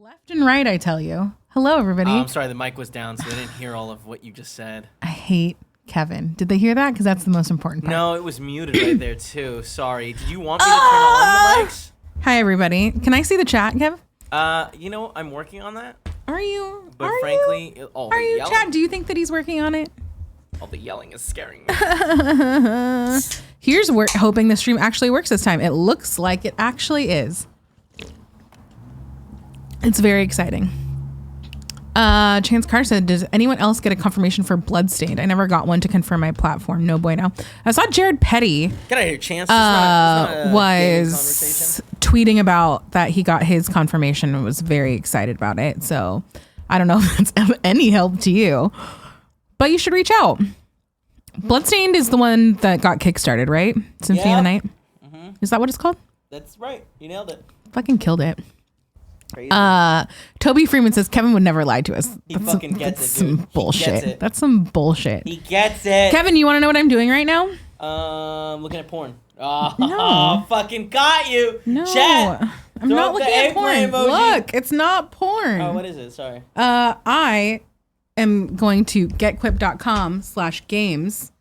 Left and right, I tell you. Hello, everybody. I'm sorry, the mic was down, so they didn't hear all of what you just said. I hate Kevin. Did they hear that? Because that's the most important part. No, it was muted right there, too. Sorry. Did you want me to turn on the mics? Hi, everybody. Can I see the chat, Kev? You know, I'm working on that. Are you? But frankly, all the Are you, yelling, chat? Do you think that he's working on it? all the yelling is scaring me. Here's hoping the stream actually works this time. It looks like it actually is. It's very exciting. Chance Carr said, does anyone else get a confirmation for Bloodstained? I never got one to confirm my platform. No bueno. I saw Jared Petty Get out of here, Chance. It's not a was tweeting about that he got his confirmation and was very excited about it. So I don't know if that's of any help to you, but you should reach out. Bloodstained is the one that got kickstarted, right? Symphony of the Night. Mm-hmm. Is that what it's called? That's right. You nailed it. Fucking killed it. Crazy. Toby Freeman says Kevin would never lie to us. He fucking gets that's it, dude. some bullshit. He gets it. That's some bullshit. He gets it. Kevin, you want to know what I'm doing right now? Looking at porn. Oh, No. fucking got you. No, Chat. I'm Throw not up the looking at porn. eggplant emoji. Look, it's not porn. Oh, what is it? Sorry. I am going to getquip.com/games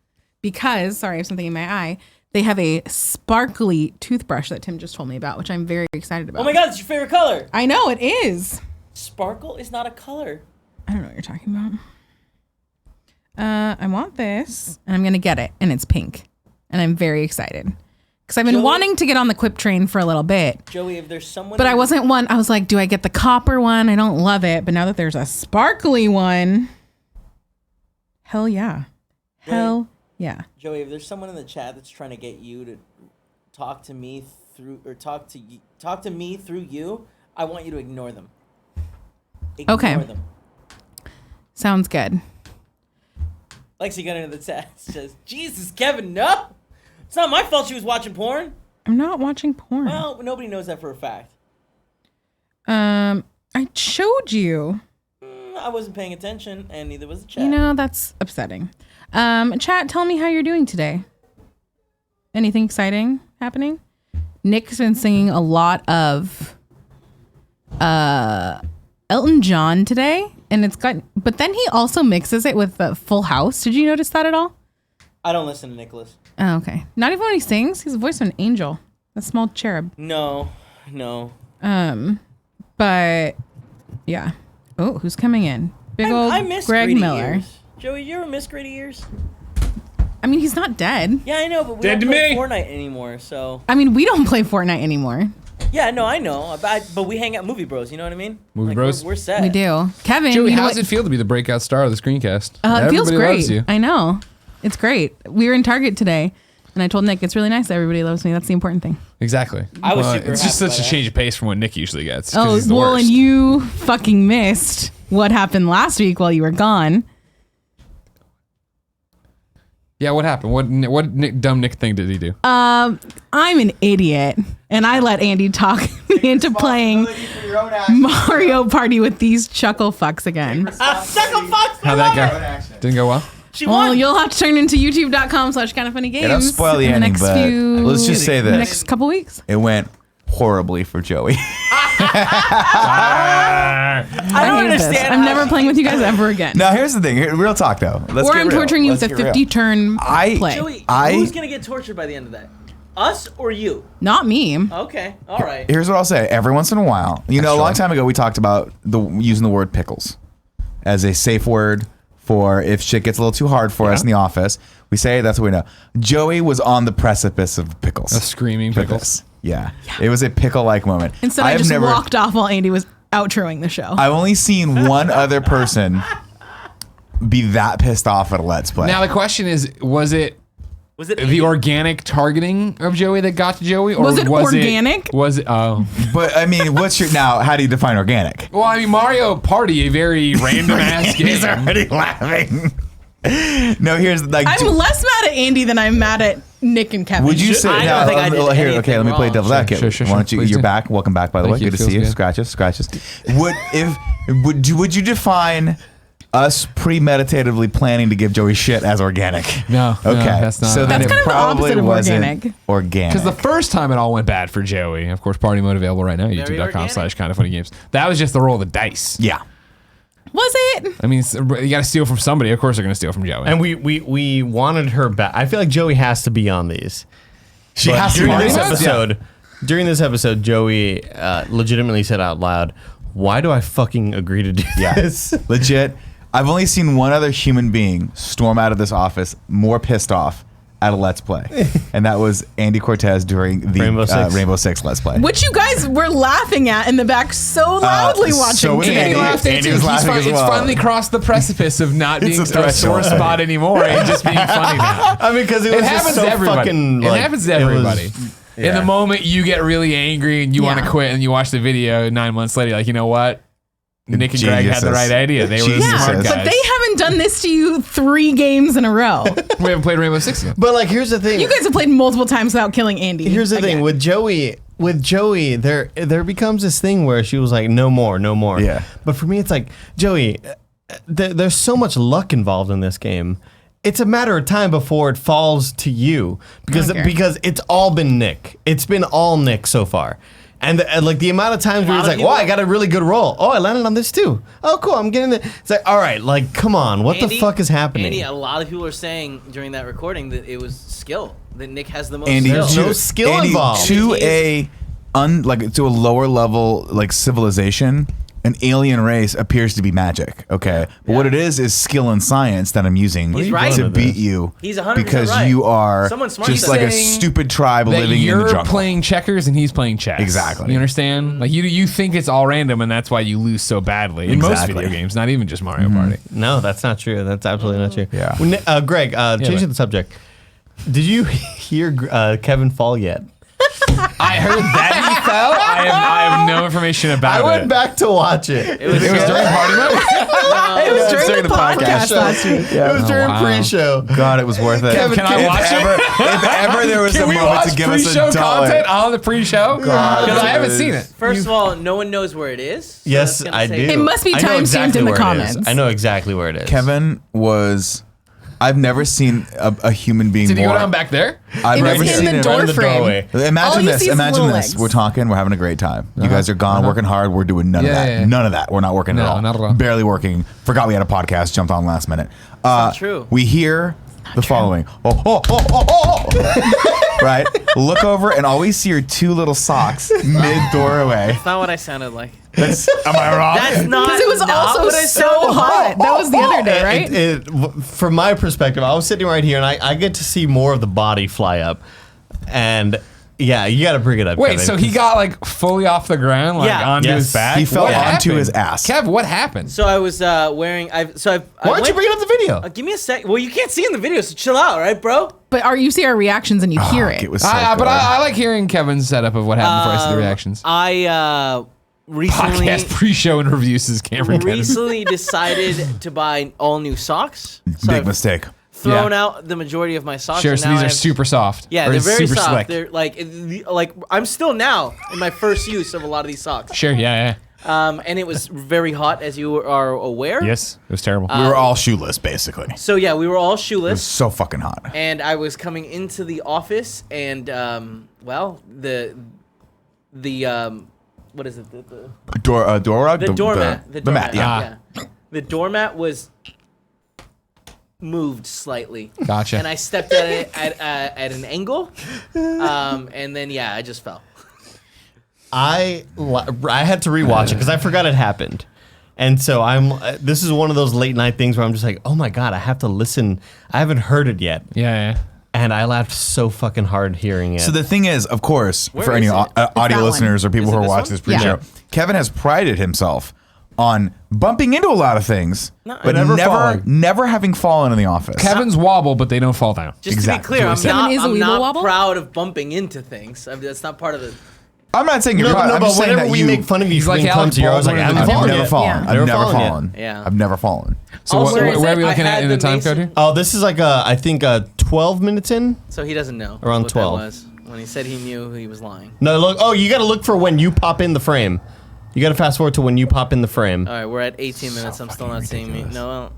because, sorry, I have something in my eye. They have a sparkly toothbrush that Tim just told me about, which I'm very excited about. Oh my god, it's your favorite color. I know, it is. Sparkle is not a color. I don't know what you're talking about. I want this, and I'm going to get it, and it's pink. And I'm very excited. Because I've been wanting to get on the Quip train for a little bit. Joey, if there's someone... But I wasn't one. I was like, do I get the copper one? I don't love it. But now that there's a sparkly one, hell yeah. Hell yeah. Joey, if there's someone in the chat that's trying to get you to talk to me through, or talk to me through you, I want you to ignore them. Ignore them. Sounds good. Lexi got into the chat. Says, Jesus, Kevin, no! It's not my fault she was watching porn. I'm not watching porn. Well, nobody knows that for a fact. I showed you. I wasn't paying attention, and neither was the chat. You know, that's upsetting. Chat, tell me how you're doing today. Anything exciting happening? Nick's been singing a lot of Elton John today, and but then he also mixes it with the Full House. Did you notice that at all? I don't listen to Nicholas. Oh, okay. Not even when he sings. He's the voice of an angel, a small cherub. No. But yeah. Oh, who's coming in? Big old I miss Greg Grady Miller. Years. Joey, you ever miss Grady Years? I mean, he's not dead. Yeah, I know, but we don't play Fortnite anymore, so... I mean, we don't play Fortnite anymore. Yeah, no, I know. But we hang out movie bros, you know what I mean? Movie bros? We're set. We do. Kevin, Joey, you know how does it feel to be the breakout star of the screencast? It feels Everybody great. loves you. I know. It's great. We were in Target today, and I told Nick, it's really nice that everybody loves me. That's the important thing. Exactly. I was super It's just happy such a by change of pace from what Nick usually gets. Oh, He's the well, worst. and you fucking missed what happened last week while you were gone. Yeah, what happened? What dumb Nick thing did he do? I'm an idiot, and I let Andy talk me into playing Mario Party with these chuckle fucks again. Chuckle fucks! How that guy didn't go well? She won! Well, you'll have to turn into youtube.com/kindoffunnygames. Yeah, don't spoil the ending, next but few, let's just say the this. next couple weeks. It went horribly for Joey. I don't hate this. understand. I'm never playing with you guys ever again. Now, here's the thing. Real talk, though. Or I'm torturing you with a 50-turn play. Joey, I- who's gonna get tortured by the end of that? Us or you? Not me. Okay, all right. Here's what I'll say. Every once in a while, a long time ago, we talked about using the word pickles as a safe word for if shit gets a little too hard for us in the office. We say it, that's what we know. Joey was on the precipice of pickles. A screaming pickles. Yeah. It was a pickle-like moment. Instead, I just walked off while Andy was outroing the show. I've only seen one other person be that pissed off at a Let's Play. Now the question is, was it the organic targeting of Joey that got to Joey? Or Was it organic? Was it, oh. But, I mean, how do you define organic? Well, I mean, Mario Party, a very random ass game. He's already laughing. No, here's like. I'm less mad at Andy than I'm mad at Nick and Kevin. Would you say? I don't think I did here, anything okay, let me play wrong. devil's advocate. Sure, Why don't you? please You're do. back. Welcome back, by the way. Thank you. Good to Feels see you. good. Scratches. Would you define us premeditatively planning to give Joey shit as organic. No, Okay. that's not. So then That's it kind of the probably opposite of wasn't organic. organic. Because the first time it all went bad for Joey. Of course, party mode available right now. YouTube.com/kindafunnygames. That was just the roll of the dice. Yeah. Was it? I mean, you got to steal from somebody. Of course, they're going to steal from Joey. And we wanted her back. I feel like Joey has to be on these. She But has to be during on this these. episode. During this episode, Joey legitimately said out loud, "Why do I fucking agree to do this?" Legit. I've only seen one other human being storm out of this office more pissed off at a Let's Play. And that was Andy Cortez during the Rainbow Six Let's Play. Which you guys were laughing at in the back so loudly watching so was today. Andy. laughed at it Andy too. was laughing as well. It's finally crossed the precipice of not being It's a a sore threshold. spot anymore and just being funny now. I mean, because it was just happens so to everybody. fucking. It Like, happens to it was- everybody. In the moment you get really angry and you want to Yeah. quit and you watch the video 9 months later, you're like, you know what? Nick and Greg had the Geniuses. right idea. They were the Geniuses. smart guys. But they haven't done this to you 3 games in a row. We haven't played Rainbow Six yet. But like, here's the thing. You guys have played multiple times without killing Andy. Here's the thing again. with Joey. With Joey, there becomes this thing where she was like, "No more, no more." Yeah. But for me, it's like, Joey, there's so much luck involved in this game. It's a matter of time before it falls to you because Okay. because it's all been Nick. It's been all Nick so far. And like the amount of times where lot he's of like, "Wow, people- I got a really good roll. Oh, I landed on this too. Oh, cool, I'm getting it." It's like, all right, like, come on, what the fuck is happening? Andy, a lot of people are saying during that recording that it was skill. That Nick has the most Andy, skill. There's no skill Andy, involved. to He to a lower level like civilization, an alien race appears to be magic. Okay, but what it is skill and science that I'm using He's right. to with beat this? you. He's 100% because right. you are Someone smart just said like a saying stupid tribe That living in the you're jungle. playing checkers and he's playing chess. Exactly. You understand? Like you think it's all random and that's why you lose so badly in most Exactly. video games, not even just Mario Party. No, that's not true. That's absolutely not true. Yeah. When, Greg, changing but- the subject. Did you hear Kevin fall yet? I heard that he fell. I have no information about I went it. back to watch it. It was It was during party mode. It was it's during the podcast last week. It was during wow. pre-show. God, it was worth it. Kevin, Can I watch it? If ever there was Can a we moment watch to give us pre-show a dollar, content on the pre-show? God, Because I haven't dude. seen it. First of all, no one knows where it is. So Yes, that's gonna I say- do. It must be I know time-stamped in the where it is. comments. I know exactly where it is. Kevin was. I've never seen a human being Did he more. go down back there? I've It was never in seen the him. door in the frame. doorway. All Imagine you this. see is Imagine little this. legs. We're talking. We're having a great time. You guys are gone, working hard. We're doing none of Yeah, that. yeah. None of that. We're not working No, at all. not at all. Barely working. Forgot we had a podcast. Jumped on last minute. not true. We hear the following. Right. Look over and all we see are 2 little socks mid doorway. That's not what I sounded like. Am I wrong? That's not. Because it was not also what I so sounded hot. That was the other day, right? From my perspective, I was sitting right here, and I get to see more of the body fly up. And yeah, you got to bring it up. Wait, Kevin, so he 'cause- got like fully off the ground, like Yeah. onto Yes. his back? He fell What onto happened? his ass. Kev, what happened? So I was wearing. I Why don't you bring up the video? Give me a sec. Well, you can't see in the video, so chill out, right, bro? But you see our reactions and you hear it. It was so But good. I like hearing Kevin's setup of what happened before I see the reactions. I recently Podcast pre-show and reviews is Cameron Kennedy. recently decided to buy all new socks. So Big I've mistake. thrown Yeah. out the majority of my socks. Sure, and so now these I are have- super soft. Yeah, Or they're very super soft. slick. They're like I'm still now in my first use of a lot of these socks. Sure, yeah. And it was very hot, as you are aware. Yes, it was terrible. We were all shoeless, basically. It So yeah, we were all was shoeless, so fucking hot. and I was coming into the office, and well, the what is it? The Door rug? The doormat. The mat, yeah. The doormat was moved slightly. Gotcha. And I stepped at it at an angle, and then I just fell. I had to rewatch it because I forgot it happened. And so this is one of those late night things where I'm just like, oh my God, I have to listen. I haven't heard it yet. Yeah. And I laughed so fucking hard hearing it. So the thing is, of course, Where for any is it? audio that listeners or people Is who it are this watching one? this pre-show, Yeah. Kevin has prided himself on bumping into a lot of things, No, but never falling. never having fallen in the office. Kevin's wobble, but they don't fall down. Just Exactly. to be clear, I'm Kevin not, is a I'm weasel not wobble? proud of bumping into things. I mean, that's not part of the. I'm not saying you're no, proud. no, I'm but just saying whenever that we you, make fun of you He's for like being Alec clumsy, you're always like, I Baldwin haven't in fallen the yet. I've never fallen. Yeah. I've Never never fallen yet. fallen. Yeah. I've never fallen. So Also, where are we I looking at had in the the time Mason- code here? Oh, this is like I think 12 minutes in. So he doesn't know Around what 12. that was. When he said he knew, he was lying. No, look. Oh, you got to look for when you pop in the frame. You got to fast forward to when you pop in the frame. All right, we're at 18 minutes. I'm still not seeing me. No.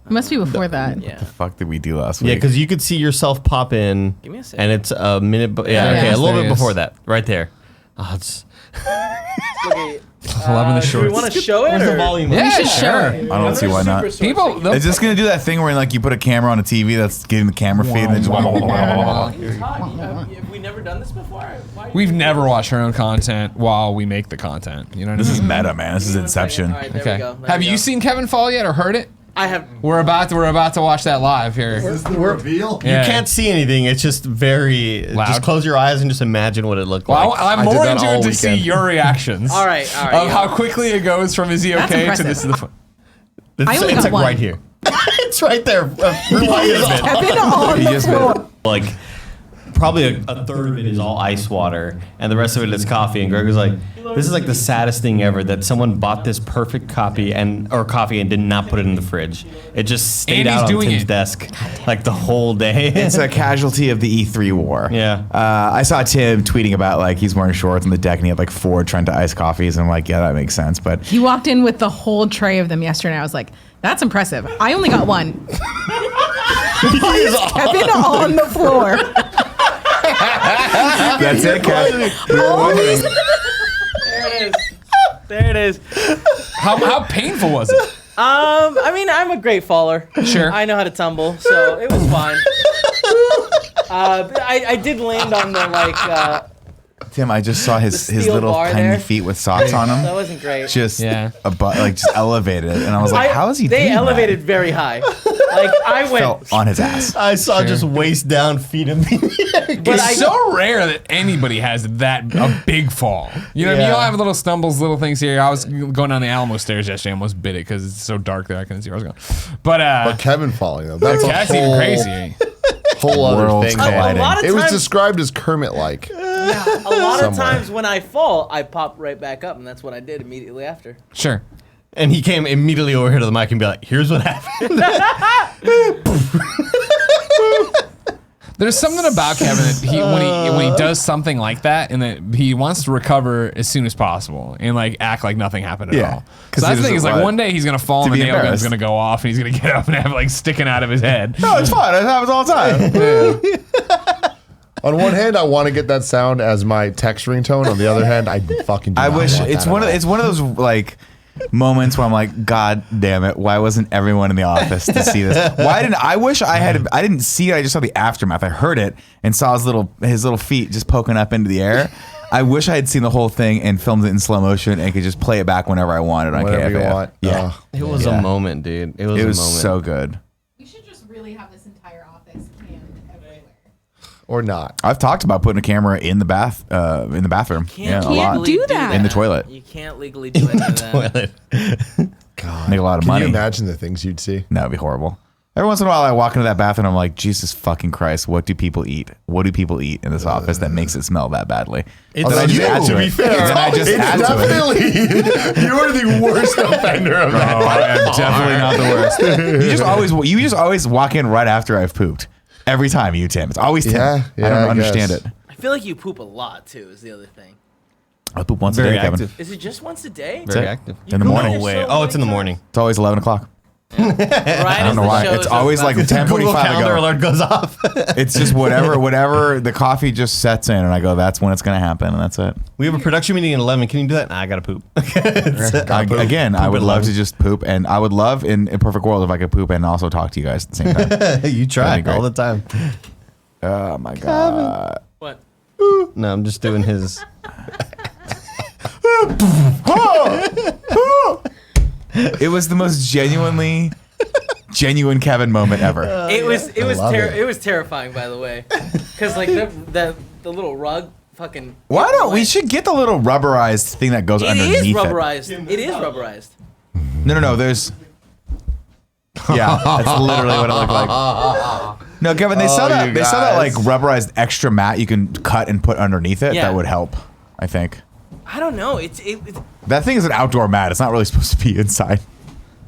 It must be before that. Yeah. The fuck did we do last week? Yeah, because you could see yourself pop in. Give me a second. And it's a minute. Yeah. Okay, a little There bit it is. before that, right there. Oh, it's. Okay, Loving the do we shorts. want to show it? Where's the or- volume? Yeah, should sure. show I don't see why not. People, they'll- It's just gonna do that thing where like you put a camera on a TV that's getting the camera feed and then just Have we never done this before? Why we've never watched our own content while we make the content. You know what I This mean? is meta, man. This is Inception. All right, there Okay. we go. There Have we you go. seen Kevin fall yet or heard it? I have. We're about to watch that live here. Is this the reveal? Yeah. You can't see anything. It's just very. Loud. Just close your eyes and just imagine what it looked Well, like. I'm I did more that into all it to see weekend. your reactions. All right. Of how quickly it goes from is he That's okay to impressive. this is the fun. It's, I only it's got like one. right here. It's right there. Rewind it a bit. Kevin on He the just floor. Like probably a third of it is all ice water and the rest of it is coffee, and Greg was like, this is like the saddest thing ever that someone bought this perfect coffee and did not put it in the fridge. It just stayed And he's out on doing Tim's it. desk like the whole day. It's a casualty of the E3 war. Yeah. I saw Tim tweeting about like he's wearing shorts on the deck and he had like 4 Trenta iced coffees, and I'm like, yeah, that makes sense. But He walked in with the whole tray of them yesterday. I was like, that's impressive. I only got one. Why is Kevin on the floor? that's it, Kevin. Always. There it is. There it is. How painful was it? I mean, I'm a great faller. Sure. I know how to tumble, so it was fine. But I did land on the Tim, I just saw his steel little bar tiny there. feet with socks on that them. wasn't great. Just Yeah. just elevated, and I was like, how is he? They doing that? elevated very high. Like I went. Fell on his ass. I saw just waist down, feet in the But It's so rare that anybody has a big fall. You know what I mean? Yeah. You all have little stumbles, little things here. I was going down the Alamo stairs yesterday, I almost bit it because it's so dark there I couldn't see where I was going. But But Kevin falling though. That's that's a even whole, crazy. whole other Worlds thing. colliding. A lot of It was times, described as Kermit-like. a lot of somewhere. times when I fall, I pop right back up, and that's what I did immediately after. Sure. And he came immediately over here to the mic and be like, here's what happened. There's something about Kevin that when he does something like that, and that he wants to recover as soon as possible and like act like nothing happened at Yeah. all. 'Cause So he that's the thing is doesn't like want one day he's gonna fall to and the be nail gun's embarrassed. gonna go off and he's gonna get up and have like sticking out of his head. No, it's fine. It happens all the time. On one hand, I want to get that sound as my text ringtone. On the other hand, I fucking do I not wish want it's that one at of all. it's one of those like moments where I'm like, God damn it, why wasn't everyone in the office to see this? Why didn't I wish I didn't see it, I just saw the aftermath. I heard it and saw his little feet just poking up into the air. I wish I had seen the whole thing and filmed it in slow motion and could just play it back whenever I wanted on Whatever you KFAF. want. Yeah. It was Yeah. a moment, dude. It was It was a moment. so good. We should just really have this entire office canned everywhere. Or not. I've talked about putting a camera in the bathroom. Yeah, a lot. legally do that. In the toilet. You can't legally do any of that. Toilet. God. Make a lot of Can money. you imagine the things you'd see? That would be horrible. Every once in a while, I walk into that bathroom. I'm like, Jesus fucking Christ! What do people eat? What do people eat in this office that makes it smell that badly? It's Then I just add to be it. fair. Then I just It's add to it. definitely you're the worst offender of that. Oh, I am definitely not the worst. You just always walk in right after I've pooped. Every time you, Tim. It's always Tim. Yeah, I don't I understand guess. it. I feel like you poop a lot too. Is the other thing. I poop once Very a day, Kevin. active. Is it just once a day? Very it. active. In the You morning. go No way. so Oh, it's in the many morning. It's always 11 o'clock. Right I don't know why. It's always like Google 10:45. I Calendar go. alert goes off. It's just whatever the coffee just sets in, and I go, that's when it's gonna happen, and that's it. We have a production meeting at 11. Can you do that? Nah, I gotta poop. Again, I would love to just poop, and I would love in a perfect world if I could poop and also talk to you guys at the same time. You try That'd be all great. the time. Oh my god! What? No, I'm just doing his. It was the most genuine Kevin moment ever. It was love it. it was terrifying, by the way, because like the little rug fucking. Why don't we should get the little rubberized thing that goes It underneath is it? rubberized. It is rubberized. No. There's. Yeah, that's literally what it looked like. No, Kevin, they sell that. you They sell that like guys. rubberized extra mat you can cut and put underneath it. Yeah. That would help, I think. I don't know. It's That thing is an outdoor mat. It's not really supposed to be inside.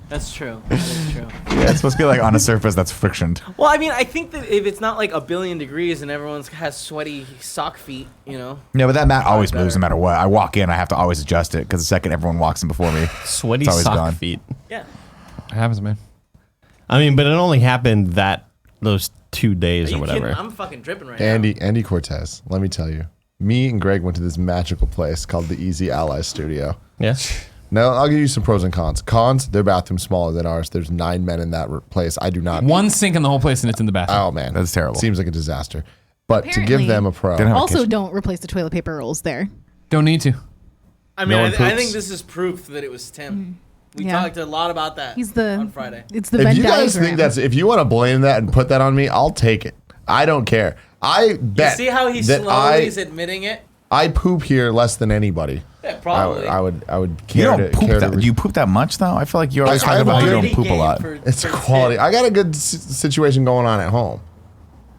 That's true. That is true. Yeah, it's supposed to be like on a surface that's frictioned. Well, I mean, I think that if it's not like a billion degrees and everyone has sweaty sock feet, you know. Yeah, but that mat always better. moves no matter what. I walk in, I have to always adjust it because the second everyone walks in before me, Sweaty it's always sock gone. feet. Yeah. It happens, man. I mean, but it only happened those 2 days Are or you whatever. kidding? I'm fucking dripping right now. Andy Cortez, let me tell you. Me and Greg went to this magical place called the Easy Allies Studio. Yeah. Now, I'll give you some pros and cons. Cons, their bathroom's smaller than ours. There's 9 men in that place. I do not. One sink in the whole place and it's in the bathroom. Oh, man. That's terrible. Seems like a disaster. But to Apparently- give them a pro. They don't have a Also, kitchen. don't replace the toilet paper rolls there. Don't need to. I mean, No one I poops? think this is proof that it was Tim. We Yeah. talked a lot about that He's the on Friday. It's the If Venn you guys diagram. think if you want to blame that and put that on me, I'll take it. I don't care. I You bet see how he that slowly is admitting it? I poop here less than anybody. Yeah, probably. I would You care don't to, poop care that. to Do you poop that much though? I feel like you always I talk have about a how you good don't poop a lot. It's quality. I got a good situation going on at home.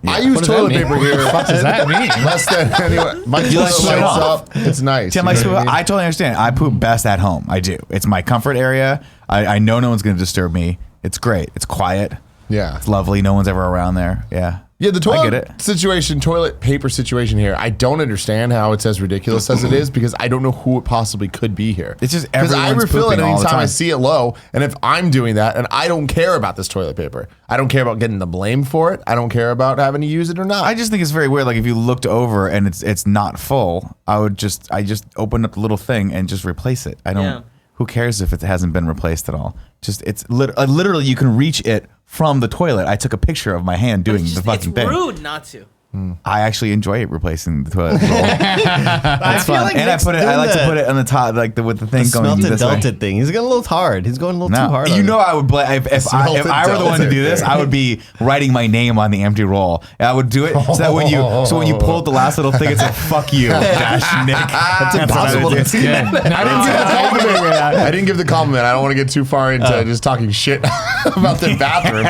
I use What does that toilet mean? paper here. What does that mean? Less than anyone. My You like toilet sweat lights off. up. It's nice. Tim, You know what I mean? I totally understand. I poop best at home. I do. It's my comfort area. I know no one's going to disturb me. It's great. It's quiet. Yeah. It's lovely. No one's ever around there. Yeah. Yeah, the I get toilet paper situation here. I don't understand how it's as ridiculous as it is because I don't know who it possibly could be here. It's just because I everyone's refill it pooping all the anytime I time. see it low, and if I'm doing that, and I don't care about this toilet paper, I don't care about getting the blame for it. I don't care about having to use it or not. I just think it's very weird. Like if you looked over and it's not full, I just open up the little thing and just replace it. I don't. Yeah. Who cares if it hasn't been replaced at all? Just it's literally you can reach it from the toilet. I took a picture of my hand doing It's the just, fucking it's thing. rude not to. I actually enjoy it replacing the toilet roll. It's feel fun, like and Nick's I doing like to the- put it on the top, like with the thing The going smelted this way. delta thing. He's going a little hard. He's going a little too hard. You on know, it. I would blame if I Smelted were the one to delta do this. thing. I would be writing my name on the empty roll. And I would do it so that when you pull the last little thing, it's like "fuck you, dash Nick." That's impossible to Good. I didn't give the compliment. I don't want to get too far into just talking shit about their bathroom.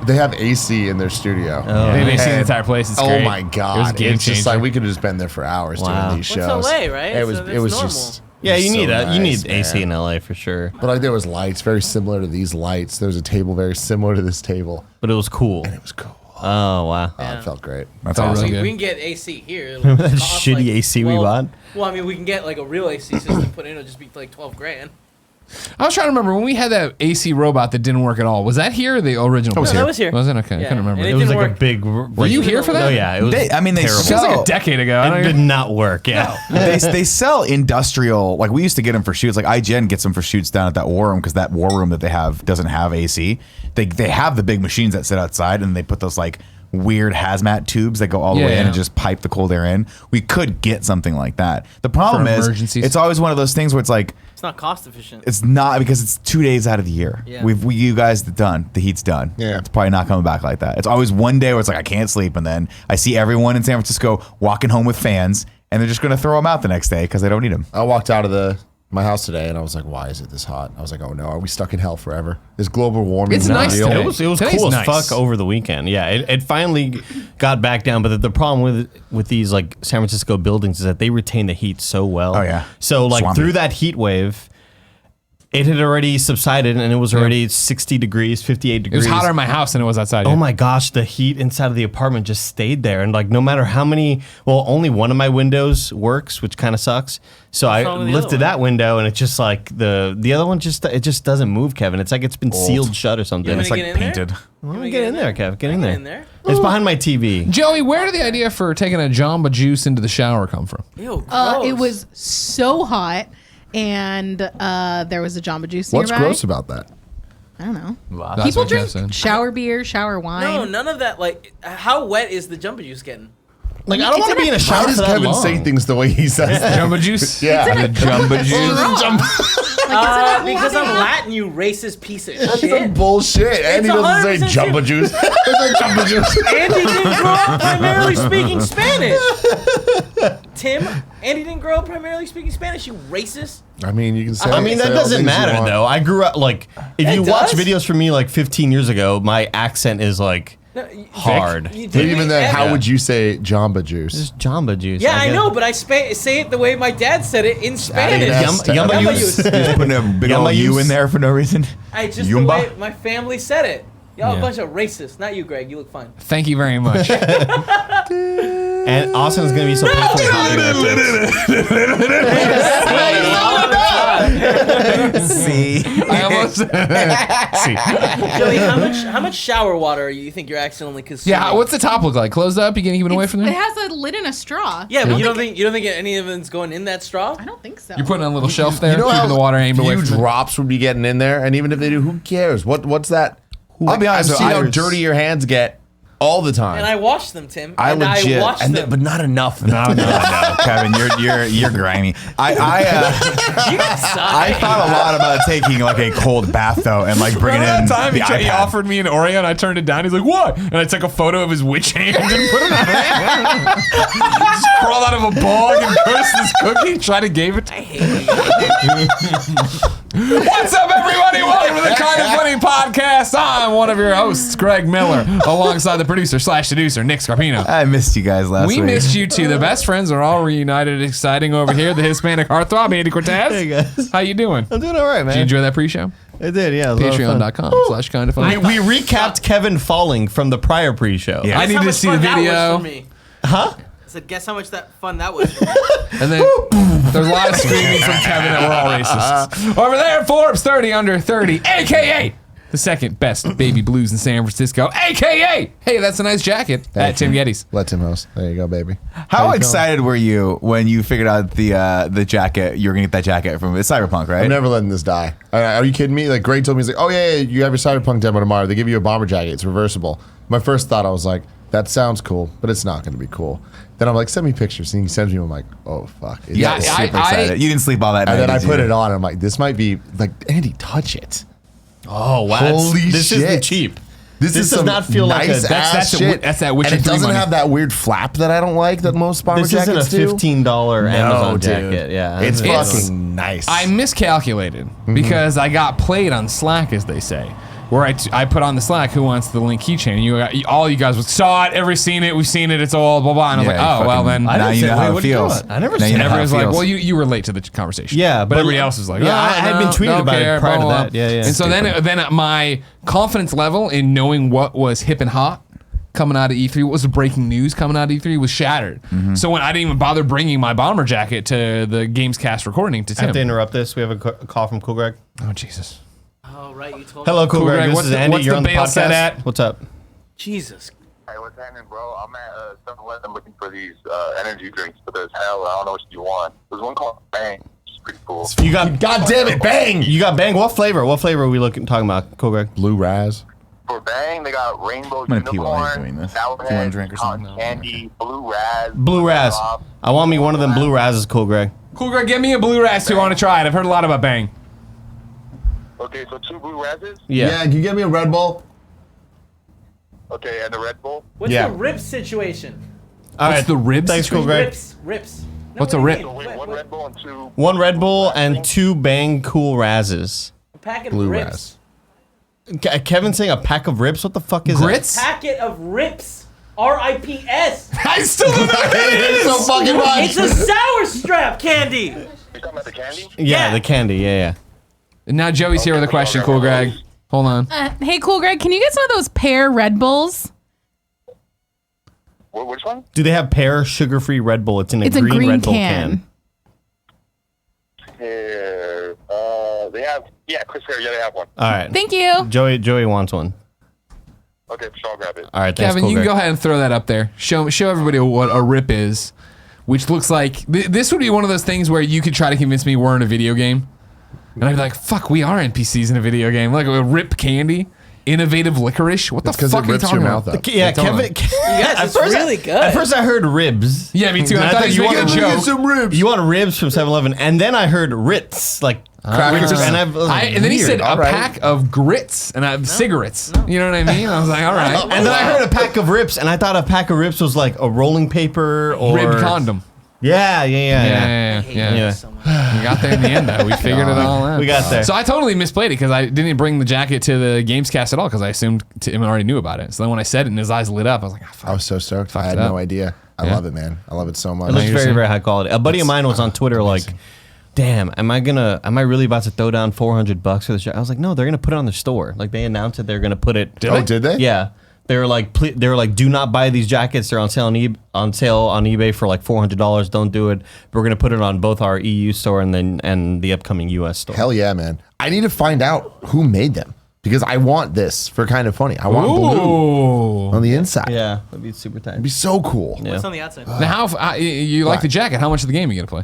They have AC in their studio. They see the entire place. It's Oh great. my It was a god! game It's just changer. like we could have just been there for hours Wow. doing these What's shows. LA, right? It was. So It was that's just. Yeah, you so need that. You nice, need AC man. in LA for sure. But like there was lights very similar to these lights. There was a table very similar to this table. But it was cool. It was cool. Oh, wow. Yeah. It felt great. That's Felt awesome. really good. We can get AC here. Remember that shitty AC we bought? Well, I mean, we can get like a real AC system put in. It'll just be like $12,000. I was trying to remember when we had that AC robot that didn't work at all. Was that here or the original? was No, here. that was here. Was it? Okay, I Yeah. couldn't remember. And It was didn't like a work. big. Were you here for that? Oh, yeah. It was They terrible. It was like a decade ago. I It don't did even- not work. Yeah. they sell industrial, like we used to get them for shoots. Like IGN gets them for shoots down at that war room because that war room that they have doesn't have AC. They have the big machines that sit outside and they put those like weird hazmat tubes that go all the way in Yeah. and just pipe the cold air in. We could get something like that. The problem For is emergencies. it's always one of those things where it's like It's not cost efficient. it's not because it's 2 days out of the year. Yeah. You guys done. The heat's done. Yeah. It's probably not coming back like that. It's always one day where it's like I can't sleep, and then I see everyone in San Francisco walking home with fans, and they're just going to throw them out the next day because they don't need them. I walked out of my house today and I was like, why is it this hot? I was like, oh no, are we stuck in hell forever? Is global warming It's not nice real? today. It was Today's cool nice. as fuck over the weekend. Yeah, it finally got back down. But the problem with these like San Francisco buildings is that they retain the heat so well. Oh, yeah. So like Swampy. through that heat wave, it had already subsided and it was already 60 degrees, 58 It degrees. was hotter in my house than it was outside. Oh here. my gosh, the heat inside of the apartment just stayed there. And like no matter how many, well, only one of my windows works, which kind of sucks. So I wrong with the other lifted one? that window and it's just like the other one it just doesn't move, Kevin. It's like it's been sealed shut or something. You It's want like me to get in there? painted. You want me to Get in there, Kev. Get in Get there. in there. It's behind my TV. Joey, where did the idea for taking a Jamba Juice into the shower come from? Ew, gross. It was so hot, and there was a Jamba Juice What's nearby. gross about that? I don't know. That's People what Jeff drink said. shower beer, shower wine. No, none of that. Like, how wet is the Jamba Juice getting? Like I don't want to be in a shower How does for that Kevin long. say things the way he says them? Jamba Juice? Yeah. The Jamba Juice. Because I'm Latin, you racist piece of That's shit. some bullshit. Andy doesn't say 100% jumbo true. juice. It's a jumbo juice. Andy didn't grow up primarily speaking Spanish. Tim, Andy didn't grow up primarily speaking Spanish, you racist. I mean, you can say. I mean, that say all doesn't things you matter want. though. I grew up like if It you watch does? videos from me like 15 years ago, my accent is like hard. But even then, how would you say Jamba Juice? Just Jamba Juice. Yeah, I guess. know, but I say it the way my dad said it in Spanish. Yum- Yumma Yumma juice. Just putting a big Yumma old U use. in there for no reason. I just Yumba? the way my family said it. Y'all Yeah. a bunch of racists. Not you, Greg. You look fine. Thank you very much. And Austin is going to be so painfully See, I almost. Joey, how much shower water you think you're accidentally consuming? Yeah, what's the top look like? Closed up? You can't keep it away from It there? has a lid and a straw. Yeah, but you don't think any of it's going in that straw? I don't think so. You're putting it on a little shelf there, You know keeping how the water aimed away few from it. drops would be getting in there, and even if they do, who cares? What's that? I'll be honest, I've seen how I- dirty your hands get all the time. And I washed them, Tim. I and legit, I watched them. but not enough. no, Kevin, you're grimy. You suck. I thought a lot about taking like a cold bath though, and like bringing Remember in that time the he iPad. offered me an Oreo and I turned it down? He's like, what? And I took a photo of his witch hand and put it on. Just crawled out of a bog and cursed this cookie, tried to give it to What's up, everybody? Welcome to the Kind of Funny podcast. I'm one of your hosts, Greg Miller, alongside the producer/seducer, Nick Scarpino. I missed you guys last week. We missed you too. The best friends are all reunited. Exciting over here. The Hispanic heartthrob, Andy Cortez. Hey, guys. How you doing? I'm doing all right, man. Did you enjoy that pre-show? I did, yeah. it was a lot of fun. Patreon.com/kindoffunny. We recapped Kevin falling from the prior pre-show. Yeah. I Guess need how to much see fun the that was video. for me. Huh? I said, guess how much fun that was for me. And then there's a lot of screaming from Kevin that we're all racists. Over there, Forbes 30 under 30, a.k.a. the second best baby blues in San Francisco, a.k.a. Hey, that's a nice jacket at Tim Gettys. Let Tim host. There you go, baby. How you excited were you when you figured out the jacket? You were gonna get that jacket from it's Cyberpunk, right? I'm never letting this die. Are you kidding me? Like Greg told me, he's like, oh yeah, you have your Cyberpunk demo tomorrow. They give you a bomber jacket. It's reversible. My first thought, I was like, that sounds cool, but it's not going to be cool. Then I'm like, send me pictures. And he sends me, I'm like, oh fuck. It's Yeah, cool. super excited. You didn't sleep all that night. And then I did put you? it on. And I'm like, this might be like, Andy, touch it. Oh, wow. Holy this shit. isn't cheap. This does some not feel like nice a- ass that's shit. that Witcher and it 3 doesn't money. have that weird flap that I don't like that most bomber This isn't a jackets do. $15 Amazon jacket. Yeah. It's It's- fucking nice. I miscalculated because I got played on Slack, as they say. Where I put on the Slack, who wants the link keychain? All you guys saw it, ever seen it, we've seen it, it's all blah blah. And I was Yeah, like, oh, you well fucking- then. I now didn't you say- know wait, how it what'd you feels. call it? I never Now said you And know how it everyone's like, feels. well, you relate to the conversation. Yeah, but but everybody like- else is like, yeah, oh, I had been tweeted don't about it care, prior to blah, blah, that. blah. Yeah, yeah. And so then my confidence level in knowing what was hip and hot coming out of E3, what was the breaking news coming out of E3 was shattered. So when I didn't even bother bringing my bomber jacket to the Gamescast recording to I have to Tim. interrupt this. We have a call from Cool Greg. Oh, Jesus. Oh, right. You told Hello, me. Cool Greg. This What's is the- Andy. what's You're the on the bail set podcast. at? What's up? Jesus. Hey, what's happening, bro? I'm at 7-Eleven looking for these energy drinks, but there's hell, I don't know what you want. There's one called Bang, which is pretty cool. You got God damn it, Bang! You got Bang. What flavor? What flavor are we talking about? Cool Greg. Blue Raz. For Bang, they got Rainbow gonna pee while he's Unicorn, doing this. Sour Do you want a Head, drink or Cotton something? Candy, Blue Raz. Blue Raz. Off. I want me one of them Blue Razes, Cool Greg. Cool, Greg, give me a blue ras too. I want to try it. I've heard a lot about Bang. Okay, so 2 Blue Razes. Yeah. Can you get me a Red Bull? Okay, and the Red Bull. What's Yeah. the rib situation? All What's the rib Thanks, Cool situation? Greg. Rips. No, What's a what do you rip? mean? So wait, one Red Bull and 2. One Red Bull and 2 Bang Cool Razes. A packet Blue of Raz. rips. Kevin's saying a pack of rips? What the fuck is Grits? Packet of rips. R-I-P-S. I still don't know what it is. So fucking much. It's a sour strap candy. You talking about the candy? that? Yeah, Yeah. the candy. Yeah, And now Joey's here with a question, Cool Greg. Hold on. Hey, Cool Greg, can you get some of those pear Red Bulls? Which one? Do they have pear sugar-free Red Bull? It's in a It's green, a green Red Bull can. Here. They have, yeah, Chris Fair, yeah, they have one. All right. Thank you. Joey wants one. Okay, so I'll grab it. All right, thanks, Kevin, Cool you can Greg. go ahead and throw that up there. Show everybody what a rip is, which looks like this would be one of those things where you could try to convince me we're in a video game, and I'd be like, "Fuck, we are NPCs in a video game." Like a rip candy, innovative licorice. What the It's because fuck it are you rips talking your about? mouth out. Yeah, Tell Kevin. Yes, it's really good. At first, I heard ribs. Yeah, me too. And I thought he was making a wanted- joke. some ribs. You want ribs from 7-Eleven, and then I heard Ritz, like crackers, and And then he said a pack of grits and cigarettes. You know what I mean? I was like, all right. And then I heard a pack of rips, and I thought a pack of rips was like a rolling paper or Ribbed condom. Yeah. So much. We got there in the end, though. We figured it all out. We got there. So I totally misplayed it because I didn't bring the jacket to the Gamescast at all because I assumed Tim already knew about it. So then when I said it and his eyes lit up, I was like, oh, fuck. I was so stoked. I had it up. no idea. I love it, man. I love it so much. It looks you're very, saying- very high quality. A buddy of mine was on Twitter like, damn, am I really about to throw down $400 for this jacket? I was like, no, they're gonna put it on their store. Like they announced that they're gonna put it. Did they? Yeah. They were like, do not buy these jackets. They're on sale on eBay for like $400. Don't do it. We're gonna put it on both our EU store and the upcoming US store. Hell yeah, man. I need to find out who made them because I want this for kind of funny. I want blue on the inside. Yeah, that'd be super tight. It'd be so cool. Yeah. What's on the outside? Now, you like the jacket? How much of the game are you gonna play?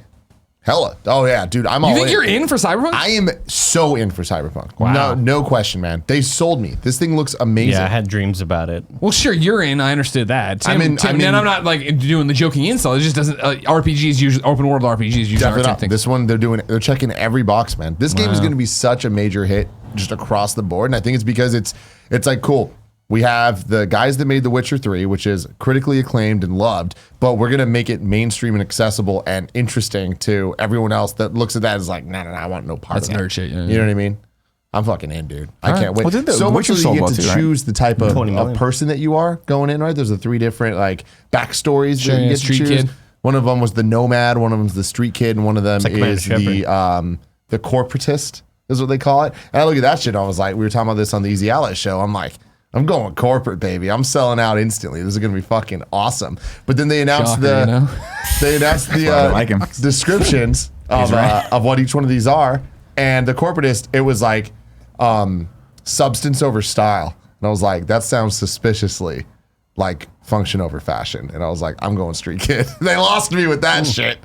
Hella. Oh yeah, dude. I'm all You think in. you're in for Cyberpunk? I am so in for Cyberpunk. Wow. No question, man. They sold me. This thing looks amazing. Yeah, I had dreams about it. Well, sure, you're in. I understood that. Tim, I'm in- Tim, I'm in- and I'm not like doing the joking install. It just doesn't. RPGs usually open world RPGs usually Definitely aren't not. tempting. This one, they're checking every box, man. This game is going to be such a major hit just across the board, and I think it's because it's like cool. We have the guys that made The Witcher 3, which is critically acclaimed and loved, but we're going to make it mainstream and accessible and interesting to everyone else that looks at that as like, nah, I want no part That's of that. nerd shit, yeah. You know what I mean? I'm fucking in, dude. I can't wait. Well, didn't the so much Witcher so you sold get well to too, right? choose the type of 20 million. person that you are going in, right? There's the 3 different like backstories Sure, that you yeah, get to street choose. kid. One of them was the nomad, one of them's the street kid, and one of them like Commander is the corporatist, is what they call it. And I look at that shit, and I was like, we were talking about this on the Easy Ally show. I'm like, I'm going corporate, baby. I'm selling out instantly. This is gonna be fucking awesome. But then they announced Shocker, they announced the I like him. descriptions right. of what each one of these are, and the corporatist, it was like substance over style, and I was like, that sounds suspiciously like function over fashion, and I was like, I'm going street kid. They lost me with that shit.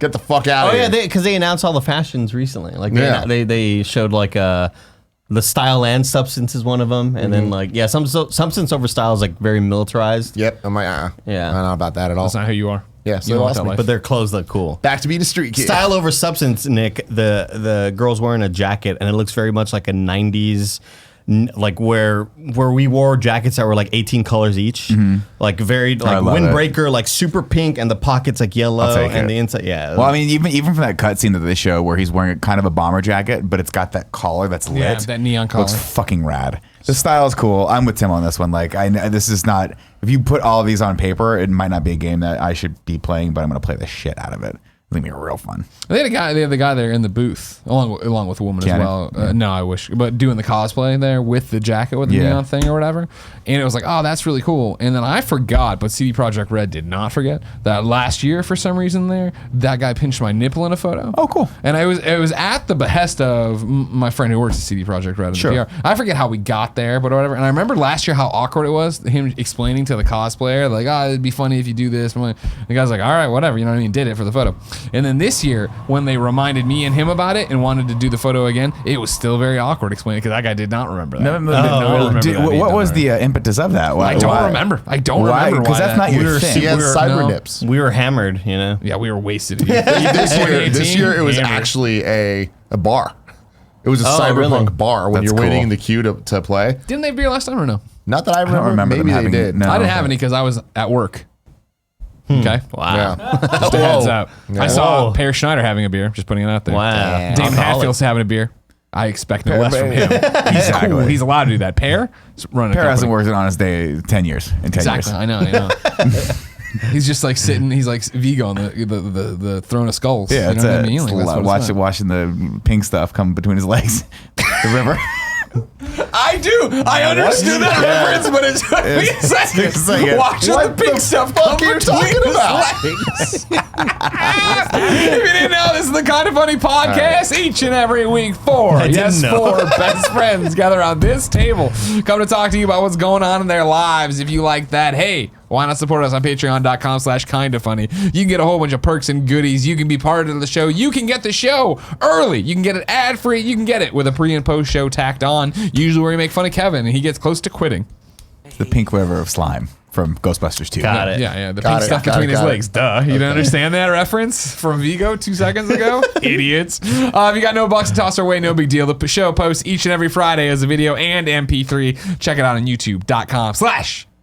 Get the fuck out Oh of yeah, here. because they announced all the fashions recently. Like Yeah. they showed like the style and substance is one of them, and then like substance over style is like very militarized. Yep, I'm like, Yeah. I don't know about that at all. That's not who you are. Yeah, so You they don't lost want that me. life. But their clothes look cool. Back to being a street kid. Style over substance, Nick. The girl's wearing a jacket, and it looks very much like a '90s, like where we wore jackets that were like 18 colors each, like very like love windbreaker, like super pink, and the pockets like yellow, take and it. the inside, yeah. Well, I mean, even from that cutscene that they show where he's wearing kind of a bomber jacket, but it's got that collar that's lit. Yeah, that neon collar. Looks fucking rad. The style is cool. I'm with Tim on this one. Like, this is not. If you put all of these on paper, it might not be a game that I should be playing, but I'm going to play the shit out of it. It's gonna be real fun. They had the guy there in the booth, along with a woman Janet? as well. No, I wish, but doing the cosplay there with the jacket with the Yeah. neon thing or whatever, and it was like, oh, that's really cool. And then I forgot, but CD Projekt Red did not forget that last year for some reason that guy pinched my nipple in a photo. Oh, cool. And it was at the behest of my friend who works at CD Projekt Red in Sure. the PR. I forget how we got there, but whatever. And I remember last year how awkward it was, him explaining to the cosplayer, like, oh, it'd be funny if you do this. And the guy's like, all right, whatever, you know what I mean? Did it for the photo. And then this year, when they reminded me and him about it and wanted to do the photo again, it was still very awkward explaining because that guy did not remember that. No, Did not remember that. He what did was not the impetus of that? I don't remember. I don't remember Because why that's not that- your thing. He has cyber no. nips. we were hammered, you know. Yeah, we were wasted. This year it was Hammered. actually a bar. It was a cyberpunk really? bar when That's you're waiting cool. in the queue to play. Didn't they have beer last time or no? Not that I don't remember. remember them Maybe they having- did. no. I didn't okay. have any because I was at work. Okay. Wow. Yeah. Just a heads up. I saw Whoa. Pear Schneider having a beer. Just putting it out there. Wow. Damn. Damon Alcoholic. Hatfield's having a beer. I expect no less from him. He's Exactly. cool. He's allowed to do that. Pear is running a Pear hasn't company. worked an honest day 10 years. In 10 Exactly. years. I know. He's just like sitting. He's like Vigo on the throne of skulls. Yeah, you that's know what I it. mean? It's Like, that's what it's about. watching the pink stuff come between his legs. The river. I do. I understood that reference, but it took me a second. It's like a- Watching What the pink the stuff fuck come are you between talking his about? legs. If you didn't know, this is the Kind of Funny podcast. Each and every week, four best friends gather around this table, come to talk to you about what's going on in their lives. If you like that, hey, why not support us on patreon.com/kindafunny? You can get a whole bunch of perks and goodies. You can be part of the show. You can get the show early. You can get it ad free. You can get it with a pre and post show tacked on. Usually where we make fun of Kevin and he gets close to quitting. The pink river of slime from Ghostbusters 2. Got it. Yeah, the Got pink it, stuff got between it, his got it. legs. Duh. You didn't understand that reference from Vigo 2 seconds ago? Idiots. If you got no bucks to toss our way, no big deal. The show posts each and every Friday as a video and MP3. Check it out on youtube.com/.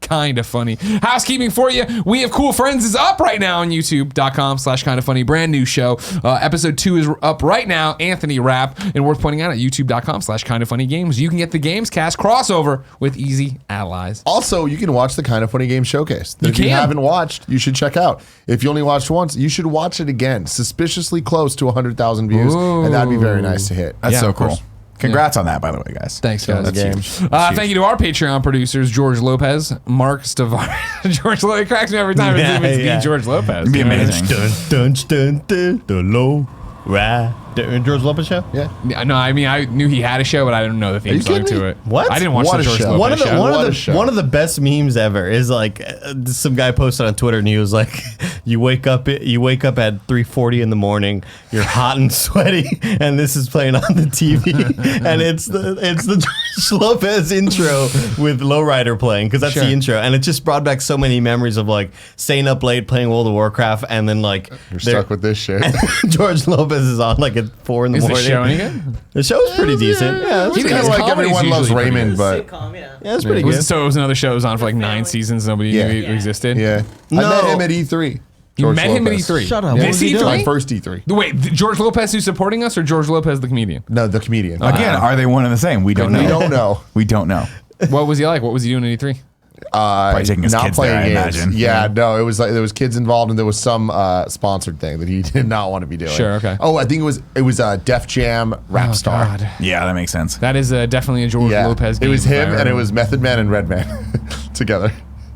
Kinda Funny. Housekeeping for you. We Have Cool Friends is up right now on youtube.com/kindafunny. Brand new show. Episode 2 is up right now. Anthony Rapp. And worth pointing out at youtube.com/kindafunnygames. You can get the Gamescast crossover with Easy Allies. Also, you can watch the Kinda Funny Game Showcase. If you haven't watched, you should check out. If you only watched once, you should watch it again. Suspiciously close to 100,000 views. Ooh. And that'd be very nice to hit. That's so of cool. course. Congrats on that, by the way, guys. Thanks, guys. That's huge. Thank you to our Patreon producers, George Lopez, Mark Stavar. George Lopez cracks me every time it's George Lopez. It'd be amazing. George Lopez show? Yeah. No, I mean, I knew he had a show, but I didn't know the theme song to it. What? I didn't watch What the a George show. Lopez show. One of the best memes ever is like some guy posted on Twitter and he was like, you wake up at 3:40 in the morning, you're hot and sweaty, and this is playing on the TV, and it's the George Lopez intro with Lowrider playing, because that's Sure. the intro, and it just brought back so many memories of like staying up late playing World of Warcraft, and then like You're stuck with this shit. George Lopez is on like at 4 in the Is the morning. show any good? The show's pretty decent. Yeah, He it's didn't Kind of like Comedy's Everyone Loves usually pretty Raymond, but Sitcom, yeah. it's pretty good. So it was another show that was on for like 9 seasons. Nobody Yeah. knew it existed. yeah. I No. met him at E3. You George met him at Lopez. E3. Shut up. This What was he doing? My E3? first E3. Wait, George Lopez who's supporting us or George Lopez the comedian? No, the comedian. Again, are they one and the same? We don't know. We don't know. We don't know. What was he like? What was he doing at E3? Probably taking his Not kids playing there, I games. imagine. Yeah, no, it was like there was kids involved, and there was some sponsored thing that he did not want to be doing. Sure, okay. Oh, I think it was Def Jam Rap Star. God. Yeah, that makes sense. That is definitely a George Yeah, Lopez game. it was if I him, and remember. it was Method Man and Redman together.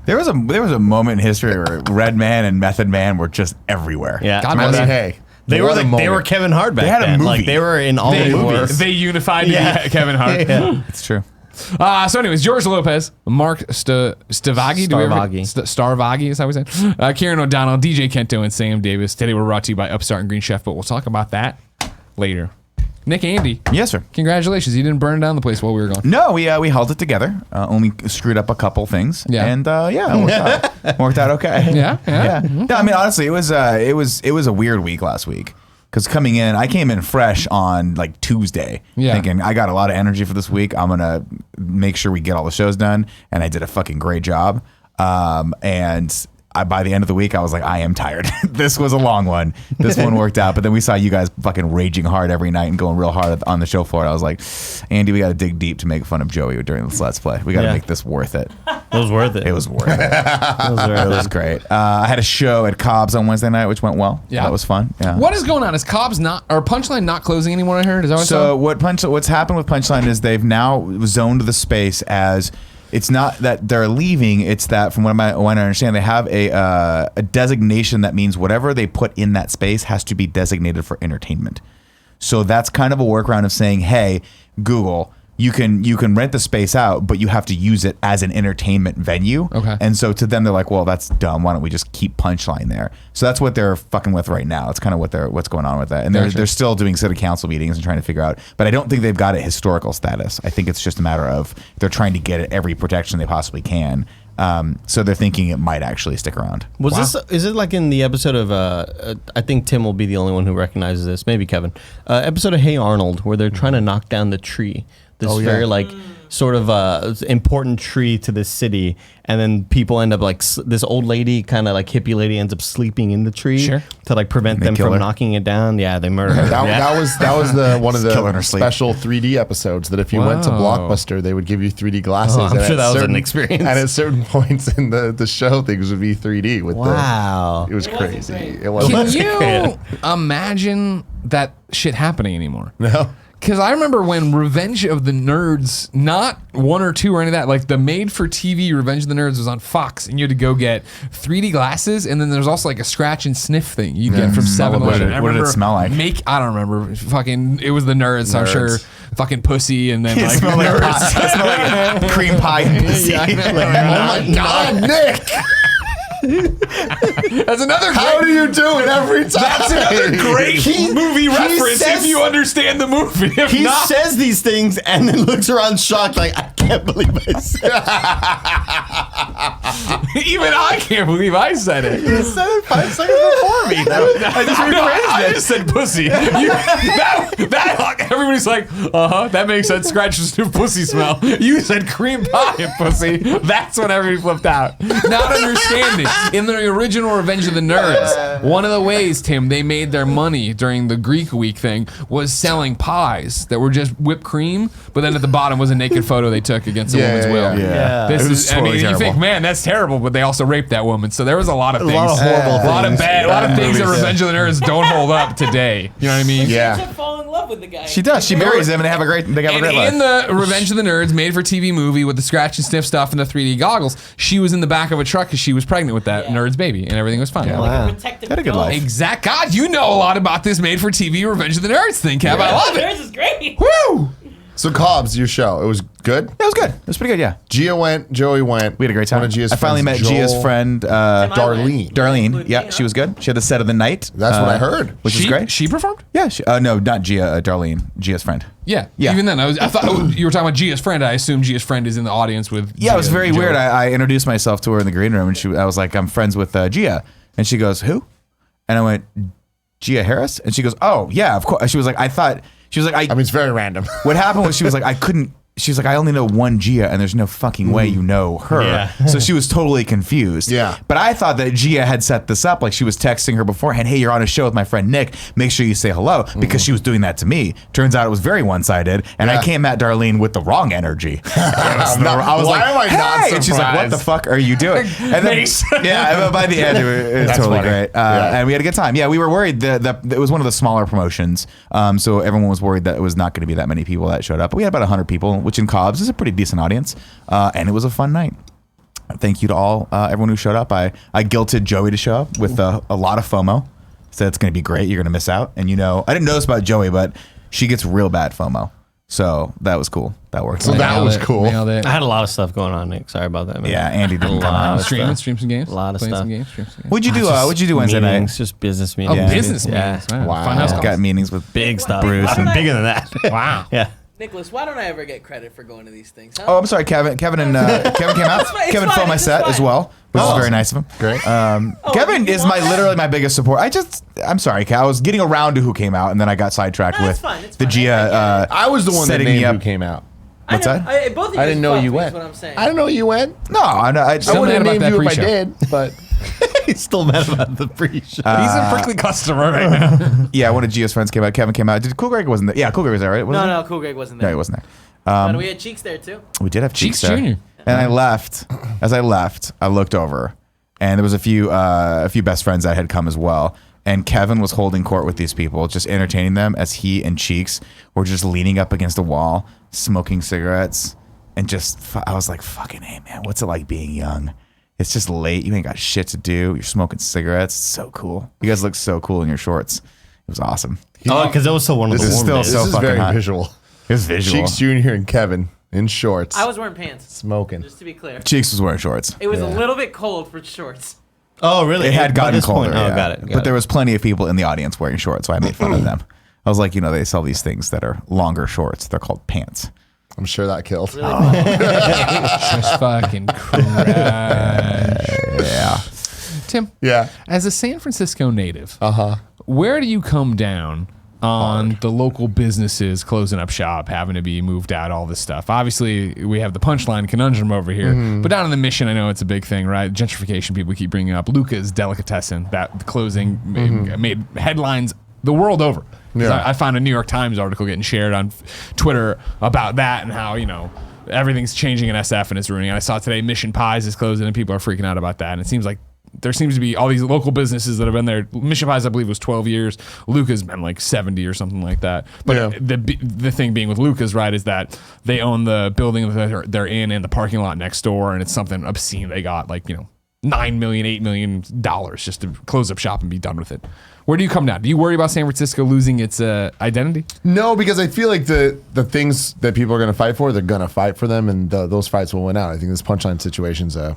There was a moment in history where Redman and Method Man were just everywhere. Yeah. God I bless mean, him. hey, They were what a like they moment. were Kevin Hart back They had a then. movie. Like they were in all They, the movies. they unified to Yeah. be Kevin Hart. Yeah. It's true. So anyways, George Lopez, Mark Stavagi, Starvagi is how we say it. Kieran O'Donnell, DJ Kento, and Sam Davis. Today we're brought to you by Upstart and Green Chef, but we'll talk about that later. Nick, Andy, Yes, sir. congratulations. You didn't burn down the place while we were gone. No, we held it together. Only screwed up a couple things. Yeah. And it worked out. Worked out okay. Yeah. No, I mean honestly, it was a weird week last week. Because I came in fresh on like Tuesday, thinking I got a lot of energy for this week. I'm gonna make sure we get all the shows done, and I did a fucking great job. And by the end of the week, I was like, I am tired. This was a long one. This one worked out, but then we saw you guys fucking raging hard every night and going real hard on the show floor. I was like, Andy, we got to dig deep to make fun of Joey during this Let's Play. We got to make this worth it. It was worth it. It was worth it. It was great. I had a show at Cobb's on Wednesday night, which went well. Yeah. That was fun. Yeah. What is going on? Is Cobb's Punchline not closing anymore? I heard. Is that what I saw? So what's happened with Punchline is they've now zoned the space as it's not that they're leaving. It's that from what I understand, they have a designation that means whatever they put in that space has to be designated for entertainment. So that's kind of a workaround of saying, hey, Google, you can rent the space out, but you have to use it as an entertainment venue. Okay. And so to them, they're like, well, that's dumb. Why don't we just keep Punchline there? So that's what they're fucking with right now. It's kind of what's going on with that. And they're still doing city council meetings and trying to figure out. But I don't think they've got it historical status. I think it's just a matter of they're trying to get it every protection they possibly can. So they're thinking it might actually stick around. Is it like in the episode of I think Tim will be the only one who recognizes this, maybe Kevin. Episode of Hey Arnold, where they're trying to knock down the tree. This very like sort of important tree to this city, and then people end up like this old lady, kind of like hippie lady, ends up sleeping in the tree to like prevent them kill from her. knocking it down. Yeah, they murder her. That was the one of Killing her the sleep. special 3D episodes that if you went to Wow. Blockbuster, they would give you 3D glasses. Oh, I'm and sure at that was an certain- experience. And at certain points in the show, things would be 3D. With Wow. it was crazy. It was Can you imagine that shit happening anymore? no. Because I remember when Revenge of the Nerds, not 1 or 2 or any of that, like the made-for-TV Revenge of the Nerds was on Fox, and you had to go get 3D glasses, and then there's also like a scratch and sniff thing you get from 7-Eleven. What did it smell like? I don't remember. Fucking, it was the Nerds, so I'm sure fucking pussy, and then It like smelled like, Nerds. it smelled like cream pie and pussy. Oh my God, Nick! That's another How great, do you do it every time? that's another great movie reference says- if you understand the movie. If He not, says these things and then looks around shocked, like I can't believe I said Even I can't believe I said it. You said it 5 seconds before me. I just rephrased I it. just said pussy. Everybody's like, that makes sense. Scratches to pussy smell. You said cream pie and pussy. That's when everybody flipped out. Not understanding. In the original Revenge of the Nerds, one of the ways, Tim, they made their money during the Greek week thing was selling pies that were just whipped cream, but then at the bottom was a naked photo they took against a woman's will. Yeah. This It was is, totally you terrible. think, man, that's terrible, but they also raped that woman. So there was a lot of things. lot of horrible a lot of things. bad, a lot of things that movies. Revenge of the Nerds don't hold up today. You know what I mean? She Yeah. ends up falling in love with the guy. She does. She marries him, and they have a great And life. in the Revenge of the Nerds made-for-TV movie with the scratch and sniff stuff and the 3D goggles, she was in the back of a truck because she was pregnant with that nerd's baby, and everything was fine. Like a protective Had a good dog. life. Exact. God, you know a lot about this made-for-TV Revenge of the Nerds thing, Kev. I love it. Theirs is great. Woo! So Cobbs, your show, it was good. It was good. It was pretty good. Yeah, Gia went, Joey went. we had a great time. One of Gia's I finally met friends, Gia's Joel. friend, Darlene. Darlene. Yeah, she was good. She had the set of the night. That's what I heard. which is great. She performed? Yeah. No, not Gia. Darlene. Gia's friend. Yeah. Yeah. Even then, I thought you were talking about Gia's friend. I assume Gia's friend is in the audience with. Yeah, it was Gia very and Joey. weird. I introduced myself to her in the green room, and I was like, "I'm friends with Gia," and she goes, "Who?" And I went, "Gia Harris," and she goes, "Oh yeah, of course." She was like, "I thought." She was like, I mean, it's very random. What happened was she was like, I couldn't. She was like, I only know one Gia, and there's no fucking way you know her. Yeah. So she was totally confused. Yeah. But I thought that Gia had set this up, like she was texting her beforehand. Hey, you're on a show with my friend Nick. Make sure you say hello, because she was doing that to me. Turns out it was very one-sided, and I Yeah. came at Darlene with the wrong energy. I was Why am I not hey! And she's like, what the surprised? fuck are you doing? And then, yeah, and by the end, it was That's totally funny. great. Yeah. And we had a good time. Yeah, we were worried that it was one of the smaller promotions. So everyone was worried that it was not going to be that many people that showed up. But we had about 100 people, which in Cobb's is a pretty decent audience. And it was a fun night. Thank you to everyone who showed up. I guilted Joey to show up with a lot of FOMO. Said it's going to be great. You're going to miss out. And I didn't know this about Joey, but she gets real bad FOMO. So that was cool. That worked. So that Nailed was it. cool. Nailed it. I had a lot of stuff going on, Nick. Sorry about that, man. Yeah, Andy didn't A come lot out. of Stream stuff. some games. A lot of Playing stuff. some games. Stream some games. What'd you do Wednesday meetings, night? just business Oh, meetings. business Yeah. meetings. Wow. Wow. Funhouse calls. Got meetings with Big stuff. Bruce and- Bigger than that. Wow. Yeah. Nicholas, why don't I ever get credit for going to these things? Huh? Oh, I'm sorry, Kevin. Kevin came out. It's fine, Kevin it's filmed my fine, set it's as fine. well, which is Oh. very nice of him. Great. Kevin you is want that? literally my biggest support. I'm sorry, Cal. I was getting around to who came out, and then I got sidetracked No, with it's fine, it's the fine. Gia. I get it. I was the one that setting named me who up. came out. What's I know, that? both of you I didn't know fucked you me, is went. what I'm saying. I don't know you went. No, I I Still would mad have about named that you if I pre-show. did, but He's still mad about the pre-show. He's a prickly customer right now. yeah, one of Gia's friends came out. Kevin came out. Did Cool Greg wasn't there? Yeah, Cool Greg was there, right? Wasn't No, he? Cool Greg wasn't No, there. he wasn't there. But we had Cheeks there too. We did have Cheeks Cheeks there. Jr. And I left. As I left, I looked over, and there was a few best friends that had come as well. And Kevin was holding court with these people, just entertaining them as he and Cheeks were just leaning up against a wall, smoking cigarettes, and I was like, fucking hey, man, what's it like being young? It's just late. You ain't got shit to do. You're smoking cigarettes. It's so cool. You guys look so cool in your shorts. It was awesome. Oh, because that was still one of This the is warm still days. so this is fucking very hot. visual. It was visual. Cheeks Jr. and Kevin in shorts, I was wearing pants, smoking. just to be clear. Cheeks was wearing shorts. It was a little bit cold for shorts. Oh, really? It had By gotten this colder. point- Oh, yeah. got it. But there was plenty of people in the audience wearing shorts, so I made fun of them. I was like, they sell these things that are longer shorts. They're called pants. I'm sure that killed. Really funny. Just fucking crash. Yeah. Tim, Yeah. as a San Francisco native, Uh-huh. where do you come down on the local businesses closing up shop, having to be moved out, all this stuff? Obviously, we have the Punchline conundrum over here, but down in the Mission, I know it's a big thing, right? Gentrification, people keep bringing up. Luca's Delicatessen, that closing made headlines the world over. 'Cause Yeah. I found a New York Times article getting shared on Twitter about that and how, everything's changing in SF and it's ruining it. I saw today Mission Pies is closing and people are freaking out about that. And it seems like there seems to be all these local businesses that have been there. Mission Pies, I believe, was 12 years. Luca's been like 70 or something like that. But Yeah. the thing being with Luca's, right, is that they own the building that they're in and the parking lot next door, and it's something obscene. They got $9 million, $8 million just to close up shop and be done with it. Where do you come down? Do you worry about San Francisco losing its identity? No, because I feel like the things that people are going to fight for, they're going to fight for them, and those fights will win out. I think this Punchline situation's a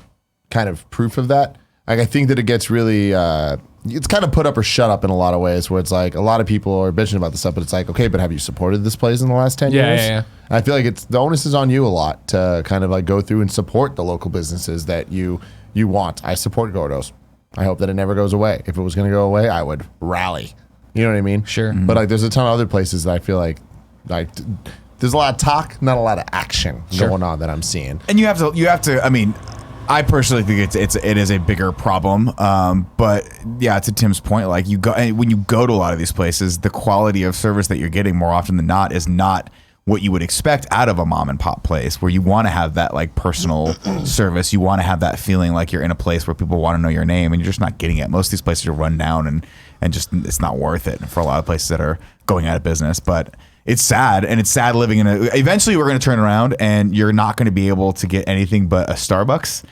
kind of proof of that. Like I think that it gets really, it's kind of put up or shut up in a lot of ways. Where it's like a lot of people are bitching about this stuff, but it's like, okay, but have you supported this place in the last 10 years? Yeah. And I feel like the onus is on you a lot to kind of like go through and support the local businesses that you want. I support Gordo's. I hope that it never goes away. If it was going to go away, I would rally. You know what I mean? Sure. But like, there's a ton of other places that I feel like there's a lot of talk, not a lot of action going on that I'm seeing. And you have to. I mean, I personally think it is a bigger problem. But yeah, to Tim's point, like when you go to a lot of these places, the quality of service that you're getting more often than not is not what you would expect out of a mom and pop place, where you want to have that like personal service. You want to have that feeling like you're in a place where people want to know your name, and you're just not getting it. Most of these places are run down and just it's not worth it for a lot of places that are going out of business. But it's sad, and it's sad living in eventually we're going to turn around and you're not going to be able to get anything but a Starbucks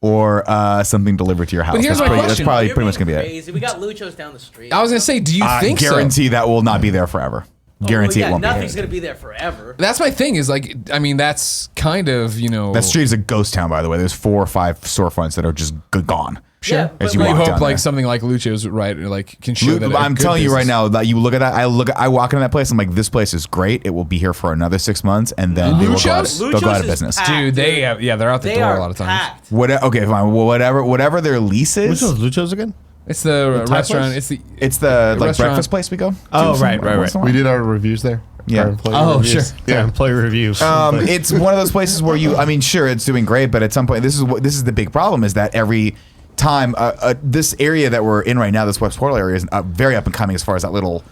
or something delivered to your house. But here's my question. That's probably You're pretty much going to be crazy. We got Lucho's down the street. I was gonna say, do you it. think Guarantee that will not be there forever. Guarantee it won't nothing's be gonna be there forever. That's my thing. Is like, I mean, that's kind of That street is a ghost town, by the way. There's 4 or 5 storefronts that are just gone. Sure. Yeah, As but you like- hope down like there. something like Lucho's, right? Or like can show that. I'm telling you right now that you look at that. I walk into that place. I'm like, this place is great. It will be here for another 6 months, and then they will go out, Lucho's? they'll go out of Lucho's is business. packed. Dude, they have, they're out the They door are a lot of times. packed. Okay, fine. Well, whatever their lease is, Lucho's again? It's the Thai restaurant. place? It's the it's the like restaurant. breakfast place we go. Oh, to right. once in a We while. did our reviews there. Yeah. Our employee Oh, reviews. sure. Yeah, employee reviews. It's one of those places where I mean, sure, it's doing great, but at some point, this is the big problem: is that every time this area that we're in right now, this West Portal area, is very up and coming as far as that little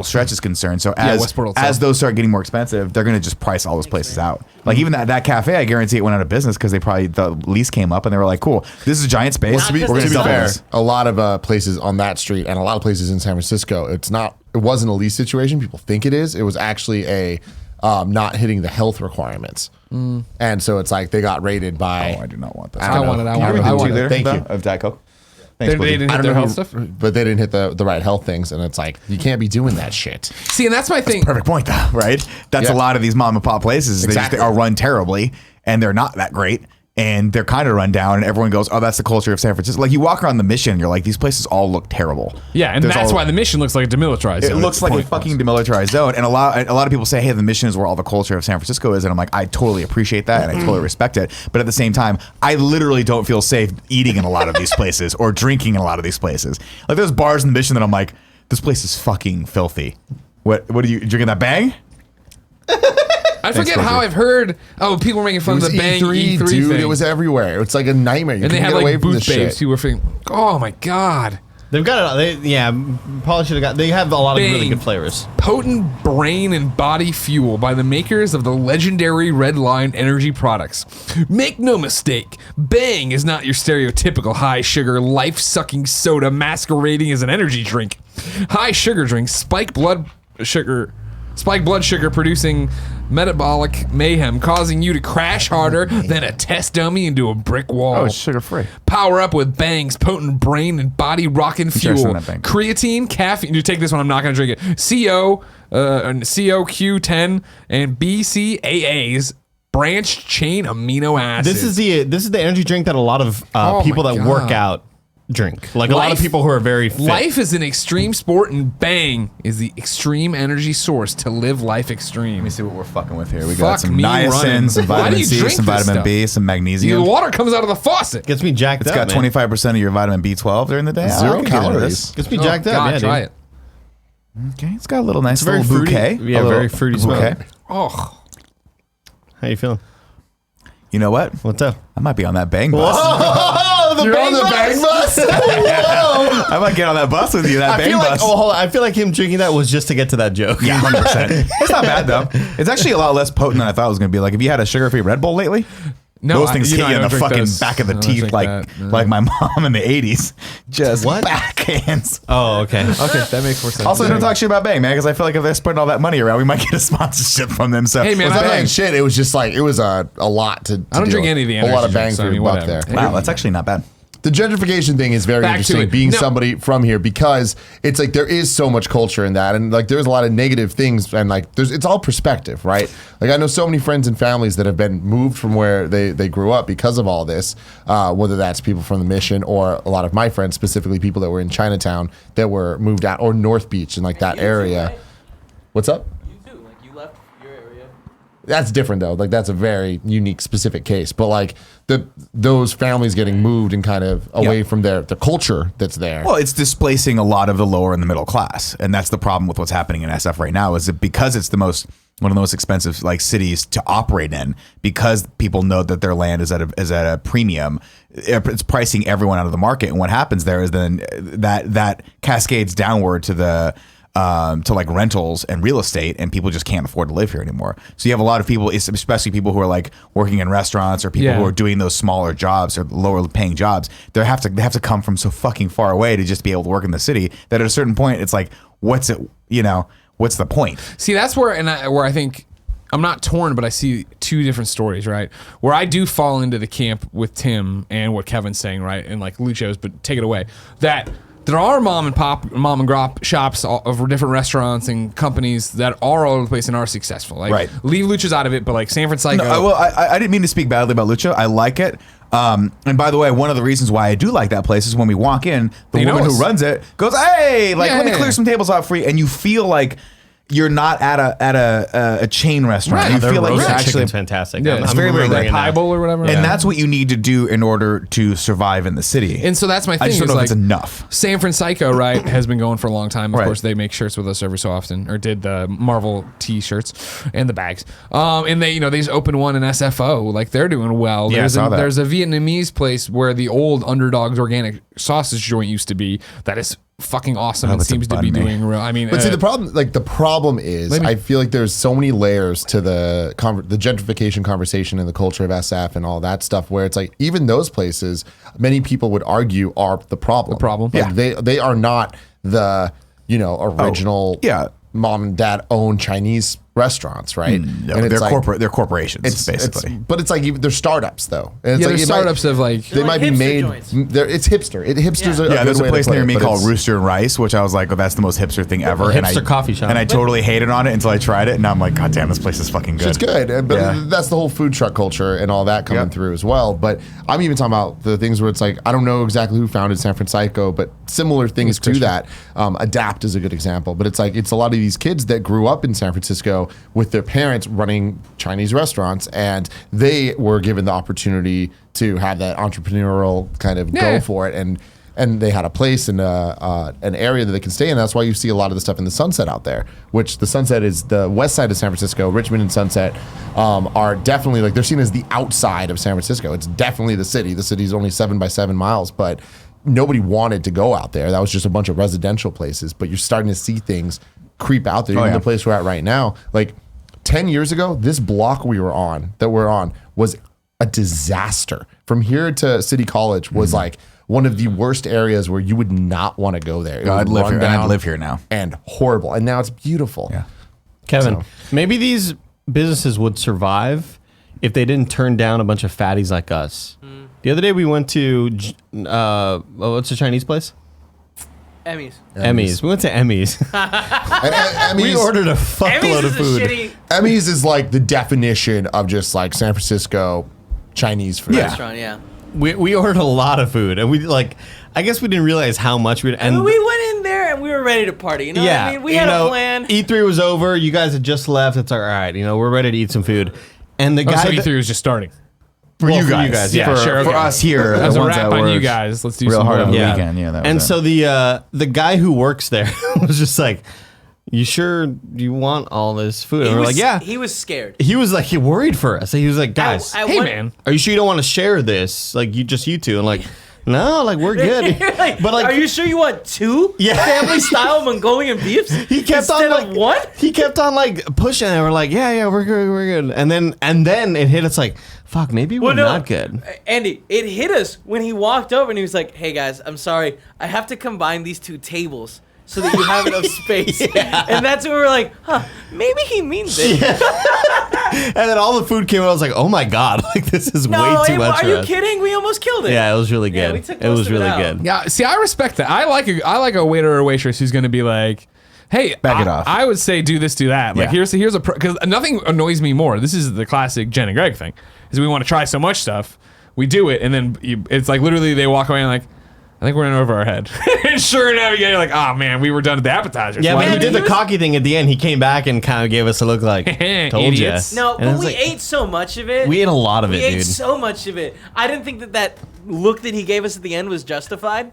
stretch is concerned. So West Portal itself. as those start getting more expensive, they're going to just price all those places out. Like even that cafe, I guarantee it went out of business because the lease came up and they were like, "Cool, this is a giant space. Well, We're to be going to double Fair, this." a lot of places on that street and a lot of places in San Francisco, it wasn't a lease situation. People think it is. It was actually a not hitting the health requirements. And so it's like they got rated by. Oh, I do not want that. I want it. I want it. Can I we want do it. two Thank there, you. Of Diet Coke. They Thanks, buddy. didn't hit their health stuff. But they didn't hit the right health things, and it's like you can't be doing that shit. See, and that's my thing. Perfect point, though, right? That's Yeah. a lot of these mom and pop places. Exactly. They are run terribly, and they're not that great, and they're kind of run down, and everyone goes, "Oh, that's the culture of San Francisco." Like you walk around the Mission, and you're like, these places all look terrible. Yeah, and There's that's all- why the Mission looks like a demilitarized It zone. looks It's like a pointless. fucking demilitarized zone, and a lot of people say, "Hey, the Mission is where all the culture of San Francisco is," and I'm like, I totally appreciate that, and I totally respect it, but at the same time, I literally don't feel safe eating in a lot of these places or drinking in a lot of these places. Like there's bars in the Mission that I'm like, this place is fucking filthy. What are you drinking that Bang? I forget how I've heard. Oh, people were making fun It of was the Bang E3 dude. thing. It was everywhere. It's like a nightmare. You and they can't had get away like from booth this babes shit. who were thinking, "Oh my god." They've got it. Probably should have got. They have a lot of really Bang. good flavors. Potent brain and body fuel by the makers of the legendary Red Line energy products. Make no mistake, Bang is not your stereotypical high sugar, life sucking soda masquerading as an energy drink. High sugar drinks spike blood sugar producing metabolic mayhem, causing you to crash harder than a test dummy into a brick wall. Oh, it's sugar free. Power up with Bang's potent brain and body rocking Interesting fuel. that Bang. Creatine, caffeine. You take this one. I'm not going to drink it. CoQ10 and BCAAs, branched chain amino acids. This is the energy drink that a lot of Oh people my that God. work out drink. Like a lot of Life- people who are very fit. Life is an extreme sport, and Bang is the extreme energy source to live life extreme. Let me see what we're fucking with here. We Fuck got some me running. niacin, some Why do vitamin you C, drink some this vitamin stuff? B, some The magnesium. water comes out of the faucet. Gets me jacked It's up. got man. 25% of your vitamin B12 during the day. Zero I can get into calories. this. Gets me Oh, jacked up. God, Yeah, try dude. it. Okay, it's got a little nice very little fruity. bouquet. Yeah, A little very fruity smell. bouquet. Oh, How you feeling? You know what? What's up? I might be on that Bang bus. You're on the Bang bus? I might get on that bus with you. That I Bang feel like bus. hold on. I feel like him drinking that was just to get to that joke. Yeah, 100%. It's not bad though. It's actually a lot less potent than I thought it was going to be. Like, have you had a sugar-free Red Bull lately? no. Those things hit you I in the don't drink fucking those. back of the I don't teeth drink like that. No. like my mom in the 80s. Just What? backhands. Oh, okay. Okay, that makes more sense. Also, don't talk shit about Bang, man, because I feel like if they're spreading all that money around, we might get a sponsorship from them. So, Hey, man, It's not Bang. like shit. It was just like it was a lot to I don't deal drink with. any of the a lot energy of bang drinks, for I your mean, buck whatever. there. Hey, wow, that's actually not bad. The gentrification thing is very Back to interesting, it. being No. somebody from here, because it's like there is so much culture in that, and like there's a lot of negative things, and like it's all perspective, right? Like I know so many friends and families that have been moved from where they grew up because of all this, whether that's people from the Mission or a lot of my friends, specifically people that were in Chinatown that were moved out, or North Beach and like that area. right? What's up? You too. Like you left your area. That's different though. Like that's a very unique, specific case. But like those families getting moved and kind of away from the culture that's there. Well, it's displacing a lot of the lower and the middle class, and that's the problem with what's happening in SF right now. Is that because it's one of the most expensive like cities to operate in, because people know that their land is at a premium, it's pricing everyone out of the market. And what happens there is then that cascades downward to the to like rentals and real estate, and people just can't afford to live here anymore. So you have a lot of people, especially people who are like working in restaurants or people who are doing those smaller jobs or lower paying jobs. They have to come from so fucking far away to just be able to work in the city that at a certain point it's like, what's the point? See, that's where I think I'm not torn, but I see two different stories, right? Where I do fall into the camp with Tim and what Kevin's saying, right? And like Lucho's, but take it away. That there are mom and grop shops of different restaurants and companies that are all over the place and are successful. Like, right. Leave Lucho's out of it, but like San Francisco. No, I didn't mean to speak badly about Lucho. I like it. And by the way, one of the reasons why I do like that place is when we walk in, the woman who runs it goes, "Hey, like let me clear some tables out free," and you feel like you're not at a chain restaurant. Right. You feel like you're Chicken's actually fantastic. Yeah, I'm it's very, very remembering good. it now. Pie bowl or whatever. and that's what you need to do in order to survive in the city. And so that's my thing. I just don't is know if like, it's enough. San Francisco, right, has been going for a long time. Of Right. course, they make shirts with us every so often, or did the Marvel T-shirts and the bags. And they just opened one in SFO. Like they're doing well. Yeah, I saw that. There's a Vietnamese place where the old Underdog's organic sausage joint used to be. That is fucking awesome and it's a seems to bun be me. doing real. I mean, But see, the problem is, I feel like there's so many layers to the gentrification conversation and the culture of SF and all that stuff, where it's like even those places, many people would argue are the problem. Like they are not the original mom and dad owned Chinese restaurants, right? No, and they're like, corporate. They're corporations, basically. but it's like they're startups though. And it's yeah, like there's startups of like they might be hipster made. joints. It's hipster. Hipsters are There's a place near me called Roost. Rooster and Rice, which I was like, oh, that's the most hipster thing ever. Hipster coffee shop. And I totally hated on it until I tried it, and now I'm like, God damn, this place is fucking good. It's good, but Yeah. that's the whole food truck culture and all that coming through as well. But I'm even talking about the things where it's like, I don't know exactly who founded San Francisco, but similar things to that. Adapt is a good example, but it's like it's a lot of these kids that grew up in San Francisco with their parents running Chinese restaurants, and they were given the opportunity to have that entrepreneurial kind of go for it, and they had a place in an area that they can stay in. That's why you see a lot of the stuff in the Sunset out there, which the Sunset is the west side of San Francisco. Richmond and Sunset are definitely like, they're seen as the outside of San Francisco. It's definitely the city. The city's only 7 by 7 miles, but nobody wanted to go out there. That was just a bunch of residential places, but you're starting to see things creep out there. Even the place we're at right now, like 10 years ago, this block we're on was a disaster. From here to City College was like one of the worst areas where you would not want to go there. It was I'd live here. run And I'd down live here now. and horrible. And now it's beautiful. Yeah. Kevin, So- maybe these businesses would survive if they didn't turn down a bunch of fatties like us. The other day we went to, what's the Chinese place? Emmy's. We went to Emmy's. And We Emmy's, ordered a fuckload of food. Emmy's is like the definition of just like San Francisco Chinese food. Restaurant, yeah. We ordered a lot of food, and I guess we didn't realize how much we'd. And We went in there and we were ready to party. You know what I mean? We had a plan. E3 was over. You guys had just left. It's all right. We're ready to eat some food. And the guy so that- E3 was just starting. For Well, you for you guys. guys, yeah, for, sure, for okay. us here. As the a ones wrap that on you worked guys, let's do real some hard on the more. weekend. Yeah, that was and it. so the guy who works there was just like, "You sure you want all this food?" And we're like, "Yeah." He was scared. He was like, he worried for us. He was like, "Guys, I Hey want- man, are you sure you don't want to share this? Like, you two?" And like, no, like we're good. But like, are you sure you want two family style Mongolian beefs? He kept instead on like, of what? He kept on like pushing, and we're like, yeah, we're good. And then it hit us like, fuck, maybe we're not good. Andy, it hit us when he walked over and he was like, "Hey guys, I'm sorry, I have to combine these two tables so that you have enough space. And that's when we're like, maybe he means it. And then all the food came out. I was like, oh my God, like this is way too much. Are you kidding? We almost killed it. Yeah, it was really Yeah, good. we took It was most of it really out. good. Yeah, see, I respect that. I like a waiter or a waitress who's going to be like, hey, Back it off. I would say do this, do that. Like Yeah. here's a because nothing annoys me more. This is the classic Jen and Greg thing. Is we want to try so much stuff, we do it, and then it's like literally they walk away and like, I think we're in over our head. And sure enough, you're like, oh man, we were done at the appetizers. Yeah, Why but he did did the cocky thing at the end. He came back and kind of gave us a look like, told you. Idiots. No, And I but was we like, ate so much of it. We ate a lot of it, We ate dude. so much of it. I didn't think that look that he gave us at the end was justified.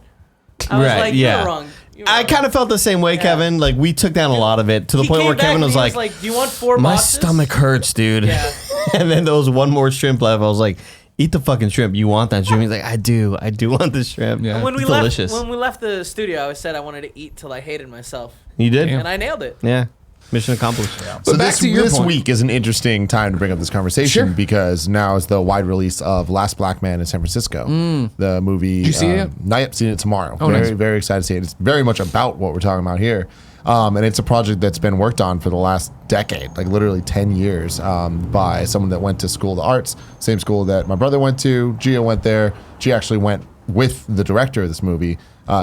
I was Right, like, yeah. you're wrong. I kind of felt the same way, Kevin. Like we took down a lot of it to the He point came where back Kevin and was he like, do you want 4 my boxes? stomach hurts, dude. Yeah. And then there was one more shrimp left. I was like, eat the fucking shrimp. You want that shrimp? He's like, I do want the shrimp. Yeah. When It's we delicious. left, when we left the studio, I said I wanted to eat till I hated myself, You did? and I nailed it. Yeah. Mission accomplished. So back this, to your this point. week is an interesting time to bring up this conversation Sure. because now is the wide release of Last Black Man in San Francisco, the movie. Did you see it? Not yet, seen it tomorrow. Oh, very, nice. very excited to see it. It's very much about what we're talking about here. And it's a project that's been worked on for the last decade, like literally 10 years, by someone that went to School of the Arts, same school that my brother went to. Gia went there. Gia actually went with the director of this movie,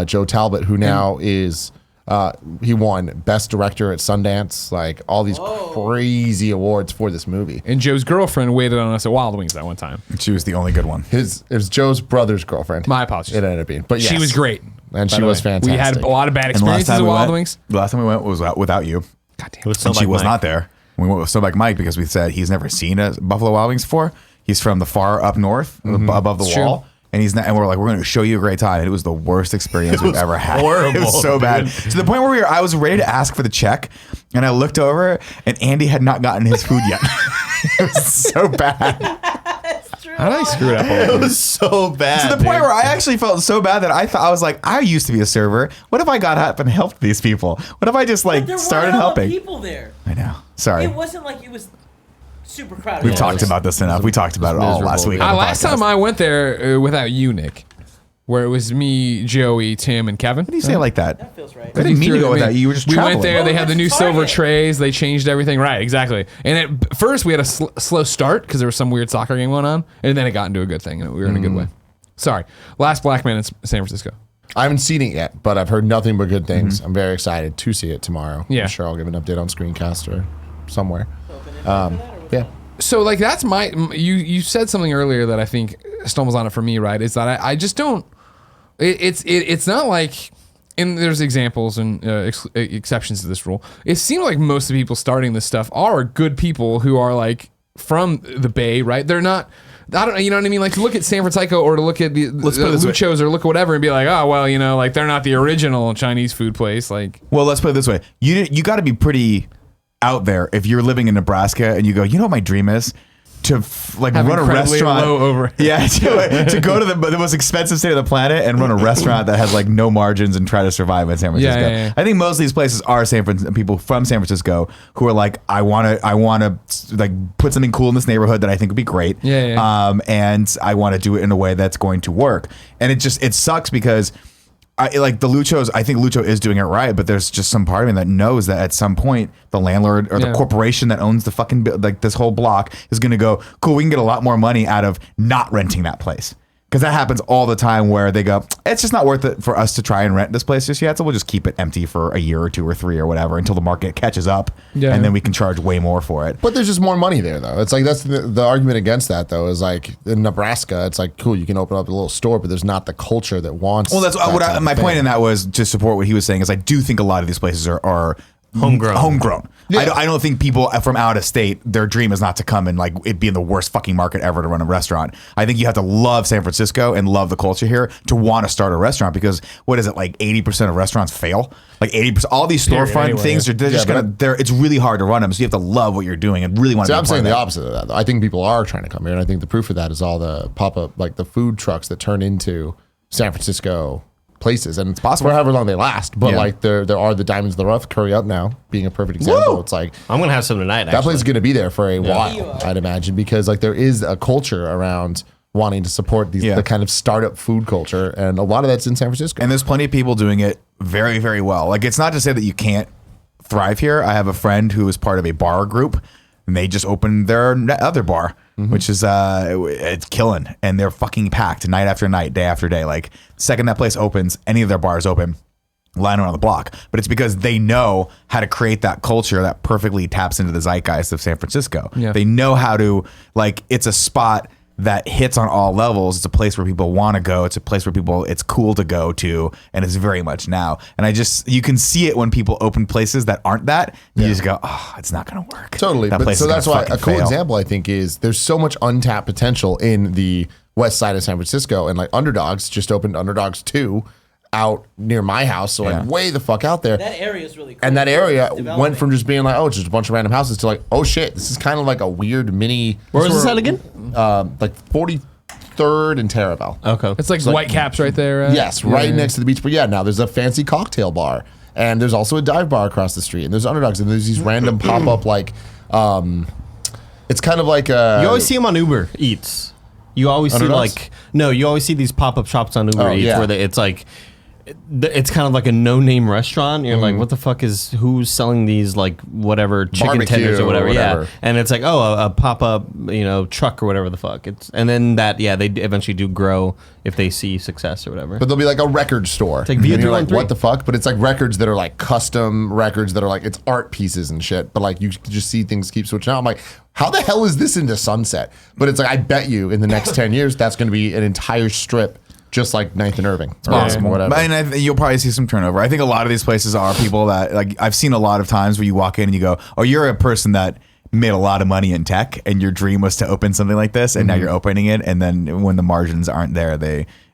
Joe Talbot, who now is... he won Best Director at Sundance, like all these crazy awards for this movie. And Joe's girlfriend waited on us at Wild Wings that one time. She was the only good one. It was Joe's brother's girlfriend. My apologies. It ended up being, but yes. She was great. and by she the was way. fantastic. We had a lot of bad And the last experiences time at we Wild went, Wings. the last time we went was without you. God damn. It was so And she like was Mike. not there. We went with Snowbike Mike because we said he's never seen a Buffalo Wild Wings before. He's from the far up north, above the It's wall. true. And he's not, and we're like, we're going to show you a great time. And it was the worst experience we've ever had. horrible, It was so bad. To the point where I was ready to ask for the check, and I looked over, and Andy had not gotten his food yet. It was so bad. How did I screw it up? It was so bad. To the point where I actually felt so bad that I was like, I used to be a server. What if I got up and helped these people? What if I just like There started were helping? people there. I know. Sorry. It wasn't like it was super crowded. We've It talked was- about this enough. We talked about it all last miserable, week. yeah. on the Last podcast. time I went there without you, Nick, where it was me, Joey, Tim, and Kevin. What do you say it like that? That feels right. I didn't mean to go with that. You were just we traveling. went there. They Oh, had the that's new silver Target. trays. They changed everything. Right, exactly. And at first, we had a slow start because there was some weird soccer game going on, and then it got into a good thing, and we were in a good way. Sorry, Last Black Man in San Francisco. I haven't seen it yet, but I've heard nothing but good things. I'm very excited to see it tomorrow. Yeah. I'm sure I'll give an update on Screencast or somewhere. Yeah. So like that's you said something earlier that I think stumbles on it for me, right? Is that I just don't. It's not like. And there's examples and exceptions to this rule. It seems like most of the people starting this stuff are good people who are like from the Bay, right? They're not. I don't know. You know what I mean? Like to look at San Francisco or to look at the Let's put it this way. Luchos or look at whatever and be like, oh well, you know, like they're not the original Chinese food place. Like Well, let's put it this way. You got to be pretty out there if you're living in Nebraska and you go, you know what my dream is? To run a incredibly restaurant. low over- Yeah, to go to the most expensive state of the planet and run a restaurant that has like no margins and try to survive in San Francisco. Yeah. I think most of these places are people from San Francisco who are like, I want to like put something cool in this neighborhood that I think would be great. Yeah. And I want to do it in a way that's going to work. And it sucks because like the Luchos, I think Lucho is doing it right, but there's just some part of me that knows that at some point the landlord or the corporation that owns the fucking like this whole block is going to go, cool, we can get a lot more money out of not renting that place. Because that happens all the time where they go, it's just not worth it for us to try and rent this place just yet, so we'll just keep it empty for a year or two or three or whatever until the market catches up, and then we can charge way more for it. But there's just more money there, though. It's like that's the argument against that, though, is like in Nebraska, it's like, cool, you can open up a little store, but there's not the culture that wants. Well, that's that what type of my thing. point in that was to support what he was saying. Is I do think a lot of these places are homegrown. Yeah. I don't think people from out of state, their dream is not to come and like it be in the worst fucking market ever to run a restaurant. I think you have to love San Francisco and love the culture here to want to start a restaurant because what is it, like 80% of restaurants fail? Like 80%, all these storefront anyway, things yeah. they're just it's really hard to run them. So you have to love what you're doing and really want to See, be a I'm part saying of the that. opposite of that. Though. I think people are trying to come here, and I think the proof of that is all the pop-up, like the food trucks that turn into San Francisco places, and it's possible for however long they last. But Yeah. like there are the diamonds in the rough. Curry Up now being a perfect example. Woo! It's like I'm gonna have some tonight. that place is Actually. going to be there for a You while, are. I'd imagine, because like there is a culture around wanting to support the kind of startup food culture, and a lot of that's in San Francisco. And there's plenty of people doing it very, very well. Like, it's not to say that you can't thrive here. I have a friend who is part of a bar group, and they just opened their other bar, which is it's killing, and they're fucking packed night after night, day after day. Like, second that place opens, any of their bars open, line around the block. But it's because they know how to create that culture that perfectly taps into the zeitgeist of San Francisco. Yeah. They know how to, like, it's a spot that hits on all levels. It's a place where people want to go. It's a place where it's cool to go to, and it's very much now. And you can see it when people open places that aren't that. You just go, oh, it's not going to work. Totally. That place So is that's gonna why a fucking cool fail. example, I think, is there's so much untapped potential in the west side of San Francisco, and like Underdogs just opened Underdogs 2 out near my house, so like way the fuck out there. That area is really cool. And that area Developing. went from just being like, oh, it's just a bunch of random houses to like, oh shit, this is kind of like a weird mini. Where was this at again? Like 43rd and Terraville. Okay. It's like White Caps right there. Yes, right next to the beach. But yeah, now there's a fancy cocktail bar, and there's also a dive bar across the street, and there's Underdogs, and there's these random pop up like, it's kind of like You always see them on Uber Eats. You always see Underdogs? you always see these pop up shops on Uber Eats yeah. where it's like, it's kind of like a no name restaurant. You're like, what the fuck who's selling these like whatever chicken Barbecue tenders or whatever? or whatever. Yeah, and it's like, oh, a pop up truck or whatever the fuck. And then they eventually do grow if they see success or whatever. But there'll be like a record store. like and you're like, 313. what the fuck? But it's like records that are like custom records that are like, it's art pieces and shit. But like, you just see things keep switching out. I'm like, how the hell is this into Sunset? But it's like, I bet you in the next 10 years, that's going to be an entire strip just like 9th and Irving. It's Possible. Whatever. And you'll probably see some turnover. I think a lot of these places are people that, like, I've seen a lot of times where you walk in and you go, oh, you're a person that made a lot of money in tech and your dream was to open something like this, and now you're opening it, and then when the margins aren't there,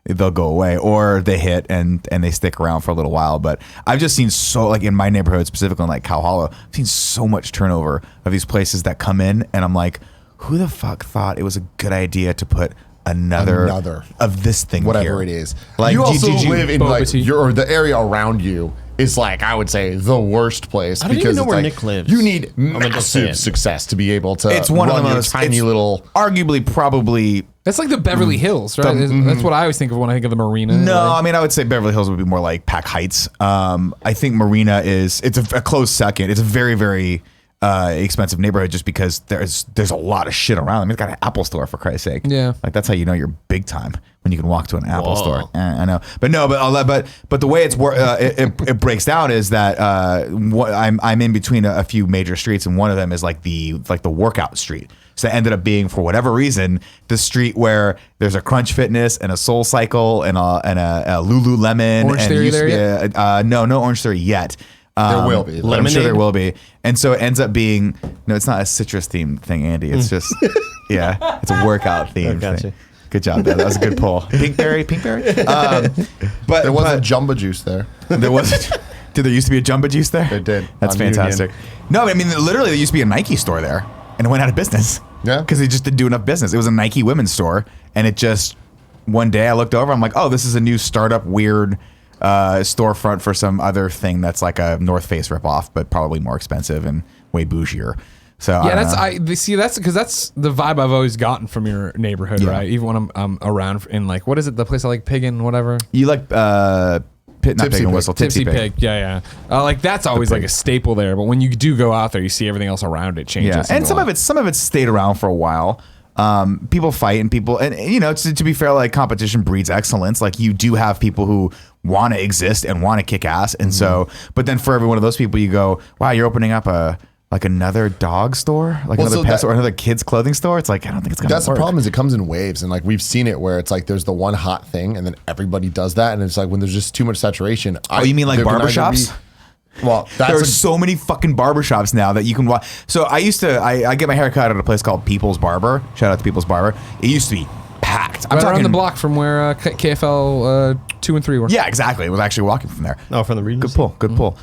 they'll go away, or they hit and they stick around for a little while. But I've just seen like in my neighborhood, specifically in like Cow Hollow, I've seen so much turnover of these places that come in, and I'm like, who the fuck thought it was a good idea to put another of this thing whatever here? it is. Like, you also live in like tea. the area around you is like, I would say, the worst place. I don't because even know it's where like, Nick lives. You need I'm just saying. massive success to be able to It's one of run the your most tiny it's little. arguably probably. That's like the Beverly Hills, right? That's what I always think of when I think of the marina. No, right? I mean, I would say Beverly Hills would be more like Pack Heights. I think Marina it's a close second. It's a very, very expensive neighborhood just because there's a lot of shit around. I mean, it's got an Apple store, for Christ's sake. Yeah. Like, that's how you know you're big time, when you can walk to an Apple store. I know, but the way it breaks down is that I'm in between a few major streets, and one of them is like the workout street. So it ended up being, for whatever reason, the street where there's a Crunch Fitness and a Soul Cycle and a Lululemon. Orange and Theory used to there be no Orange Theory yet. There will be. I'm sure there will be. And so it ends up being, no, it's not a citrus themed thing, Andy. It's just, it's a workout themed gotcha. thing. Good job, man. That was a good pull. Pinkberry. But There wasn't Jumbo Juice there. there wasn't. Did there used to be a Jumbo Juice there? There did. That's On fantastic. Union. No, I mean, literally, there used to be a Nike store there, and it went out of business. Yeah. Because they just didn't do enough business. It was a Nike women's store, and it just, one day I looked over, I'm like, oh, this is a new startup weird storefront for some other thing that's like a North Face ripoff, but probably more expensive and way bougier. So Yeah, that's because that's the vibe I've always gotten from your neighborhood, Yeah. right? Even when I'm around in like, what is it? The place I like, Piggin, whatever. You like not Tipsy Pig and Pig. Whistle, Tipsy Pig, yeah. Like that's always like a staple there. But when you do go out there, you see everything else around it changes. Yeah, and some of it's stayed around for a while. People fight and you know, to be fair, like, competition breeds excellence. Like, you do have people who want to exist and want to kick ass, and so, but then for every one of those people, you go, wow, you're opening up another dog store, like another pet store, another kids clothing store. It's like, I don't think it's gonna That's work. the problem, is it comes in waves, and like we've seen it where it's like there's the one hot thing, and then everybody does that, and it's like when there's just too much saturation. Oh, you mean like there can either barbershops? Well, There are so many fucking barbershops now that you can watch. So I get my hair cut at a place called People's Barber. Shout out to People's Barber. It used to be packed. Right around the block from where KFL 2 and 3 were. Yeah, exactly. It was actually walking from there. Oh, from the region. Good pull. Good pull.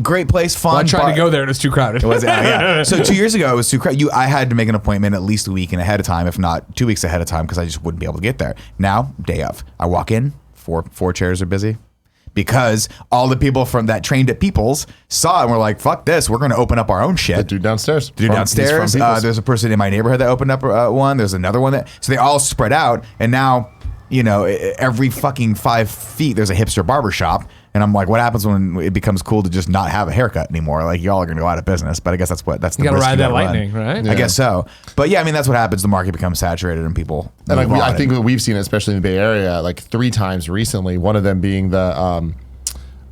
Great place. Fun. Well, I tried bar- to go there and it was too crowded. It was, yeah. So 2 years ago, it was too crowded. I had to make an appointment at least a week and ahead of time, if not 2 weeks ahead of time, because I just wouldn't be able to get there. Now, day of, I walk in, four chairs are busy. because all the people from that trained at People's saw it and were like, fuck this, we're going to open up our own shit. The dude downstairs. Downstairs. There's a person in my neighborhood that opened up one. There's another one so they all spread out, and now, every fucking 5 feet there's a hipster barber shop. And I'm like, what happens when it becomes cool to just not have a haircut anymore? Like, y'all are going to go out of business. But I guess that's the you gotta risk ride you that gotta lightning, run. right? I guess so. But yeah, I mean, that's what happens. The market becomes saturated and people. And like move on. I think that we've seen it, especially in the Bay Area, like 3 times recently. One of them being the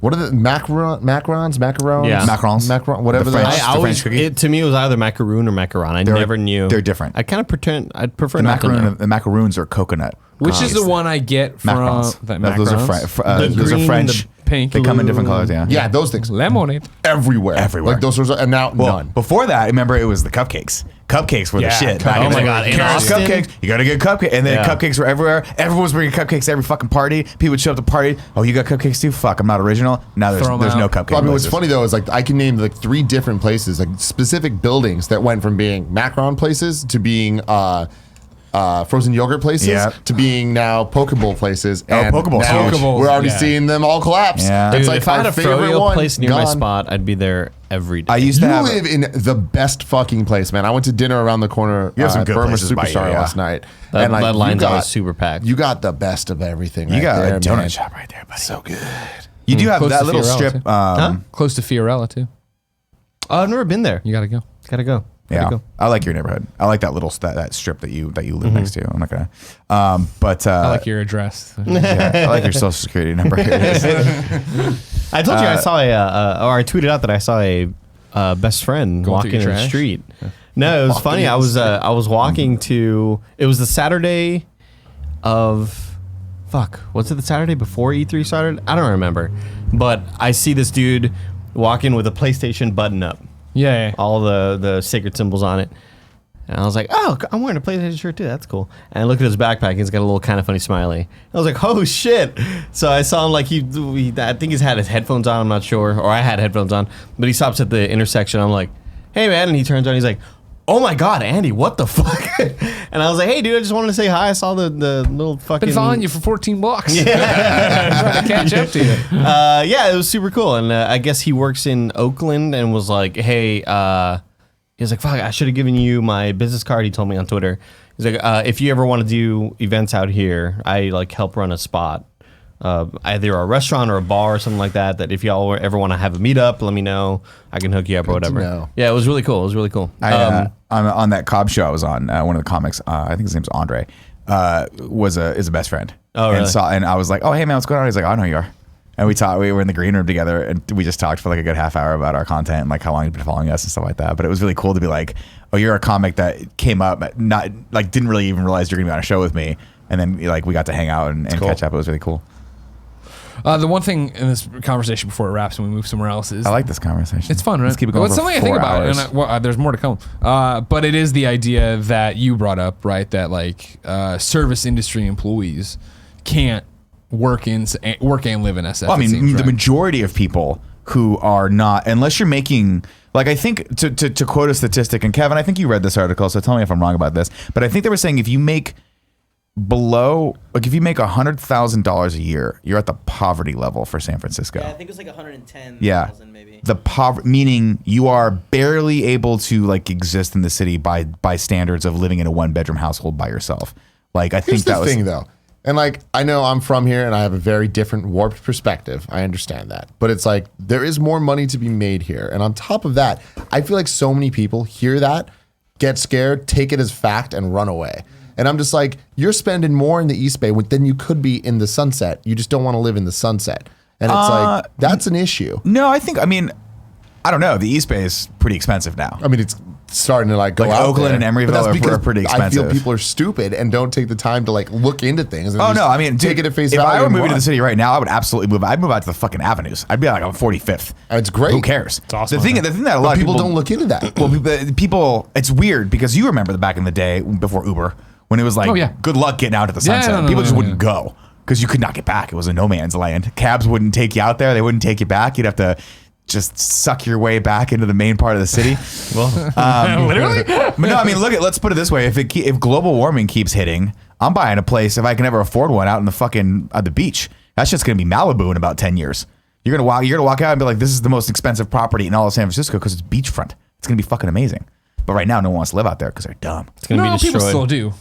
what are the macarons? Yeah. Macarons. Whatever The the French- I always, cookie? to me, it was either macaroon or macaron. I never knew. They're different. I kind of pretend. I'd prefer The not to know. macaroons are coconut. Which is the one I get from Macarons. that Those are macarons? those are green, French. the pink, They come in different colors. Yeah. Yeah, those things Lemonade. everywhere. Everywhere. Like those sorts of, and now Well, none. before that, remember it was the cupcakes. Cupcakes were the shit. cupcakes. Oh my God, in Carrots, Austin? cupcakes. You gotta get cupcakes, and then Yeah. cupcakes were everywhere. Everyone was bringing cupcakes to every fucking party. People would show up to party. Oh, you got cupcakes too? Fuck, I'm not original. Now Throw 'em there's no out. cupcake. I mean, what's places. funny though is like I can name like 3 different places, like specific buildings that went from being macaron places to being frozen yogurt places Yeah. to being now Pokeball places. Oh, And Pokeball's now huge. Pokeballs, we're already yeah. seeing them all collapse. Yeah. Dude, It's like if I had our a favorite froyo one place near my gone. spot, I'd be there every day. I used to You have. live in the best fucking place, man. I went to dinner around the corner You have some at good Burma places by Superstar you, yeah. last night. That, like, that you line's got- always super packed. You got the best of everything. You right got there, a donut man. shop right there, buddy. So good. You do have Close that to little Fiorella, strip. too. Close to Fiorella too. Oh, I've never been there. You gotta go. Gotta go. Yeah, Gotta go. I like your neighborhood. I like that little that strip that you live next to. I'm not gonna. But I like your address. yeah, I like your social security number. Here it is. I told you I saw or I tweeted out that I saw a best friend Going walking through in your the trash? street. No, it was funny. I was walking to. It was the Saturday of. Fuck. Was it the Saturday before E3 started? I don't remember. But I see this dude walking with a PlayStation button up. Yeah. All the sacred symbols on it. And I was like, oh, I'm wearing a PlayStation shirt too. That's cool. And I look at his backpack. He's got a little kind of funny smiley. I was like, oh shit. So I saw him like he I think he's had his headphones on. I'm not sure. Or I had headphones on. But he stops at the intersection. I'm like, hey man. And he turns around. He's like, oh my God, Andy, what the fuck? And I was like, hey dude, I just wanted to say hi. I saw the little fucking. Been following you for 14 blocks. Yeah. Trying to catch up to you. Yeah, it was super cool. And I guess he works in Oakland and was like, hey, he was like, fuck, I should have given you my business card. He told me on Twitter. He's like, if you ever want to do events out here, I like help run a spot. Either a restaurant or a bar or something like that. That if y'all ever want to have a meetup, let me know. I can hook you up or whatever. know. Yeah, it was really cool. It was really cool. On that Cobb show I was on, one of the comics, I think his name's Andre, is a best friend. Oh, really? And I was like, oh, hey man, what's going on? He's like, oh, I know you are. And we were in the green room together, and we just talked for like a good half hour about our content and like how long you've been following us and stuff like that. But it was really cool to be like, oh, you're a comic that came up, not like didn't really even realize you're gonna be on a show with me, and then like we got to hang out and cool. catch up. It was really cool. The one thing in this conversation before it wraps and we move somewhere else is I like this conversation. it's fun, right? Let's keep it going. Well, it's for something I 4 think about, hours. and there's more to come. But it is the idea that you brought up, right? That like service industry employees can't work and live in SF. Well, I mean, it seems, the right? majority of people who are not, unless you're making, like, I think to quote a statistic, and Kevin, I think you read this article, so tell me if I'm wrong about this, but I think they were saying if you make if you make $100,000 a year, you're at the poverty level for San Francisco. Yeah, I think it was like 110,000 Yeah. maybe. The meaning you are barely able to like exist in the city by standards of living in a 1-bedroom household by yourself. Like, I think Here's the that was thing, though. And like, I know I'm from here and I have a very different warped perspective. I understand that. But it's like, there is more money to be made here. And on top of that, I feel like so many people hear that, get scared, take it as fact, and run away. And I'm just like, you're spending more in the East Bay than you could be in the Sunset. You just don't want to live in the Sunset. And it's like, that's an issue. No, I don't know. The East Bay is pretty expensive now. I mean, it's starting to like go Like out Oakland there. and Emeryville But that's are because pretty I feel expensive. people are stupid and don't take the time to like look into things. And Oh just no! I mean, take dude, it at face if value. I were and moving to run. the city right now, I would absolutely move. I'd move out to the fucking avenues. I'd be like on 45th. It's great. Who cares? It's awesome. The thing that a lot But of people don't look into that. Well, people, it's weird because you remember the back in the day before Uber when it was like, Oh, yeah. good luck getting out to the Yeah, sunset. no, People just no, wouldn't go because you could not get back. It was a no man's land. Cabs wouldn't take you out there. They wouldn't take you back. You'd have to just suck your way back into the main part of the city. Literally. But no, I mean, let's put it this way: if global warming keeps hitting, I'm buying a place if I can ever afford one out in the fucking the beach That's just going to be Malibu in about 10 years. You're going to walk out and be like, this is the most expensive property in all of San Francisco because it's beachfront. It's going to be fucking amazing. But right now, no one wants to live out there because they're dumb. It's going to be destroyed. People still do.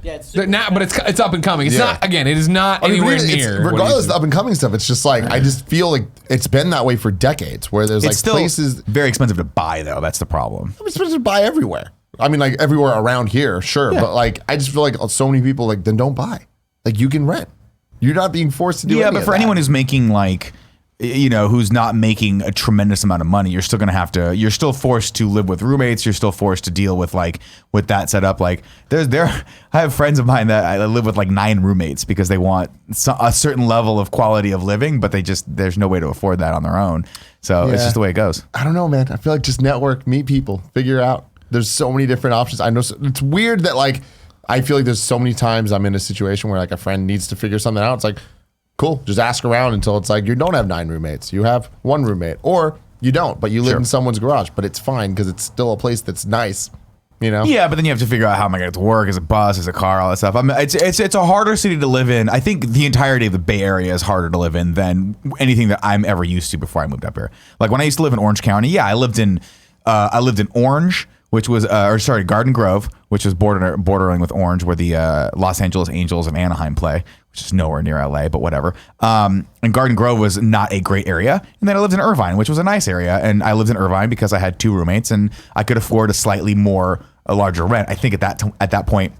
Yeah, it's They're not, but it's up and coming. It's not, again, it is not anywhere near. Regardless of the up and coming stuff, it's just like, I just feel like it's been that way for decades where there's like still places. Very expensive to buy, though. That's the problem. It's expensive to buy everywhere. I mean, like everywhere around here, sure. But like, I just feel like so many people like, then don't buy. Like you can rent. You're not being forced to do Yeah, any but of for that. anyone who's making like, you know, who's not making a tremendous amount of money, you're still going to have to, you're still forced to live with roommates. You're still forced to deal with like, with that setup. Like I have friends of mine that I live with like 9 roommates because they want a certain level of quality of living, but there's no way to afford that on their own. So it's just the way it goes. I don't know, man. I feel like just network, meet people, figure out. There's so many different options. I know it's weird that like, I feel like there's so many times I'm in a situation where like a friend needs to figure something out. It's like, cool, just ask around until it's like you don't have 9 roommates. You have 1 roommate, or you don't, but you live in someone's garage. But it's fine because it's still a place that's nice, you know? Yeah, but then you have to figure out how am I going to get to work? Is it bus? Is it car? All that stuff. I mean, it's a harder city to live in. I think the entirety of the Bay Area is harder to live in than anything that I'm ever used to before I moved up here. Like when I used to live in Orange County, yeah, I lived in Orange, which was Garden Grove, which was bordering with Orange, where the Los Angeles Angels of Anaheim play, which is nowhere near LA, but whatever. And Garden Grove was not a great area. And then I lived in Irvine, which was a nice area. And I lived in Irvine because I had 2 roommates and I could afford a larger rent. I think at that point,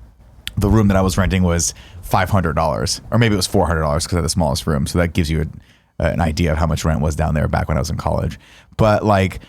the room that I was renting was $500, or maybe it was $400 because I had the smallest room. So that gives you an idea of how much rent was down there back when I was in college. But like,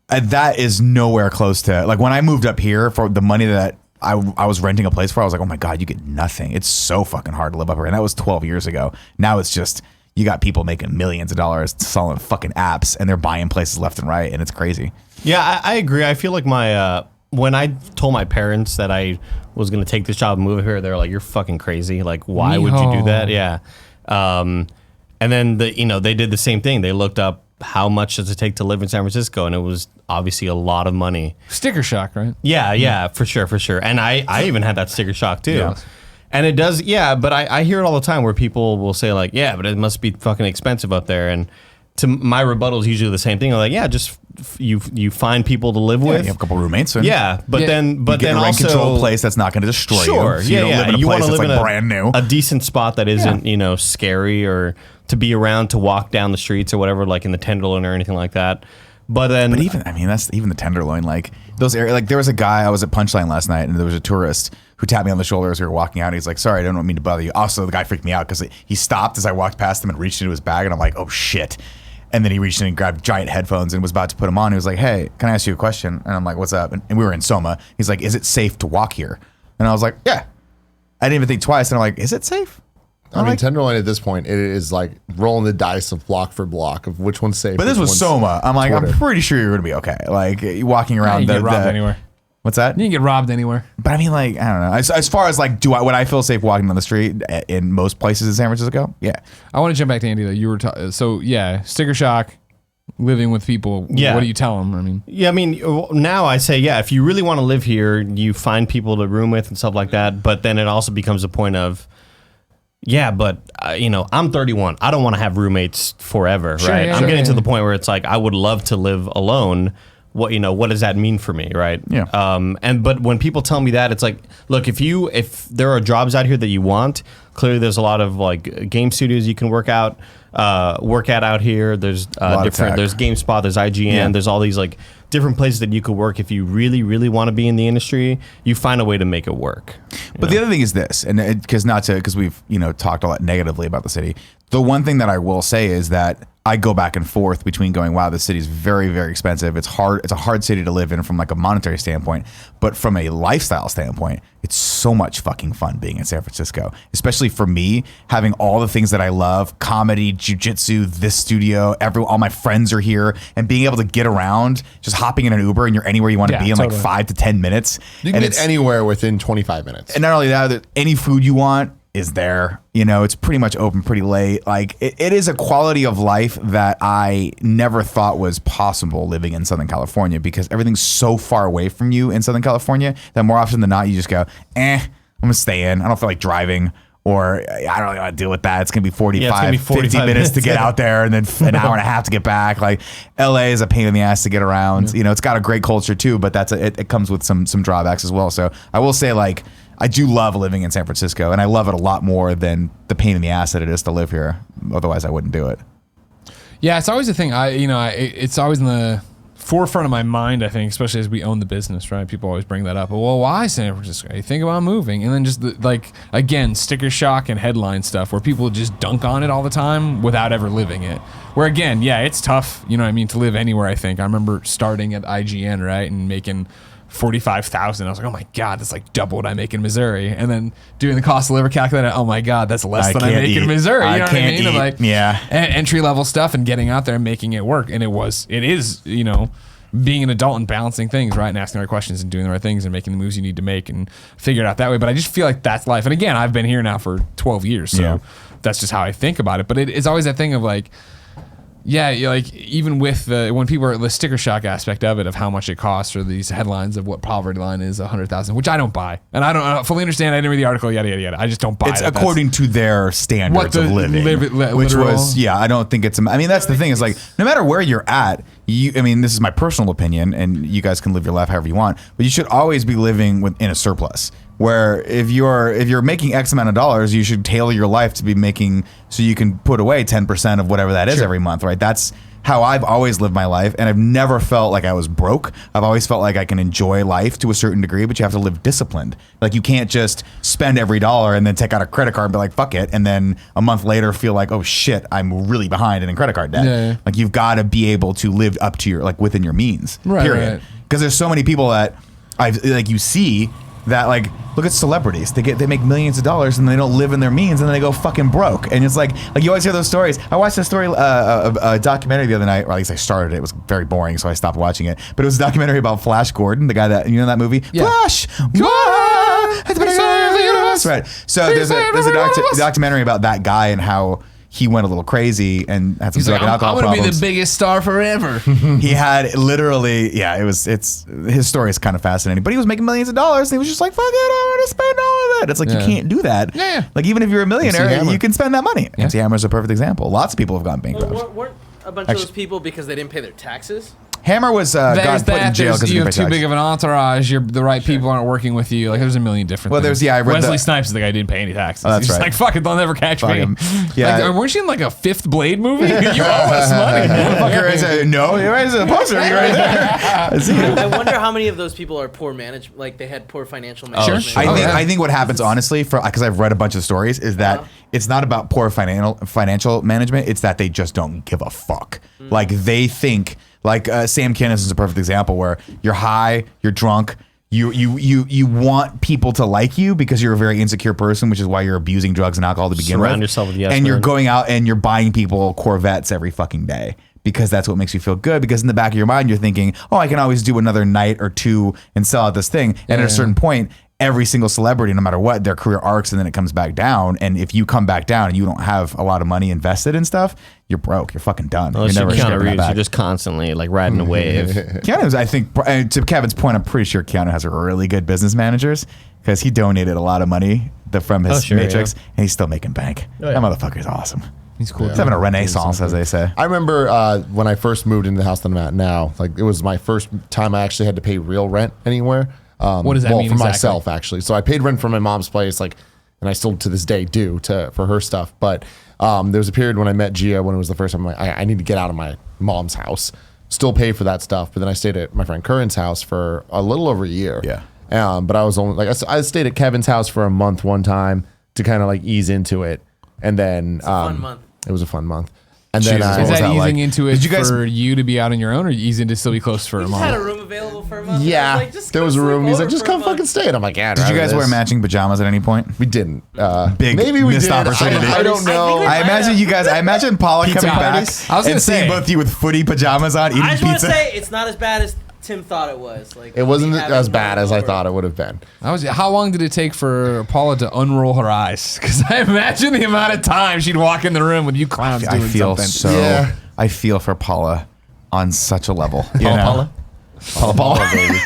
that is nowhere close to like when I moved up here for the money that I was renting a place for. I was like, oh my God, you get nothing. It's so fucking hard to live up here. And that was 12 years ago. Now it's just, you got people making millions of dollars selling fucking apps and they're buying places left and right. And it's crazy. Yeah, I agree. I feel like when I told my parents that I was going to take this job and move here, they were like, you're fucking crazy. Like, why would you do that? Yeah. And then they did the same thing. They looked up how much does it take to live in San Francisco, and it was obviously a lot of money. Sticker shock, right? Yeah, for sure. And I even had that sticker shock too. Yes. And it does, yeah, but I hear it all the time where people will say like, yeah, but it must be fucking expensive up there. And to my rebuttal is usually the same thing. I'm like, yeah, just you find people to live with. You have a couple roommates. And but then you get a rent control place that's not going to destroy you. Sure, So you don't live in a place that's like brand new. A decent spot that isn't, scary or to be around, to walk down the streets or whatever, like in the Tenderloin or anything like that. But even, that's even the Tenderloin, like those areas. Like there was a guy, I was at Punchline last night and there was a tourist who tapped me on the shoulder as we were walking out. And he's like, sorry, I don't mean to bother you. Also, the guy freaked me out because he stopped as I walked past him and reached into his bag. And I'm like, oh shit. And then he reached in and grabbed giant headphones and was about to put them on. He was like, hey, can I ask you a question? And I'm like, what's up? And we were in Soma. He's like, is it safe to walk here? And I was like, yeah. I didn't even think twice. And I'm like, is it safe? I mean, Tenderloin at this point, it is like rolling the dice of block for block of which one's safe. But this was Soma. I'm like, I'm pretty sure you're going to be okay. Like, you walking around. You can get robbed anywhere. What's that? You can get robbed anywhere. But I mean, like, I don't know. As far as like, would I feel safe walking down the street in most places in San Francisco? Yeah. I want to jump back to Andy though. You were sticker shock, living with people. Yeah. What do you tell them? I mean, yeah. I mean, now I say, yeah. If you really want to live here, you find people to room with and stuff like that. But then it also becomes a point of, yeah, but I'm 31. I don't want to have roommates forever, right? I'm getting to the point where it's like I would love to live alone. What does that mean for me, right? Yeah. But when people tell me that, it's like, look, if there are jobs out here that you want, clearly there's a lot of like game studios you can work at out here. There's there's GameSpot, there's IGN, there's all these like different places that you could work if you really, really want to be in the industry. You find a way to make it work. But the other thing is this, and because we've talked a lot negatively about the city. The one thing that I will say is that I go back and forth between going, wow, this city is very, very expensive. It's hard. It's a hard city to live in from like a monetary standpoint, but from a lifestyle standpoint, it's so much fucking fun being in San Francisco, especially for me, having all the things that I love, comedy, jiu-jitsu, this studio, all my friends are here, and being able to get around, just hopping in an Uber and you're anywhere you want to be in like 5 to 10 minutes. You can get anywhere within 25 minutes. And not only that, any food you want is there. It's pretty much open pretty late. Like it is a quality of life that I never thought was possible living in Southern California, because everything's so far away from you in Southern California that more often than not you just go, I'm gonna stay in. I don't feel like driving, or I don't want to deal with that. It's going to be 45, 50 45 minutes to minutes, get yeah. out there and then an hour and a half to get back. Like LA is a pain in the ass to get around. You know, it's got a great culture too, but it comes with some drawbacks as well. So I will say, like, I do love living in San Francisco, and I love it a lot more than the pain in the ass that it is to live here. Otherwise, I wouldn't do it. Yeah, it's always a thing. It's always in the forefront of my mind, I think, especially as we own the business, right? People always bring that up. Well, why San Francisco? You think about moving, and then just again, sticker shock and headline stuff where people just dunk on it all the time without ever living it. Where again, yeah, it's tough, you know what I mean, to live anywhere. I think I remember starting at IGN, right, and making 45,000. I was like, oh my god, that's like double what I make in Missouri. And then doing the cost of living calculator, oh my god, that's less than I make in Missouri. You know what I mean? Eat. Like, yeah, entry level stuff and getting out there and making it work. And it is, you know, being an adult and balancing things, right, and asking the right questions and doing the right things and making the moves you need to make and figure it out that way. But I just feel like that's life. And again, I've been here now for 12 years, so that's just how I think about it. But it's always that thing of like, yeah, like even with when people are the sticker shock aspect of it, of how much it costs, or these headlines of what poverty line is 100,000, which I don't buy, and I don't fully understand. I didn't read the article, yada yada yada. I just don't buy it's it. According to their standards of living, which was I don't think it's. I mean, that's the thing is like no matter where you're at, I mean, this is my personal opinion, and you guys can live your life however you want, but you should always be living in a surplus. Where if you're making X amount of dollars, you should tailor your life to be making so you can put away 10% of whatever that is every month, right? That's how I've always lived my life, and I've never felt like I was broke. I've always felt like I can enjoy life to a certain degree, but you have to live disciplined. Like you can't just spend every dollar and then take out a credit card and be like, fuck it, and then a month later feel like, oh shit, I'm really behind and in credit card debt. Yeah. Like you've got to be able to live up to your, like within your means, period. Because there's so many people that you see that like look at celebrities, they make millions of dollars and they don't live in their means and then they go fucking broke. And it's like you always hear those stories. I watched a story, a documentary the other night, or at least I started it. It was very boring, so I stopped watching it. But it was a documentary about Flash Gordon, the guy that, you know, that movie, Flash right. So there's a documentary about that guy and how he went a little crazy and had some drug and alcohol problems. I'm gonna be the biggest star forever. He had literally, it's his story is kind of fascinating. But he was making millions of dollars and he was just like, fuck it, I want to spend all of that. It's like you can't do that. Yeah. Like even if you're a millionaire, you can spend that money. MC Hammer's a perfect example. Lots of people have gone bankrupt. Weren't a bunch of those people because they didn't pay their taxes? Hammer was got put in jail because you have too big of an entourage. The right people aren't working with you. Like there's a million different. Well, things. I read Wesley Snipes is the guy who didn't pay any taxes. Oh, that's He's right. like, fuck it, they'll never catch me. Yeah, like, weren't you in like a Fifth Blade movie? You owe us money. No, there's a poster right there. I wonder how many of those people are poor management, like they had poor financial management. Sure. I think what happens honestly, because I've read a bunch of stories, is that it's not about poor financial management. It's that they just don't give a fuck. Like they think. Like Sam Kinnis is a perfect example where you're high, you're drunk, you want people to like you because you're a very insecure person, which is why you're abusing drugs and alcohol to begin with. Surround yourself with yes and men. you're going out and you're buying people Corvettes every fucking day because that's what makes you feel good. Because in the back of your mind, you're thinking, oh, I can always do another night or two and sell out this thing. And at a certain point, every single celebrity, no matter what, their career arcs and then it comes back down. And if you come back down and you don't have a lot of money invested in stuff, you're broke. You're fucking done. Unless you're you're never Keanu getting that Reeves, back. you're just constantly like riding a wave. Keanu's, I think, to Kevin's point, I'm pretty sure Keanu has really good business managers because he donated a lot of money from his Matrix and he's still making bank. That motherfucker's awesome. He's cool. He's having a renaissance, as they say. I remember when I first moved into the house that I'm at now, like it was my first time I actually had to pay real rent anywhere. What does that mean for exactly? myself, actually. So I paid rent from my mom's place, like, and I still to this day do for her stuff. But there was a period when I met Gia when it was the first time I'm like, I need to get out of my mom's house. Still pay for that stuff, but then I stayed at my friend Curran's house for a little over a year. Yeah. But I was only like I stayed at Kevin's house for a month one time to kind of like ease into it, and then It's a fun month. It was a fun month. And then Jesus, Is what was that that easing like? into it Did you guys- for you to be out on your own, or easing to still be close for a Just had a month? room available for a month. yeah, Like, just there come was a room. sleep He's like, over just for a come month. fucking stay. And I'm like, yeah. Did you guys wear matching pajamas at any point? We didn't. Big maybe we missed did. opportunity. I don't know. I think I imagine Paula Pizza coming back parties? I was gonna and seeing say. both of you with footy pajamas on eating I just want pizza. to say it's not as bad as Tim thought it was. Like It wasn't we haven't as bad gone as I over. thought it would have been. How long did it take for Paula to unroll her eyes? Because I imagine the amount of time she'd walk in the room with you clowns I doing feel something. so. Yeah. I feel for Paula on such a level. You know? Paula? Paula. baby.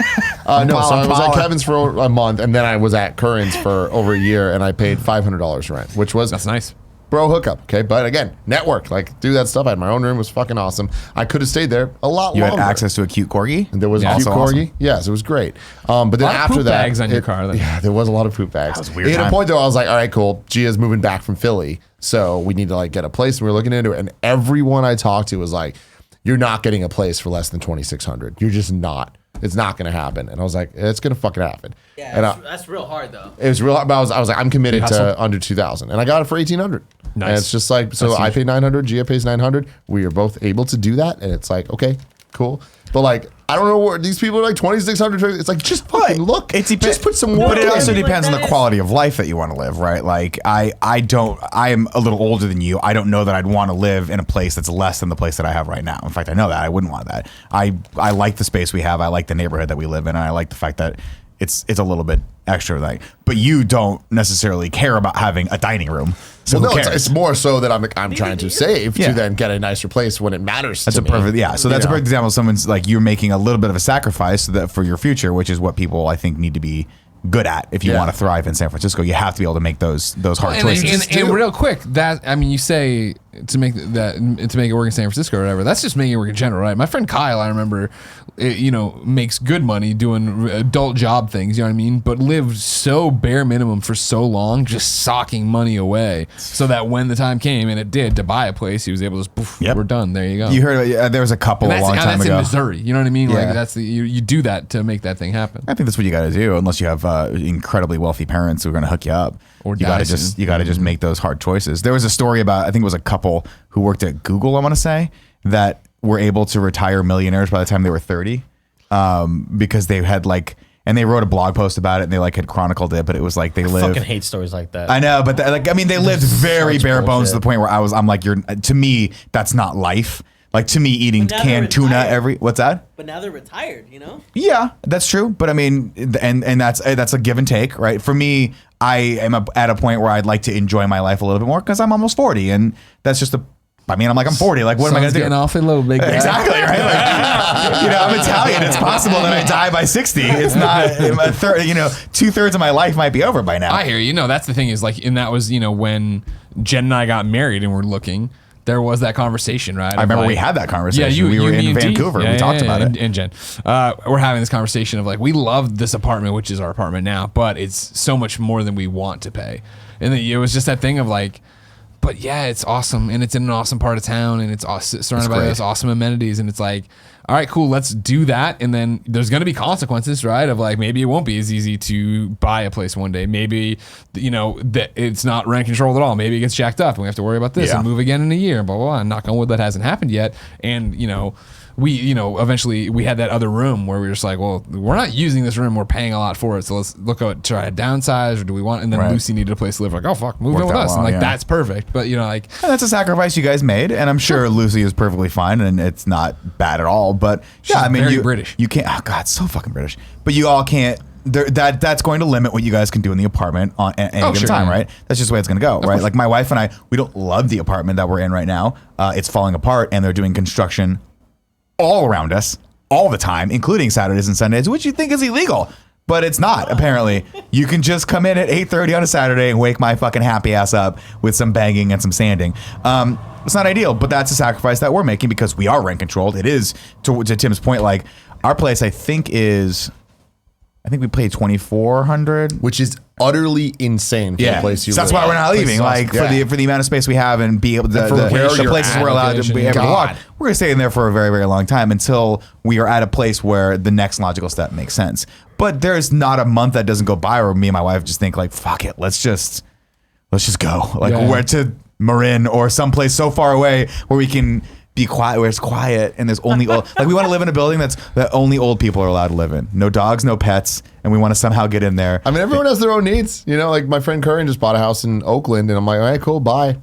No, so I was at Paula. Kevin's for a month, and then I was at Curran's for over a year, and I paid $500 rent, which was That's nice. bro hookup. Okay, but again, network, like do that stuff. I had my own room, it was fucking awesome. I could have stayed there a lot You longer. had access to a cute corgi. And there was a Also cute corgi. awesome. Yes, it was great. But then A lot of after poop that, bags on your car, then. Yeah, there was a lot of poop bags. That was a weird At a time. point though, I was like, all right, cool. Gia's moving back from Philly, so we need to like get a place. And we were looking into it, and everyone I talked to was like, "You're not getting a place for less than $2,600. You're just not. It's not going to happen." And I was like, "It's going to fucking happen." Yeah, and that's real hard though. it was real. But I was like, I'm committed hustle. to under 2,000, and I got it for 1,800. Nice. And it's just like, so That's I huge. pay 900, Gia pays 900. We are both able to do that, and it's like, okay, cool. But like, I don't know where these people are like 2,600. It's like, just fucking look. Just put some work But it in. also Like, depends on that the is- quality of life that you want to live, right? Like I am a little older than you. I don't know that I'd want to live in a place that's less than the place that I have right now. In fact, I know that I wouldn't want that. I like the space we have. I like the neighborhood that we live in, and I like the fact that it's a little bit extra. Like, but you don't necessarily care about having a dining room. So Well, who no, cares? it's more so that I'm trying to save Yeah. to then get a nicer place when it matters. That's to a me. perfect, yeah. So that's You a know? perfect example. Someone's like, you're making a little bit of a sacrifice so that for your future, which is what people I think need to be good at if you Yeah. want to thrive in San Francisco. You have to be able to make those hard And, choices. and real quick, that I mean, you say to make it work in San Francisco or whatever. That's just making it work in general, right? My friend Kyle, I remember, makes good money doing adult job things. You know what I mean? But lived so bare minimum for so long, just socking money away, so that when the time came and it did to buy a place, he was able to just poof, Yep. we're done. There you go. You heard there was a couple And a long time that's ago. in Missouri. You know what I mean? Yeah. Like that's you do that to make that thing happen. I think that's what you got to do, unless you have incredibly wealthy parents who are going to hook you up. Or you got to die just soon. you got to just make those hard choices. There was a story about I think it was a couple who worked at Google. I want to say that were able to retire millionaires by the time they were 30, because they had and they wrote a blog post about it and they had chronicled it, but it was like they lived. Fucking hate stories like that. I know, but they lived very Such bare bones to bullshit. the point where I'm like, to me, that's not life. Like to me, eating But now canned they're tuna retired. what's that? But now they're retired, you know? Yeah, that's true. But I mean, and that's a give and take, right? For me, I am at a point where I'd like to enjoy my life a little bit more because I'm almost 40, and that's just I'm 40. Like, what am I going Sun's to do? getting awfully low, big guy. Exactly, right? Like, I'm Italian. It's possible that I die by 60. It's not a third. 2/3 of my life might be over by now. I hear you. No, that's the thing is and that was when Jen and I got married and we're looking. There was that conversation, right? I remember we had that conversation. We were me in and Dee. Vancouver. We talked about it. And Jen, we're having this conversation of we love this apartment, which is our apartment now, but it's so much more than we want to pay. And it was just that thing of but yeah, it's awesome, and it's in an awesome part of town, and it's surrounded by great. those awesome amenities, and it's all right, cool, let's do that, and then there's going to be consequences, right? Of maybe it won't be as easy to buy a place one day. Maybe that it's not rent controlled at all. Maybe it gets jacked up, and we have to worry about this Yeah. and move again in a year. Blah blah blah. And knock on wood, that hasn't happened yet. And we eventually we had that other room where we were just well, we're not using this room, we're paying a lot for it, so let's look at try to downsize, or do we want? And then Right. Lucy needed a place to live. Oh fuck, move in Worked with out us, well, and yeah. that's perfect. But And that's a sacrifice you guys made, and I'm sure Lucy is perfectly fine, and it's not bad at all. But yeah, I mean, very you British. You can't. Oh God, so fucking British. But you all can't. That's going to limit what you guys can do in the apartment on any given sure, time, yeah. right? That's just the way it's going to go, right? Like my wife and I, we don't love the apartment that we're in right now. It's falling apart, and they're doing construction all around us all the time, including Saturdays and Sundays, which you think is illegal. But it's not, apparently. You can just come in at 8:30 on a Saturday and wake my fucking happy ass up with some banging and some sanding. It's not ideal, but that's a sacrifice that we're making because we are rent controlled. It is, to Tim's point, our place I think we paid $2,400. Which is utterly insane for the place you so that's live. why we're not Place leaving. is awesome. For the amount of space we have and be able to for where the you're places at, we're allowed to location. be able to walk. God. We're gonna stay in there for a very, very long time until we are at a place where the next logical step makes sense. But there's not a month that doesn't go by where me and my wife just think fuck it, let's just go. Yeah. Where to Marin or someplace so far away where we can be quiet, where it's quiet and there's only old, we want to live in a building that only old people are allowed to live in. No dogs, no pets, and we want to somehow get in there. I mean, everyone has their own needs. My friend Curran just bought a house in Oakland, and I'm like, all right, cool, bye.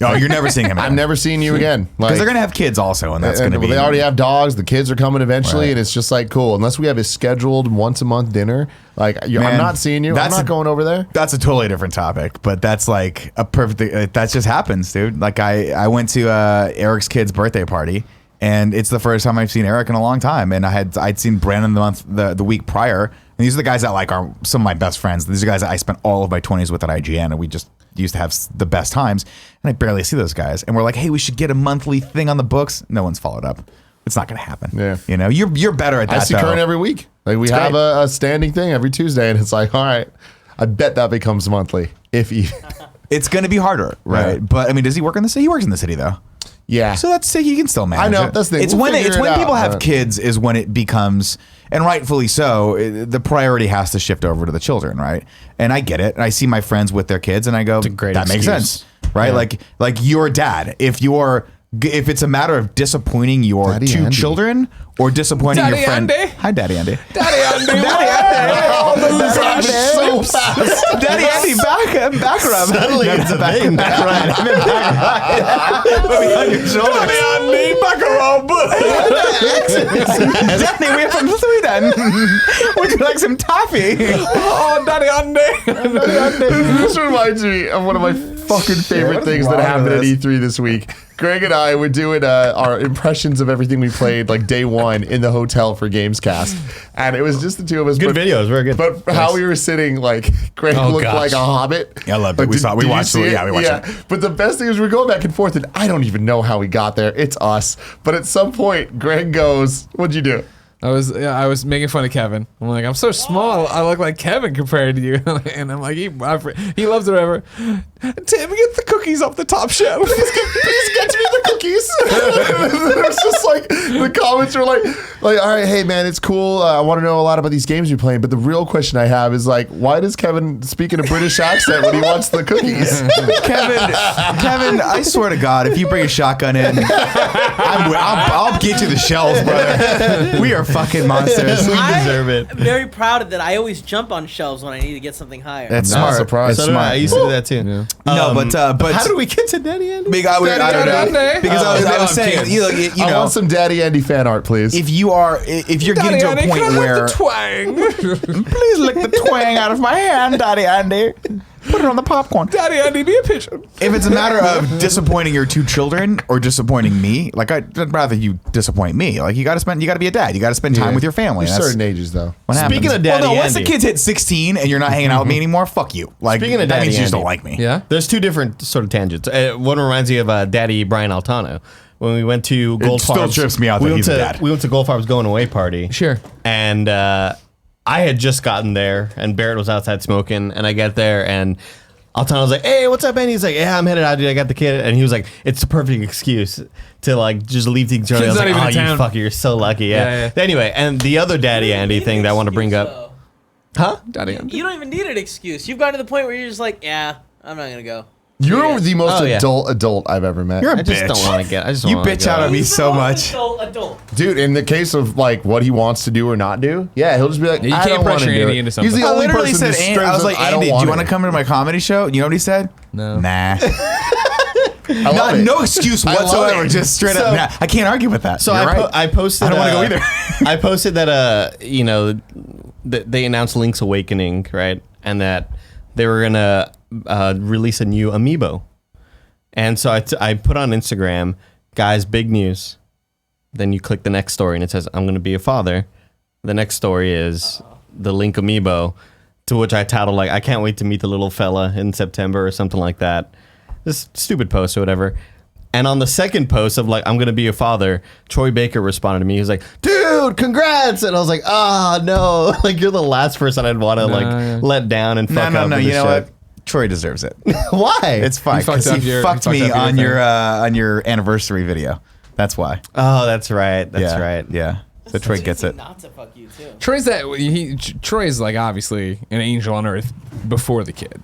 No, you're never seeing him. I'm never seeing you again. Because they're gonna have kids also, and that's and gonna be. they already have dogs. The kids are coming eventually, Right. and it's just cool. Unless we have a scheduled once a month dinner, I'm Man, not seeing you. I'm that's not going over there. That's a totally different topic, but that's a perfect. That just happens, dude. I went to Eric's kid's birthday party, And it's the first time I've seen Eric in a long time. And I'd seen Brandon the week prior. And these are the guys that like are some of my best friends. These are guys that I spent all of my 20s with at IGN, and we just used to have the best times. And I barely see those guys. And we're like, hey, we should get a monthly thing on the books. No one's followed up. It's not going to happen. Yeah. You know, you're better at that. I see Current every week. Like we have a standing thing every Tuesday, and it's like, all right, I bet that becomes monthly, if even. It's going to be harder, right? Yeah. But I mean, does he work in the city? He works in the city, though. Yeah. So that's he can still manage. I know, it. that's the thing. It's We'll when figure it people out, have kids is when it becomes, and rightfully so, the priority has to shift over to the children, right? And I get it. And I see my friends with their kids, and I go, a great that makes excuse. sense, right? Like your dad, if it's a matter of disappointing your Daddy two Andy. children or disappointing Daddy your friend. Andy. Hi, Daddy Andy. Daddy Andy. so fast. Daddy Andy, back rub. Suddenly it's a thing. Back rub. Put me on your shoulder. Daddy Andy, back rub. Daddy, we're from Sweden. Would you like some toffee? Oh, Daddy Andy. This reminds me of one of my fucking favorite what is things that wrong happened at with E3 this week. Greg and I were doing our impressions of everything we played like day one in the hotel for Gamescast, and it was just the two of us. Good videos, very good. But how we were sitting, like Greg looked gosh. like a hobbit. Yeah, I loved it. We did you watched see it. Yeah, we watched it. But the best thing is we're going back and forth, and I don't even know how we got there. It's us. But at some point, Greg goes, "What'd you do?" I was making fun of Kevin. I'm like, I'm so small. I look like Kevin compared to you. And I'm like, he loves it whatever. Tim, get the cookies off the top shelf. Please get me the cookies. It's just like the comments are like, all right, hey man, it's cool. I want to know a lot about these games you're playing, but the real question I have is like, why does Kevin speak in a British accent when he wants the cookies? Kevin, I swear to God, if you bring a shotgun in, I'll get you the shells, brother. We are fucking monsters. We deserve it. I'm very proud that I always jump on shelves when I need to get something higher. That's Not smart. surprised. That's So did I. smart. I used to do that too. Yeah. No, but How did we get to Daddy Andy? I don't know. Daddy. Because I Oh, was saying, kids. you I know, want some Daddy Andy fan art, please. if you're getting to a point where twang. please lick the twang out of my hand, Daddy Andy. Put it on the popcorn. Daddy Andy, be a pigeon. If it's a matter of disappointing your two children or disappointing me, like I'd rather you disappoint me. Like you got to be a dad. You got to spend time with your family. There's That's certain ages though. what happens. Speaking of Daddy well, no, once the Andy. kids hit 16 and you're not hanging out with me anymore, fuck you. Like Speaking of that Daddy means you just Andy. don't like me. Yeah. There's two different sort of tangents. One reminds me of Daddy Brian Altano. When we went to Gold still Farms, trips me out that we went he's to, a dad. We went to Gold Farms going away party. Sure. And I had just gotten there, and Barrett was outside smoking, and I get there, and Altano was like, "Hey, what's up, man?" He's like, "Yeah, I'm headed out, dude. I got the kid," and he was like, "It's the perfect excuse to like just leave things early." I Kid's was not like, even "Oh, in you town." fucker, you're so lucky." Yeah. Anyway, and the other Daddy Andy thing that I want to bring up, huh? Daddy Andy. You don't even need an excuse. You've gotten to the point where you're just like, yeah, I'm not gonna go. You're the most Oh, yeah. adult I've ever met. You're a I just bitch. don't want to get. I just don't You wanna bitch go. out on me He's the so most much. Adult. Dude, in the case of like what he wants to do or not do, yeah, he'll just be like, You I can't don't wanna pressure do Andy it. into something. He's the I only literally person said, who I was straight like, up, I Andy, don't do you want want to come to my comedy show? You know what he said? No. Nah. I love it. No excuse I love whatsoever. it. Just straight up. So- Nah. I can't argue with that. So You're right. I posted. I don't wanna go either. I posted that they announced Link's Awakening, right, and that they were gonna release a new amiibo, and so I put on Instagram, guys, big news. Then you click the next story and it says, "I'm gonna be a father." The next story is the Link amiibo, to which I titled like, "I can't wait to meet the little fella in September" or something like that. This stupid post or whatever. And on the second post of like, "I'm going to be a father," Troy Baker responded to me. He was like, "Dude, congrats." And I was like, "Ah, no." Like, you're the last person I'd want to let down and fuck up. No. with You this know shit. what? Troy deserves it. Why? It's fine. You fucked 'Cause up he your- fucked you me fucked up on your your anniversary video. That's why. Oh, that's right. That's yeah. right. Yeah. So Troy gets it. Not to fuck you too. Troy's like obviously an angel on earth before the kid.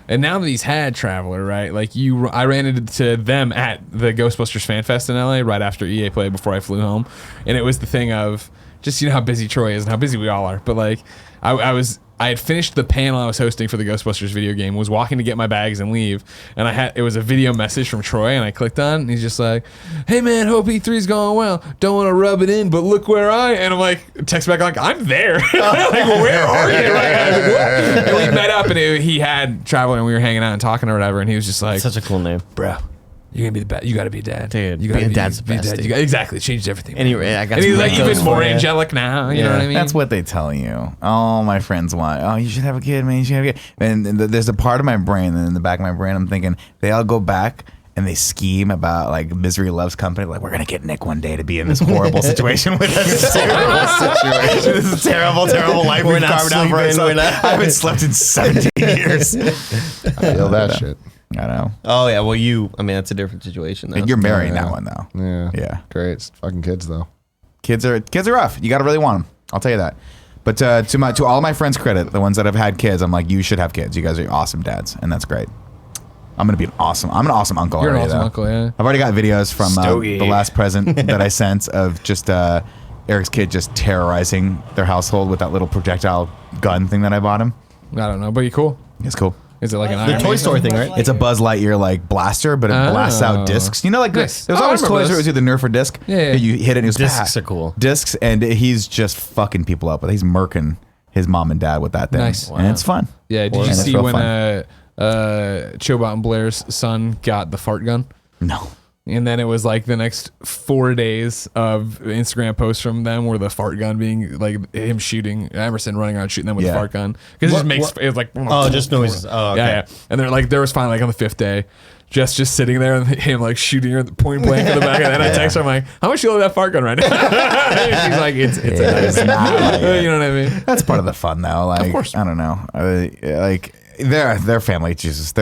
And now that he's had Traveler, right? Like I ran into them at the Ghostbusters Fan Fest in LA right after EA played before I flew home. And it was the thing of just, how busy Troy is and how busy we all are. But like I had finished the panel I was hosting for the Ghostbusters video game, was walking to get my bags and leave, and it was a video message from Troy, and I clicked on, and he's just like, "Hey man, hope E3's going well. Don't want to rub it in, but look where and I'm like, text back like, "I'm there." Like, where are you? Like, and we met up, and he had Traveler, and we were hanging out and talking or whatever, and he was just like, Such a cool name. "Bro, You're gonna be the best. You gotta be a dad, Dude, You gotta being be dad's be the best, dad. dude. You got, exactly, it changed everything. Anyway, I got and he's some like wrinkles even more for ya. angelic now. You know what I mean? That's what they tell you. All my friends want. Oh, you should have a kid, man. You should have a kid. And there's a part of my brain, and in the back of my brain, I'm thinking they all go back and they scheme about like misery loves company. Like we're gonna get Nick one day to be in this horrible situation with us. This terrible situation. This is terrible life we've carved out for ourselves. I haven't slept in 17 years. I feel that shit. I know. Oh yeah, well I mean that's a different situation. Though. And you're marrying Yeah. that one though. Yeah. Yeah. Great. It's fucking kids though. Kids are rough. You got to really want them. I'll tell you that. But to all my friends' credit, the ones that have had kids, I'm like, you should have kids. You guys are awesome dads, and that's great. I'm an awesome uncle. You're an already, awesome though. uncle, yeah. I've already got videos from Stogie. the last present that I sent of just Eric's kid just terrorizing their household with that little projectile gun thing that I bought him. I don't know, but you cool. It's cool. Is it like an The Iron Toy Man? Story thing, right? It's a Buzz Lightyear like blaster, but it blasts out discs. You know, like Nice. there's Oh, I always remember toys where it this. was either Nerf or disc. Yeah. You hit it and it was Discs are cool. Discs, and he's just fucking people up. He's murking his mom and dad with that thing. Nice. And it's fun. Yeah, did And you it's see real when fun. Chobot and Blair's son got the fart gun? No. And then it was like the next 4 days of Instagram posts from them were the fart gun being like him shooting Emerson running around shooting them with the Yeah. fart gun because it just makes it was like Oh, just noises. Oh, okay. yeah. And they're like there was finally like on the 5th day just sitting there and him like shooting her point blank in the back and I text her I'm like how much you love that fart gun right now she's like it's It's not like it. you know what I mean That's part of the fun, though. Like, course. I don't know. Like their family, Jesus.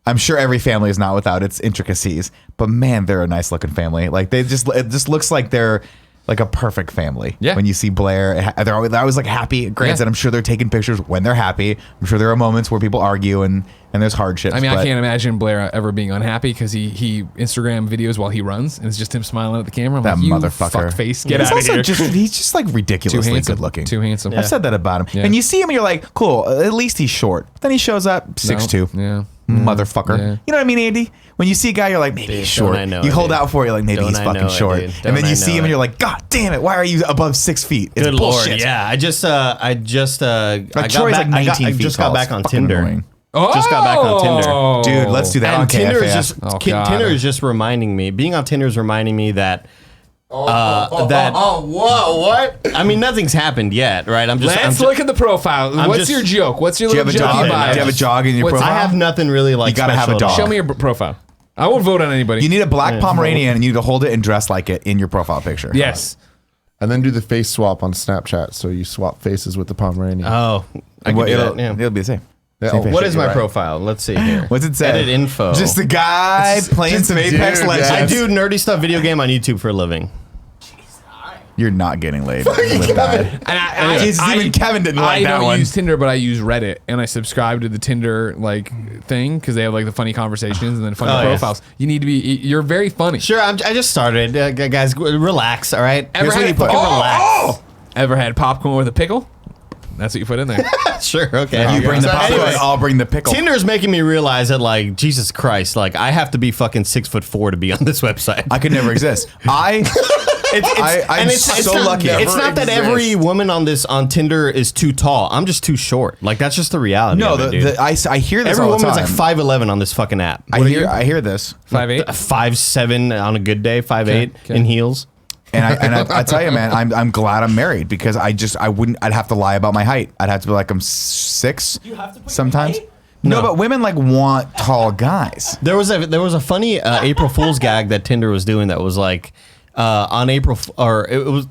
I'm sure every family is not without its intricacies, but man, they're a nice looking family. Like it just looks like they're like a perfect family. Yeah. When you see Blair, they're always like happy. Granted, Yeah. I'm sure they're taking pictures when they're happy. I'm sure there are moments where people argue and there's hardships. I mean, I but can't imagine Blair ever being unhappy because he Instagram videos while he runs and it's just him smiling at the camera. I'm That like, you motherfucker. fuckface, get He's out of also here. he's just like Too ridiculously handsome. good looking. Too handsome. I've said that about him. Yeah. And you see him, and you're like, cool. At least he's short. Then he shows up 6'2". Yeah. Motherfucker. Yeah. You know what I mean, Andy? When you see a guy, you're like, maybe Dude, he's short. don't I know You it, hold dude. out for it, you're like, maybe Don't he's I fucking know it, short. dude. And then Don't you I see know him, it. and you're like, God damn it! Why are you above 6 feet? It's Good bullshit. lord, yeah. I just got Troy's back. like 19 I feet just tall. got back It's on fucking Tinder. annoying. Just got back on Tinder. Dude, let's do that on And Tinder is KFAS. just Oh, God. Tinder is just reminding me. Being on Tinder is reminding me that whoa, what? I mean nothing's happened yet, right? Let's look at the profile. I'm What's just- your joke? What's your Do you have little a joke dog? you buy? Do you have a jog in your What's- profile? I have nothing really like. You gotta have a special dog. at Show all. me your profile. I won't vote on anybody. You need a black Pomeranian, and you need to hold it and dress like it in your profile picture. yes. And then do the face swap on Snapchat, so you swap faces with the Pomeranian. Oh, I And can do it'll, that. Yeah. it'll be the same. Yeah, Same oh, picture, What is you're my right. profile? Let's see here. What's it say? Edit info. Just a guy playing just some a Apex dude, Legends. yeah. I do nerdy stuff video game on YouTube for a living. You're not getting laid with that. And Jesus, even Kevin didn't like I that don't one. use Tinder, but I use Reddit, and I subscribe to the Tinder like thing because they have like the funny conversations and then funny Oh, yeah. profiles. You need to be. You're very funny. Sure, I just started. Guys, relax, all right? Ever Here's what had, you put. Relax. ever had popcorn with a pickle? That's what you put in there. Sure, okay. You bring the So popcorn, anyway, I'll bring the pickle. Tinder's making me realize that, like, Jesus Christ, like, I have to be fucking 6'4" to be on this website. I could never exist. I'm so lucky. It's not that every woman on Tinder is too tall. I'm just too short. Like, that's just the reality. No, of it, dude. I hear this Every all the woman's time. like 5'11" on this fucking app. I hear this, 5'8". 5'7" on a good day, 5'8" Okay. in heels. and I tell you, man, I'm glad I'm married because I'd have to lie about my height. I'd have to be like I'm 6. You have to put your sometimes. height? No, but women like want tall guys. There was a funny April Fool's gag that Tinder was doing that was like on April it was.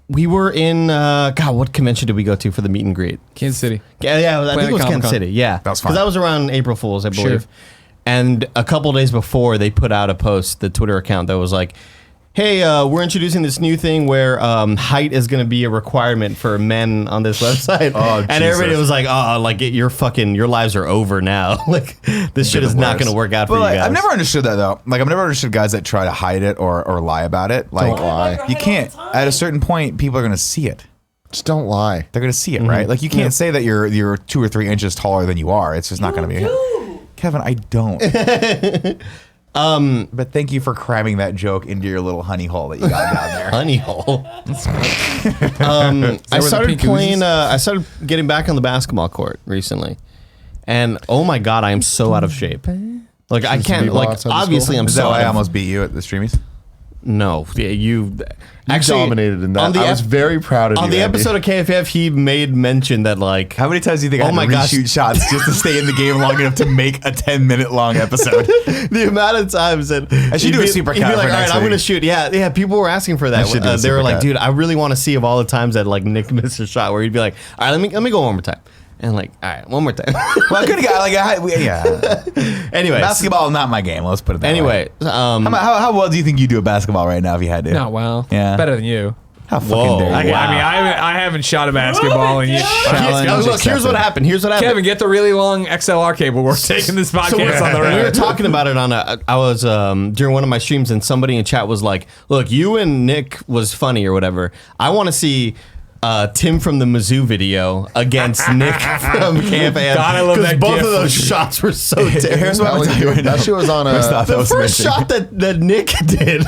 We were in God. What convention did we go to for the meet and greet? Kansas City. Yeah, I think it was Comic-Con. Kansas City. Yeah, That was fun. because that was around April Fool's, I believe. Sure. And a couple days before, they put out a post, the Twitter account that was like, "Hey, we're introducing this new thing where height is going to be a requirement for men on this website." Oh, and everybody Jesus. was like, "Oh, like your lives are over now. Like this shit is not going to work out for But you like, guys." I've never understood that though. Like I've never understood guys that try to hide it or lie about it. Like Don't lie. you can't. At a certain point, people are gonna see it. Just don't lie. They're gonna see it, right? Like you can't say that you're 2 or 3 inches taller than you are. It's just not gonna be. Kevin, I don't. But thank you for cramming that joke into your little honey hole that you got down there. Honey hole. I where the started pink playing. oozes? I started getting back on the basketball court recently, and oh my god, I am so out of shape. Like I can't. people Like outside the obviously, school? I'm Is that so. why I almost beat you at the streamies? No, yeah, you You dominated in that. On the I was very proud of you. on the Andy. episode of KFF, he made mention that like How many times do you think I Oh had my to gosh. reshoot shots just to stay in the game long enough to make a 10-minute long episode? the amount of times that I should he'd do a be- super he'd be count like, for all right, next I'm week." gonna shoot. Yeah. People were asking for that. I should do a They were super like, count. dude, I really want to see of all the times that like Nick missed a shot where he'd be like, all right, let me go one more time, and like, all right, one more time. Well, I could have got yeah. Anyway, Basketball, not my game. Let's put it that way. Anyway, How well do you think you do at basketball right now if you had to? Not well. Yeah. Better than you. How fucking Whoa. dare you? I mean, I haven't shot a basketball in years. look, here's what happened. Kevin, get the really long XLR cable. We're taking this podcast on the we were road. talking about it on I was during one of my streams, and somebody in chat was like, look, you and Nick was funny or whatever. I want to see Tim from the Mizzou video against Nick from KFAM. God, I love that both gif. of those shots were so terrible. Here's what I'm telling you right now. That shit was on First off, that The was first amazing. shot that Nick did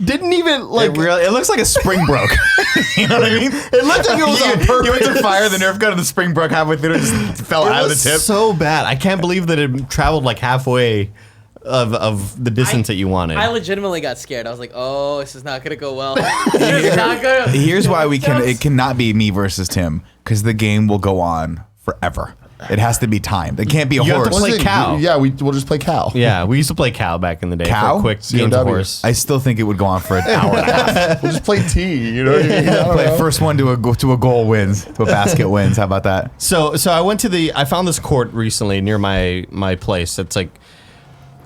didn't even like. It looks like a spring broke. You know what I mean? It looked like it was on purpose. You went to fire the Nerf gun and the spring broke halfway through and just fell It out of the was tip. so bad. I can't believe that it traveled like halfway of the distance that you wanted. I legitimately got scared. I was like, "Oh, this is not gonna go well. This is not gonna." Here's why it cannot be me versus Tim, because the game will go on forever. It has to be timed. It can't be a You have to horse. play cow. Yeah, we'll just play cow. Yeah, we used to play cow back in the day. Cow? For quick games of COW. horse. I still think it would go on for an hour and a half. We'll just play T. You know what I mean? I don't Play know. first one to a goal wins, to a basket wins. How about that? So I went to I found this court recently near my place. It's like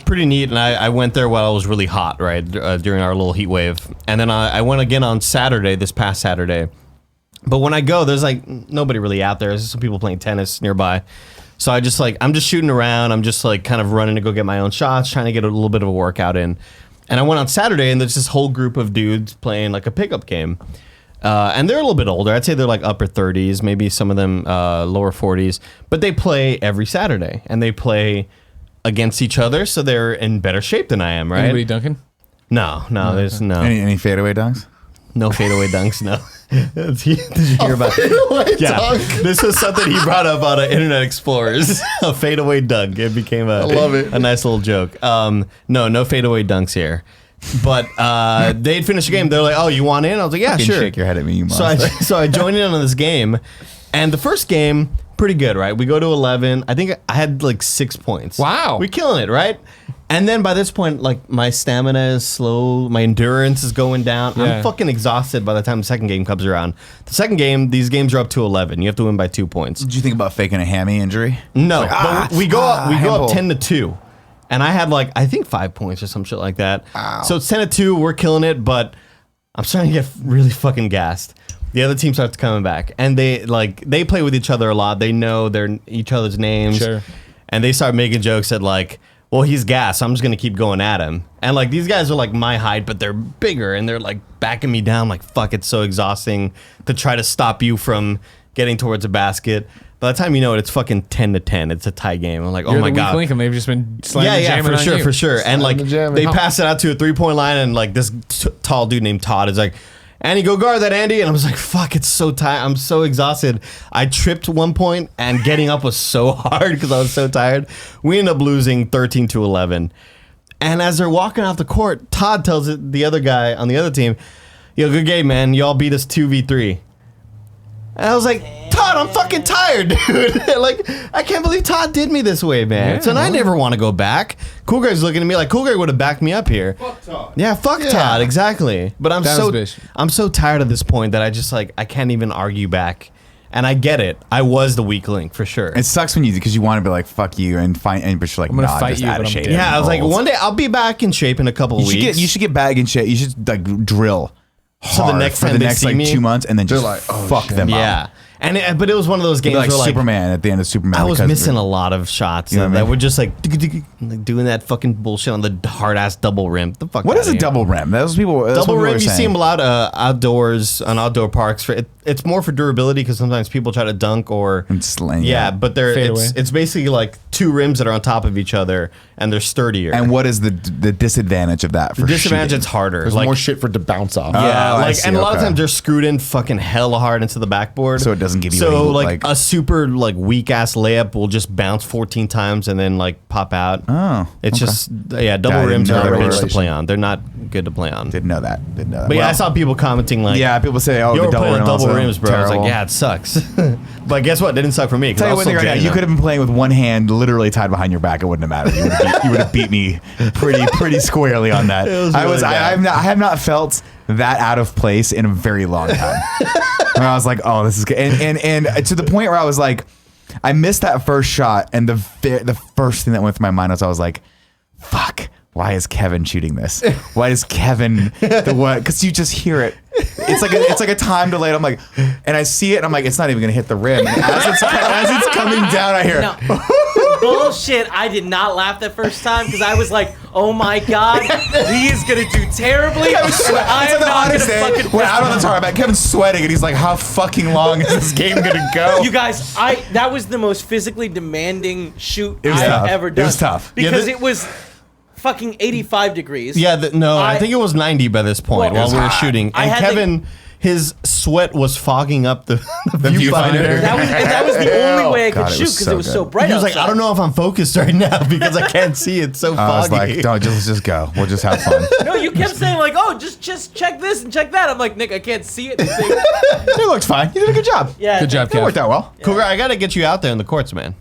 pretty neat, and I went there while it was really hot, right, during our little heat wave. And then I went again on Saturday, this past Saturday. But when I go, there's like nobody really out there. There's some people playing tennis nearby. So I'm just shooting around. I'm just like kind of running to go get my own shots, trying to get a little bit of a workout in. And I went on Saturday, and there's this whole group of dudes playing like a pickup game. And they're a little bit older. I'd say they're like upper 30s, maybe some of them lower 40s. But they play every Saturday, and they play against each other, so they're in better shape than I am, right? Anybody dunking? No, there's no Any fadeaway dunks? no fadeaway dunks, no. Did you hear about it? Yeah, this was something he brought up on Internet Explorers. A fadeaway dunk. It became I love it. a nice little joke. No fadeaway dunks here. But they'd finished the game. They're like, "Oh, you want in?" I was like, "Yeah, Fucking sure." shake your head at me, you So monster. so I joined in on this game, and the first game pretty good, right? We go to 11. I think I had like 6 points. Wow. we killing it, right? And then by this point, like my stamina is slow, my endurance is going down. Yeah. I'm fucking exhausted by the time the second game comes around. The second game, these games are up to 11. You have to win by 2 points. Did you think about faking a hammy injury? No, but we go up handball. 10-2, and I had like I think 5 points or some shit like that. So it's 10-2. We're killing it, but I'm starting to get really fucking gassed. The other team starts coming back, and they play with each other a lot. They know each other's names, Sure. and they start making jokes that like, well, he's gassed, so I'm just gonna keep going at him. And like these guys are like my height, but they're bigger, and they're like backing me down. Like fuck, it's so exhausting to try to stop you from getting towards a basket. By the time you know it, it's fucking 10-10. It's a tie game. I'm like, You're oh my the god. weak link, and they've just been slamming Yeah, jamming for on sure, you. for sure. And like the jamming. they pass it out to a 3-point line, and like this tall dude named Todd is like, Andy, go guard that, Andy. And I was like, fuck, it's so tired. I'm so exhausted. I tripped 1 point, and getting up was so hard because I was so tired. We ended up losing 13-11. And as they're walking off the court, Todd tells the other guy on the other team, yo, good game, man. Y'all beat us 2v3. And I was like, Todd, I'm fucking tired, dude. Like, I can't believe Todd did me this way, man. Yeah, So I no. never want to go back. Cool Guy's looking at me like Cool Guy would have backed me up here. Fuck Todd. Yeah, fuck Todd, exactly. But That was bitch. I'm so tired at this point that I just like I can't even argue back. And I get it. I was the weak link for sure. It sucks when because you want to be like fuck you and fight, but you're like, I'm gonna nah, fight just you, out of but I'm shape. dead. yeah, I was like, Balls. one day I'll be back in shape in a couple of weeks. You should get back in shape. You should like drill So the hard next for time the they next see like me, 2 months and then they're just like, oh, fuck shit. them up. Yeah. But it was one of those Be games like where like Superman at the end of Superman. I was because missing a lot of shots You know what I that mean? were just like doing that fucking bullshit on the hard ass double rim. The fuck. What is outta a here. double rim? Those people. That's Double what people rim, are you see saying. them a lot outdoors on outdoor parks. It's more for durability because sometimes people try to dunk or And sling, yeah, yeah. but Fade away. it's basically like two rims that are on top of each other and they're sturdier. And what is the disadvantage of that? For the disadvantage? shooting? It's harder. There's more shit for it to bounce off. Yeah, Oh, I like see, and a lot of okay. times they're screwed in fucking hella hard into the backboard. So it doesn't doesn't give you So any, like a super like weak ass layup will just bounce 14 times and then like pop out. Oh, It's okay. just double I didn't rims know are that outrageous to relation. play on. They're not good to play on. Didn't know that. But yeah, I saw people commenting like, yeah, people say, "Oh, you the were playing with double also rims, bro." I was terrible. like, yeah, it sucks. But guess what? It didn't suck for me. 'Cause Tell I you was one thing still right now. jamming You it. could have been playing with one hand literally tied behind your back. It wouldn't have mattered. You would have beat me pretty squarely on that. was I really was. bad. I have not felt that out of place in a very long time. Where I was like, oh, this is good. And to the point where I was like, I missed that first shot, and the first thing that went through my mind was I was like, fuck. Why is Kevin shooting this? Why is Kevin the what? Because you just hear it. It's like a time delay. And I'm like, and I see it, and I'm like, it's not even gonna hit the rim. And as it's coming down, I hear. No. Bullshit. I did not laugh that first time because I was like, oh my God, he is going to do terribly. I am It's not the going hottest to day. fucking We're out on the tarmac. Kevin's sweating, and he's like, "How fucking long is this game gonna go?" You guys, that was the most physically demanding shoot It was I've tough. ever It done. was tough. Because it was fucking 85 degrees. Yeah, I think it was 90 by this point Well, while we were hot. shooting. I And had Kevin, his sweat was fogging up the viewfinder. That was the only way I could God, it shoot was because so it was good. so bright He was like, outside. I don't know if I'm focused right now because I can't see. It's so I was foggy. like, "Don't just go. We'll just have fun." No, you kept saying like, oh, just check this and check that. I'm like, Nick, I can't see it. It looked fine. You did a good job. Yeah, Good job, It worked Kev. out well. Cougar, I got to get you out there in the courts, man.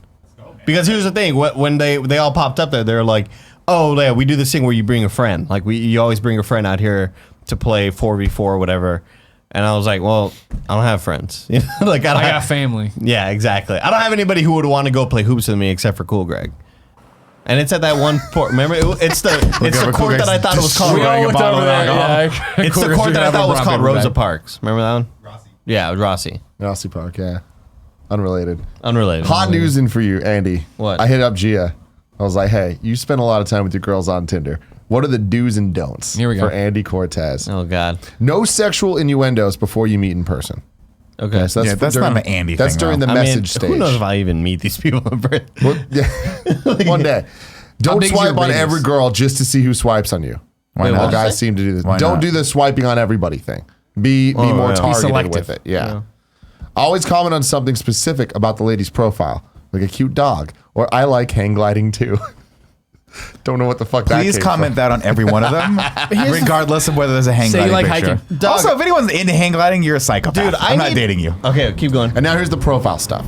Because here's the thing. When they all popped up there, they were like, oh, yeah, we do this thing where you bring a friend. Like, you always bring a friend out here to play 4v4 or whatever. And I was like, well, I don't have friends. You know, like I I got have, family. yeah, exactly. I don't have anybody who would want to go play hoops with me except for Cool Greg. And it's at that one port. Remember, it's the Cool court that I thought it was called. destroying a bottle of alcohol. It's the court that I thought was called Rosa Parks. Remember that one? Rossi. Yeah, it was Rossi. Rossi Park, yeah. Unrelated. Unrelated. Hot news in for you, Andy. What? I hit up Gia. I was like, hey, you spend a lot of time with your girls on Tinder. What are the do's and don'ts Here we go. for Andy Cortez? Oh, God. No sexual innuendos before you meet in person. Okay. So Yeah, that's not an Andy That's thing, during though. the I mean, message stage. who knows if I even meet these people in person? Well, yeah. One day. Don't big's your swipe on radius? every girl just to see who swipes on you. Why All not? guys seem to do this. Why Don't not? do the swiping on everybody thing. Be more yeah. Be targeted selective. with it. Yeah. Always comment on something specific about the lady's profile, like a cute dog, or I like hang gliding too. Don't know what the fuck that Please came comment from. that on every one of them, regardless of whether there's a hang Say you gliding like picture. hiking. Also, if anyone's into hang gliding, you're a psychopath. Dude, I'm not dating you. Okay, keep going. And now here's the profile stuff.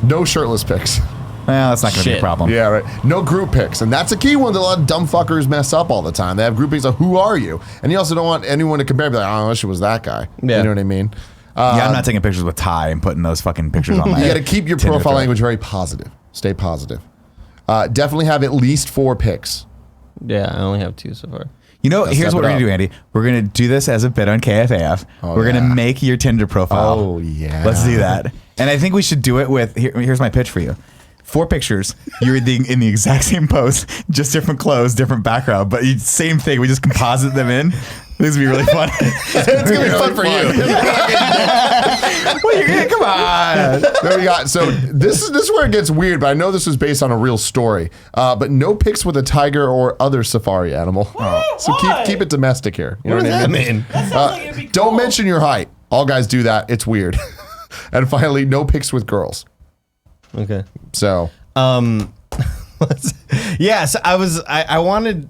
No shirtless pics. Well, that's not going to be a Shit. problem. Yeah, right. No group pics. And that's a key one that a lot of dumb fuckers mess up all the time. They have group pics of who are you? And you also don't want anyone to compare. Be like, oh, I wish it was that guy. Yeah. You know what I mean? Yeah, I'm not taking pictures with Ty and putting those fucking pictures on my You got to keep your Tinder profile thread. language very positive. Stay positive. Definitely have at least 4 pics. Yeah, I only have 2 so far. You know, Let's here's step what it we're going up. to do, Andy. We're going to do this as a bit on KFAF. Oh, we're going yeah. to make your Tinder profile. Oh, yeah. Let's do that. And I think we should do it with, here's my pitch for you. 4 pictures. You're in the exact same pose, just different clothes, different background, but same thing. We just composite them in. This would be really fun. It's going to be fun for you. Well, you're gonna, come on. There we got. So this is where it gets weird, but I know this was based on a real story. But no pics with a tiger or other safari animal. So Why? keep it domestic here. You know What what does I that mean? mean? That sounds like it'd be Don't cool. mention your height. All guys do that. It's weird. And finally, no pics with girls. Okay. So Yeah, so I wanted,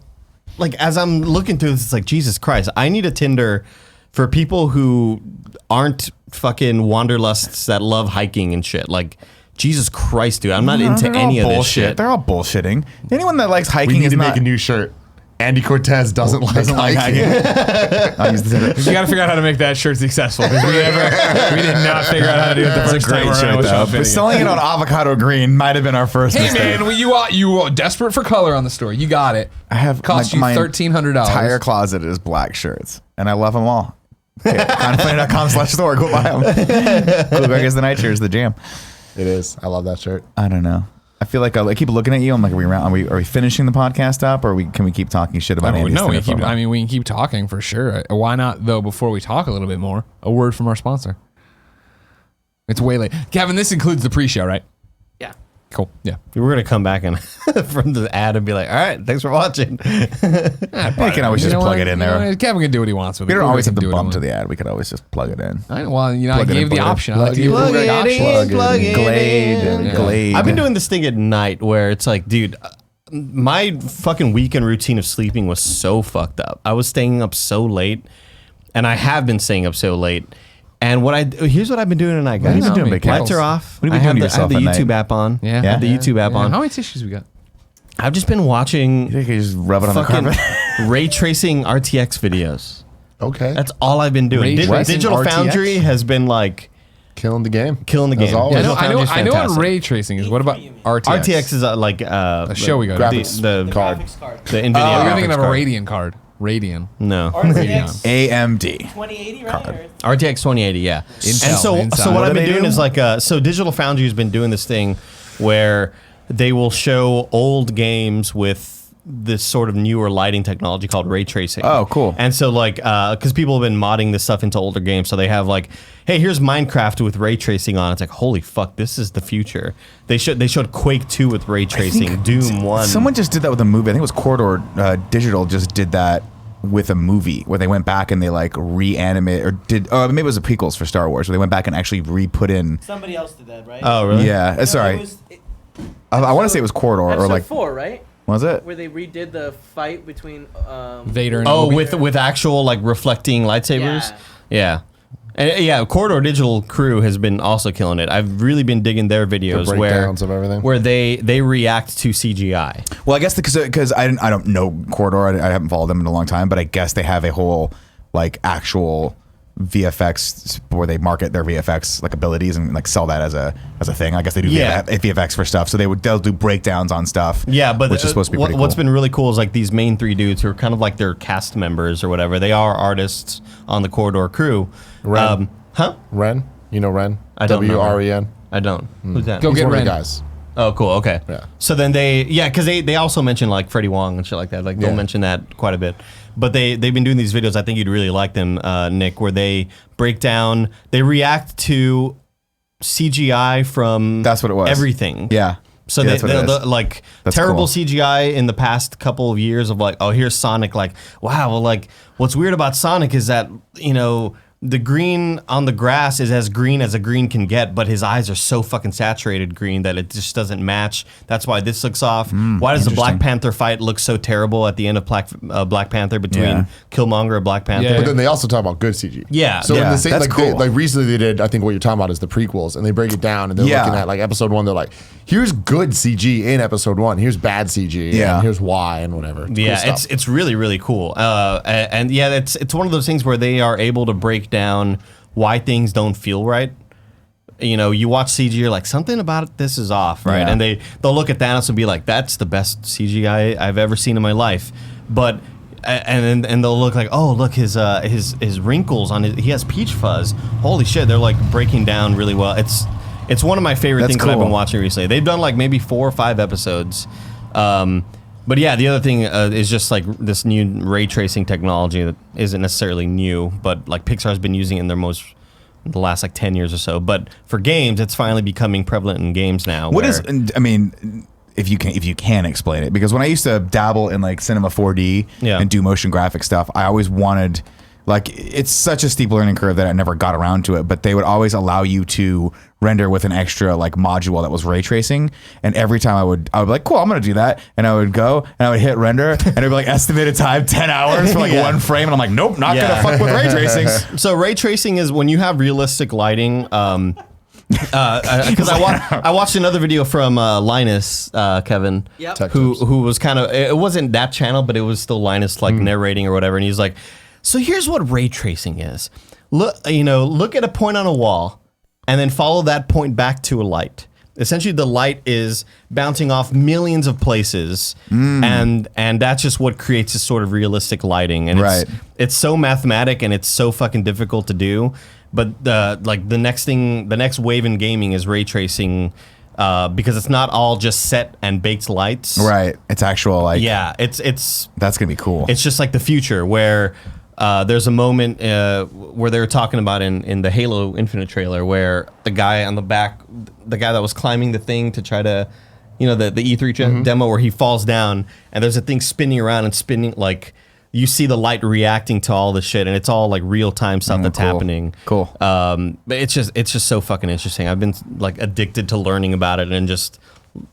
like, as I'm looking through this, it's like, Jesus Christ, I need a Tinder for people who aren't fucking wanderlusts that love hiking and shit. Like, Jesus Christ, dude, I'm not into They're all any of this bullshit. shit. They're all bullshitting. Anyone that likes we hiking need is to not. make a new shirt. Andy Cortez doesn't like hiking. I'll use the Tinder. You got to figure out how to make that shirt successful because we did not figure out how to do it the That's a first time great around shirt, with though. Sean But Finnegan. selling it on avocado green might have been our first Hey mistake. man, you are desperate for color on the store. You got it. I have Cost you my $1,300. entire closet is black shirts, and I love them all. Kindoffunny.com/store. Go buy them. Cool Greg is the night shirt is the jam. It is. I love that shirt. I don't know. I feel like I keep looking at you. I'm like, are we finishing the podcast up, or can we keep talking shit about Andy's No, we Tinder keep. profile? We can keep talking for sure. Why not though? Before we talk a little bit more, a word from our sponsor. It's way late, Kevin. This includes the pre-show, right? Yeah. Cool. Yeah. We're gonna come back and from the ad and be like, all right, thanks for watching. We can always just plug it in there. Kevin can do what he wants with it. We don't always have to do what he bump to wants. the ad. We could always just plug it in. I know. Well, I Plug it gave in, the plug it in. option. I like to give Plug the it option. in, plug it Glade. in. Glade. I've been doing this thing at night where it's like, dude, my fucking weekend routine of sleeping was so fucked up. I was staying up so late, and I have been staying up so late. And here's what I've been doing tonight, guys. What have you been doing, Big Cat? Lights are off. What have you been doing to I have the yourself at YouTube night? app on. Yeah. I have the YouTube app on. How many tissues we got? I've just been watching You think you just rub it on the fucking carpet? ray tracing RTX videos. Okay. That's all I've been doing. Ray tracing Digital RTX? Foundry has been like killing the game. killing the As game. always. Yeah, Digital I know Foundry's what fantastic. ray tracing is. What about RTX? RTX is like a show we go to. Graphics the card. Graphics card. the NVIDIA. Oh, you're thinking graphics of a card. Radeon card. Radeon. No. RTX AMD. 2080, right? Or RTX 2080, yeah. Intel, And so Intel. what What I've do been they doing do? is like, so Digital Foundry has been doing this thing where they will show old games with this sort of newer lighting technology called ray tracing. Oh, cool. And so like, because people have been modding this stuff into older games, so they have like, hey, here's Minecraft with ray tracing on. It's like, holy fuck, this is the future. They showed Quake 2 with ray tracing, Doom 1. Someone just did that with a movie. I think it was Corridor Digital just did that with a movie where they went back and they like reanimate or did. Oh, maybe it was the prequels for Star Wars where they went back and actually re-put in. somebody else did that, right? Oh, really? Yeah, No, sorry. it was- I want to say it was Corridor or episode like 4, right? was it? Where they redid the fight between Vader and Oh, Obi- with actual like reflecting lightsabers. Yeah. And, yeah, Corridor Digital crew has been also killing it. I've really been digging their videos The where breakdowns of everything. where they react to CGI. Well, I guess because I don't know Corridor. I haven't followed them in a long time, but I guess they have a whole like actual VFX where they market their VFX like abilities and like sell that as a thing. I guess they do Yeah. VFX for stuff, so they'll do breakdowns on stuff. Yeah, but which is supposed to be pretty what's cool. been really cool is like these main three dudes who are kind of like their cast members or whatever. They are artists on the Corridor crew. Ren. Huh? Ren. You know Ren? I don't know W-R-E-N. I don't. Who's that? Go He's get one of Ren. the guys. Oh, cool. Okay. Yeah. So then because they also mention like Freddie Wong and shit like that. Like they'll Yeah. mention that quite a bit. But they've been doing these videos. I think you'd really like them, Nick, where they break down, they react to CGI from That's what it was. everything. Yeah. So Yeah, they, that's what it they is. like That's terrible cool. CGI in the past couple of years of like, oh, here's Sonic. Like, wow, well, like what's weird about Sonic is that, you know, the green on the grass is as green as a green can get, but his eyes are so fucking saturated green that it just doesn't match. That's why this looks off. Why does the Black interesting. Panther fight look so terrible at the end of Black Panther between Yeah. Killmonger and Black Panther? Yeah. But then they also talk about good CG. Yeah. So Yeah, in the same, that's like, cool. like recently they did, I think what you're talking about is the prequels, and they break it down, and they're Yeah. looking at like episode 1. They're like, here's good CG in episode 1. Here's bad CG. Yeah. And here's why and whatever. Cool Yeah, stuff. it's really really cool, and yeah, it's one of those things where they are able to break down why things don't feel right. You know, you watch CG, you're like, something about this is off, right? Yeah. And they'll look at Thanos and be like, that's the best CGI I've ever seen in my life, but. And they'll look like, oh, look, his wrinkles on his, he has peach fuzz. Holy shit, they're like breaking down really well. It's one of my favorite That's things that I've been cool. watching recently. They've done like maybe 4 or 5 episodes. But yeah, the other thing is just like this new ray tracing technology that isn't necessarily new, but like Pixar's been using it in the last like 10 years or so. But for games, it's finally becoming prevalent in games now. What where- is? I mean, if you can explain it, because when I used to dabble in like Cinema 4D Yeah. and do motion graphic stuff, I always wanted. Like, it's such a steep learning curve that I never got around to it, but they would always allow you to render with an extra like module that was ray tracing. And every time I would be like, cool, I'm going to do that. And I would go and I would hit render and it'd be like estimated time 10 hours for like Yeah. one frame. And I'm like, nope, not Yeah. going to fuck with ray tracing. So ray tracing is when you have realistic lighting. Because I watched another video from Linus, Kevin, Yep. Tech who tips. was kind of, it wasn't that channel, but it was still Linus like narrating or whatever, and he's like, so here's what ray tracing is. Look at a point on a wall, and then follow that point back to a light. Essentially, the light is bouncing off millions of places, and that's just what creates this sort of realistic lighting. And Right. it's so mathematic and it's so fucking difficult to do. But the next wave in gaming is ray tracing, because it's not all just set and baked lights. Right. It's actual like, Yeah, it's that's going to be cool. it's just like the future where there's a moment where they were talking about in the Halo Infinite trailer where the guy on the back, the guy that was climbing the thing to try to, the E3 demo where he falls down and there's a thing spinning around and spinning like you see the light reacting to all the shit and it's all like real time stuff that's happening. Cool. But it's just so fucking interesting. I've been like addicted to learning about it and just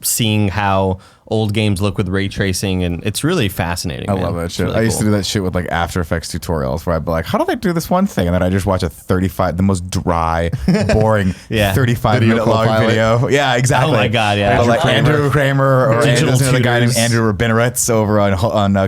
seeing how old games look with ray tracing, and it's really fascinating. I love that shit. Really I used to cool. do that shit with like After Effects tutorials where I'd be like, how do they do this one thing? And then I just watch the most dry, boring 35-minute long Copilot. video. Yeah, exactly. Oh my God, yeah. But like Andrew Kramer or Digital there's another guy named tutors. Andrew Rabinowitz over on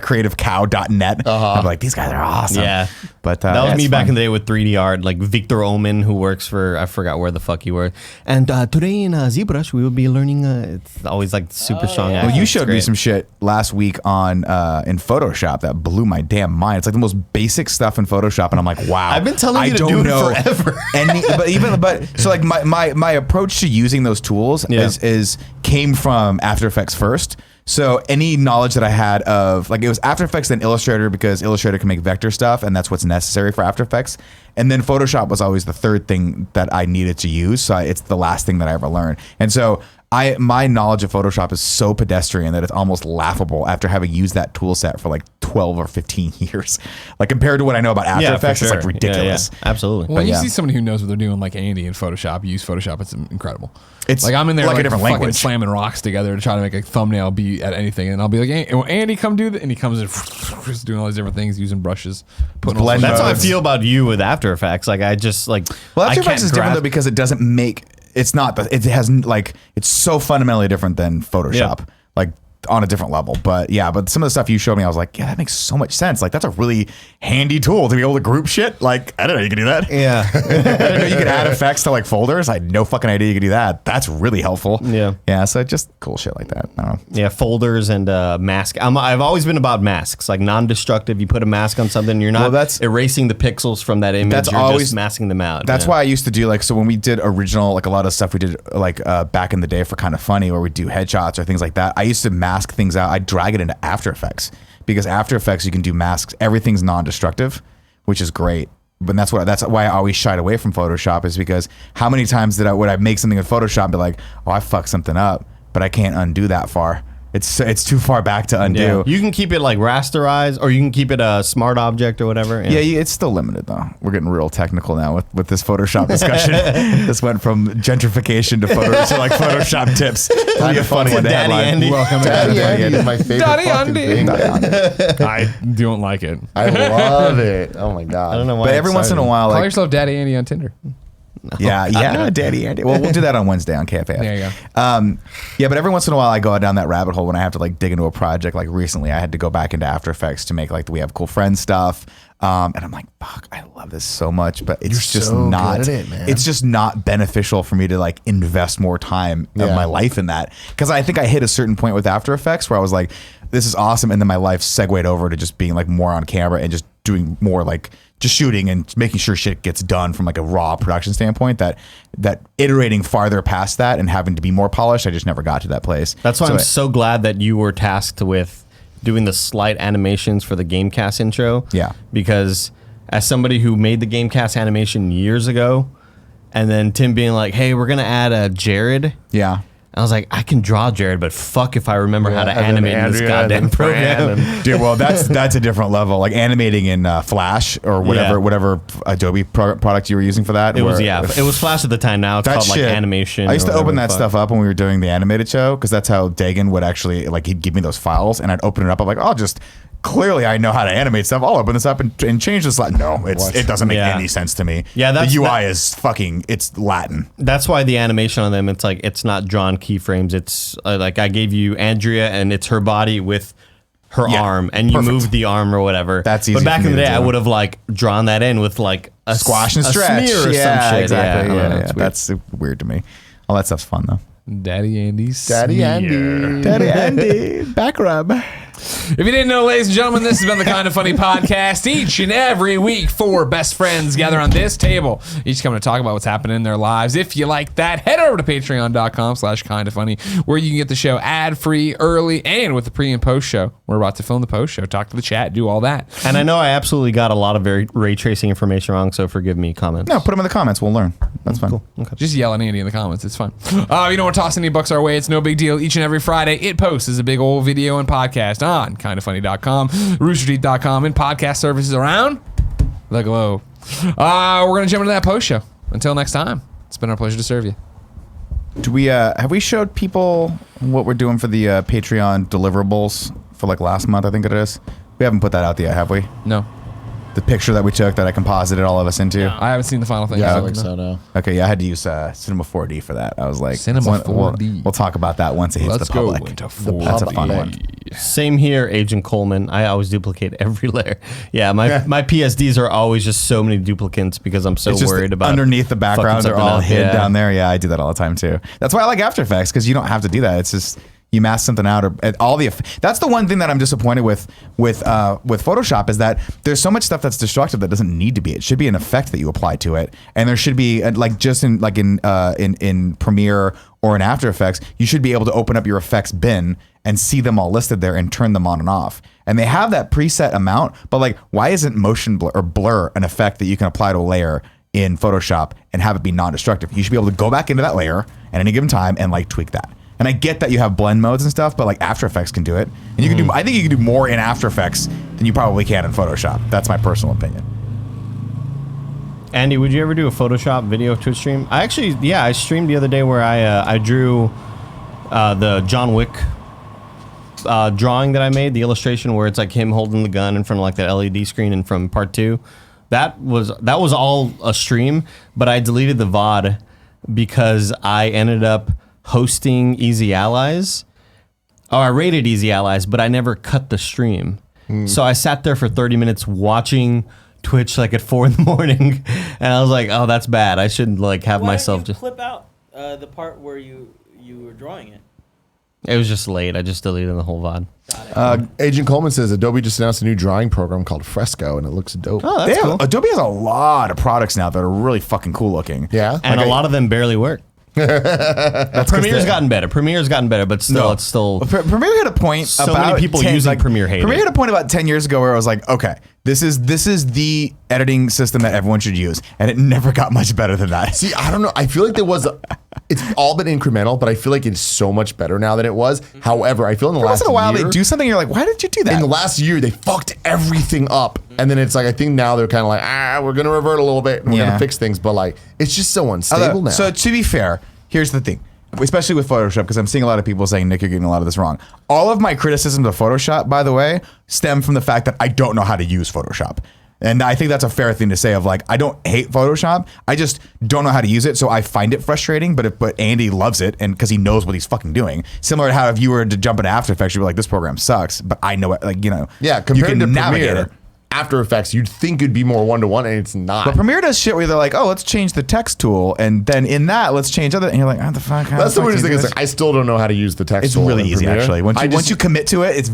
creativecow.net. I'm like, these guys are awesome. Yeah. But that was yeah, me it's back fun. in the day with 3D art, like Victor Omen, who works for, I forgot where the fuck he worked. And today in ZBrush, we will be learning, it's always like super strong yeah. action. Well, you It's showed me great. some shit last week on in Photoshop that blew my damn mind. It's like the most basic stuff in Photoshop, and I'm like, wow. I've been telling you I to don't do it know forever. but so like my approach to using those tools is came from After Effects first. So any knowledge that I had of like it was After Effects then Illustrator because Illustrator can make vector stuff and that's what's necessary for After Effects. And then Photoshop was always the third thing that I needed to use. So it's the last thing that I ever learned. And so my knowledge of Photoshop is so pedestrian that it's almost laughable after having used that tool set for like 12 or 15 years. Like compared to what I know about After Yeah, for Effects, it's like sure. ridiculous. Yeah, absolutely. Well, when you yeah. see somebody who knows what they're doing, like Andy in Photoshop, use Photoshop, it's incredible. It's like I'm in there like a like different fucking language. slamming rocks together to try to make a thumbnail be at anything, and I'll be like, Andy, come do that, and he comes in just doing all these different things, using brushes, putting all Blend sorts That's of- how I modes. feel about you with After Effects. Like I just like. Well, I After can't Effects is different though grasp- because it doesn't make it's not it has like it's so fundamentally different than Photoshop. Like on a different level. But yeah, but some of the stuff you showed me, I was like, yeah, that makes so much sense. Like that's a really handy tool to be able to group shit. Like I didn't know you could do that. Yeah. I didn't know you could add effects to like folders. I had no fucking idea you could do that. That's really helpful. Yeah. Yeah. So just cool shit like that. I don't know. Yeah, folders and mask. I've always been about masks, like non-destructive. You put a mask on something, you're not Well, that's- erasing the pixels from that image. That's you're always- just masking them out. That's why I used to do like, so when we did original, like a lot of stuff we did like back in the day for Kind of Funny where we do headshots or things like that. I used to mask things out. I'd drag it into After Effects because After Effects, you can do masks. Everything's non-destructive, which is great. But that's why I always shied away from Photoshop is because how many times would I make something in Photoshop and be like, oh, I fucked something up, but I can't undo that far. It's too far back to undo. Yeah. You can keep it like rasterized, or you can keep it a smart object or whatever. Yeah, it's still limited though. We're getting real technical now with this Photoshop discussion. This went from gentrification to like Photoshop tips. That'd be funny in the Daddy headline. Andy. Welcome Daddy to Andy is my favorite Daddy fucking Andy. thing. I don't like it. I love it. Oh my god. I don't know why. But it's every once in a exciting. while, Call like yourself Daddy Andy on Tinder. yeah, Daddy Andy. Well, we'll do that on Wednesday on KFAF. There you go. Yeah, but every once in a while I go down that rabbit hole when I have to like dig into a project. Like recently, I had to go back into After Effects to make like the We Have Cool Friends stuff. And I'm like, fuck, I love this so much, but it's You're just so not. good at it, man. It's just not beneficial for me to like invest more time of Yeah. my life in that because I think I hit a certain point with After Effects where I was like, this is awesome, and then my life segued over to just being like more on camera and just doing more like just shooting and making sure shit gets done from like a raw production standpoint. That iterating farther past that and having to be more polished, I just never got to that place. That's why So I'm I- so glad that you were tasked with doing the slight animations for the Gamecast intro. Yeah. Because as somebody who made the Gamecast animation years ago, and then Tim being like, "Hey, we're gonna add a Jared." yeah. I was like, I can draw Jared, but fuck if I remember how to and then animate in this Andrea, and goddamn then Fran, program. and- Dude, well, that's a different level. Like animating in Flash or whatever Adobe product you were using for that. It was where- it was Flash at the time. Now it's That called like shit, animation. I used or to open whatever that the fuck. stuff up when we were doing the animated show because that's how Dagan would actually like he'd give me those files and I'd open it up. I'm like, I'll just clearly I know how to animate stuff. I'll open this up and change this. No, it doesn't make Yeah. any sense to me. Yeah, the that's- UI is fucking. It's Latin. That's why the animation on them, it's like it's not drawn keyframes. It's like I gave you Andrea, and it's her body with her Yeah, arm, and you perfect. move the arm or whatever. That's easy But back for in me the to day, I do. would have like drawn that in with like a Squash and a stretch. smear or yeah, some shit. exactly. Yeah, I don't know, Yeah, it's weird. that's weird to me. All that stuff's fun though. Daddy Andy's Daddy smear. Andy. Daddy Andy, back rub. If you didn't know, ladies and gentlemen, this has been the Kind of Funny podcast. Each and every week, 4 best friends gather on this table, each coming to talk about what's happening in their lives. If you like that, head over to patreon.com/kindoffunny, where you can get the show ad-free, early, and with the pre and post show. We're about to film the post show, talk to the chat, do all that. And I know I absolutely got a lot of ray tracing information wrong, so forgive me, comments. No, put them in the comments. We'll learn. That's fine. Cool. Okay. Just yell at Andy in the comments. It's fun. You don't want to toss any bucks our way. It's no big deal. Each and every Friday, it posts as a big old video and podcast on kindoffunny.com, roosterteeth.com, and podcast services around the globe. We're going to jump into that post show. Until next time, it's been our pleasure to serve you. Do we have we showed people what we're doing for the Patreon deliverables for like last month? I think it is. We haven't put that out yet, have we? No. The picture that we took that I composited all of us into. I haven't seen the final thing. Yeah, I don't think so, no. Okay, yeah, I had to use Cinema 4D for that. I was like, Cinema 4D. We'll talk about that once it hits Let's the public. go into That's a fun 4D. one. Same here, Agent Coleman. I always duplicate every layer. Yeah, my PSDs are always just so many duplicates because I'm so It's just worried about underneath the background. They're fucking all something hid up. down there. Yeah, I do that all the time too. That's why I like After Effects, because you don't have to do that. It's just you mask something out, or all the. That's the one thing that I'm disappointed with Photoshop, is that there's so much stuff that's destructive that doesn't need to be. It should be an effect that you apply to it, and there should be like just in Premiere or in After Effects, you should be able to open up your effects bin and see them all listed there and turn them on and off. And they have that preset amount, but like, why isn't motion blur or blur an effect that you can apply to a layer in Photoshop and have it be non-destructive? You should be able to go back into that layer at any given time and like tweak that. And I get that you have blend modes and stuff, but like After Effects can do it. And you can do, I think you can do more in After Effects than you probably can in Photoshop. That's my personal opinion. Andy, would you ever do a Photoshop video Twitch stream? I streamed the other day where I drew the John Wick drawing that I made, the illustration where it's like him holding the gun in front of like that LED screen and from part 2. That was all a stream, but I deleted the VOD because I ended up hosting Easy Allies. I rated Easy Allies, but I never cut the stream. So I sat there for 30 minutes watching Twitch like at 4 a.m, and I was like, "Oh, that's bad. I shouldn't like have myself just clip out the part where you were drawing it." It was just late. I just deleted the whole VOD. Agent Coleman says Adobe just announced a new drawing program called Fresco, and it looks dope. Oh, that's cool. Adobe has a lot of products now that are really fucking cool looking. Yeah, And a lot of them barely work. That's Premiere's gotten better. But still, it's still. Premiere hit a point. So about many people using Premiere hate Premiere it. hit a point about 10 years ago where I was like, okay, this is the editing system that everyone should use, and it never got much better than that. See, I don't know. I feel like it's all been incremental, but I feel like it's so much better now than it was. However, I feel in the Once last in a while year, they do something, you're like, why did you do that? in the last year, they fucked everything up. And then it's like, I think now they're kind of like, we're going to revert a little bit and we're going Yeah. to fix things. But like, it's just so unstable now. So to be fair, here's the thing. Especially with Photoshop, because I'm seeing a lot of people saying, Nick, you're getting a lot of this wrong. All of my criticisms of Photoshop, by the way, stem from the fact that I don't know how to use Photoshop. And I think that's a fair thing to say of like, I don't hate Photoshop. I just don't know how to use it. So I find it frustrating, but Andy loves it, and because he knows what he's fucking doing. Similar to how if you were to jump into After Effects, you'd be like, this program sucks, but I know it, like, you know. yeah, you compared can to navigate Premiere, it. After Effects, you'd think it'd be more one-to-one, and it's not. But Premiere does shit where they're like, oh, let's change the text tool, and then in that, let's change other, and you're like, how the fuck? That's the weirdest thing. Is like, I still don't know how to use the text It's tool. really in easy, Premiere. actually. Once you commit to it, it's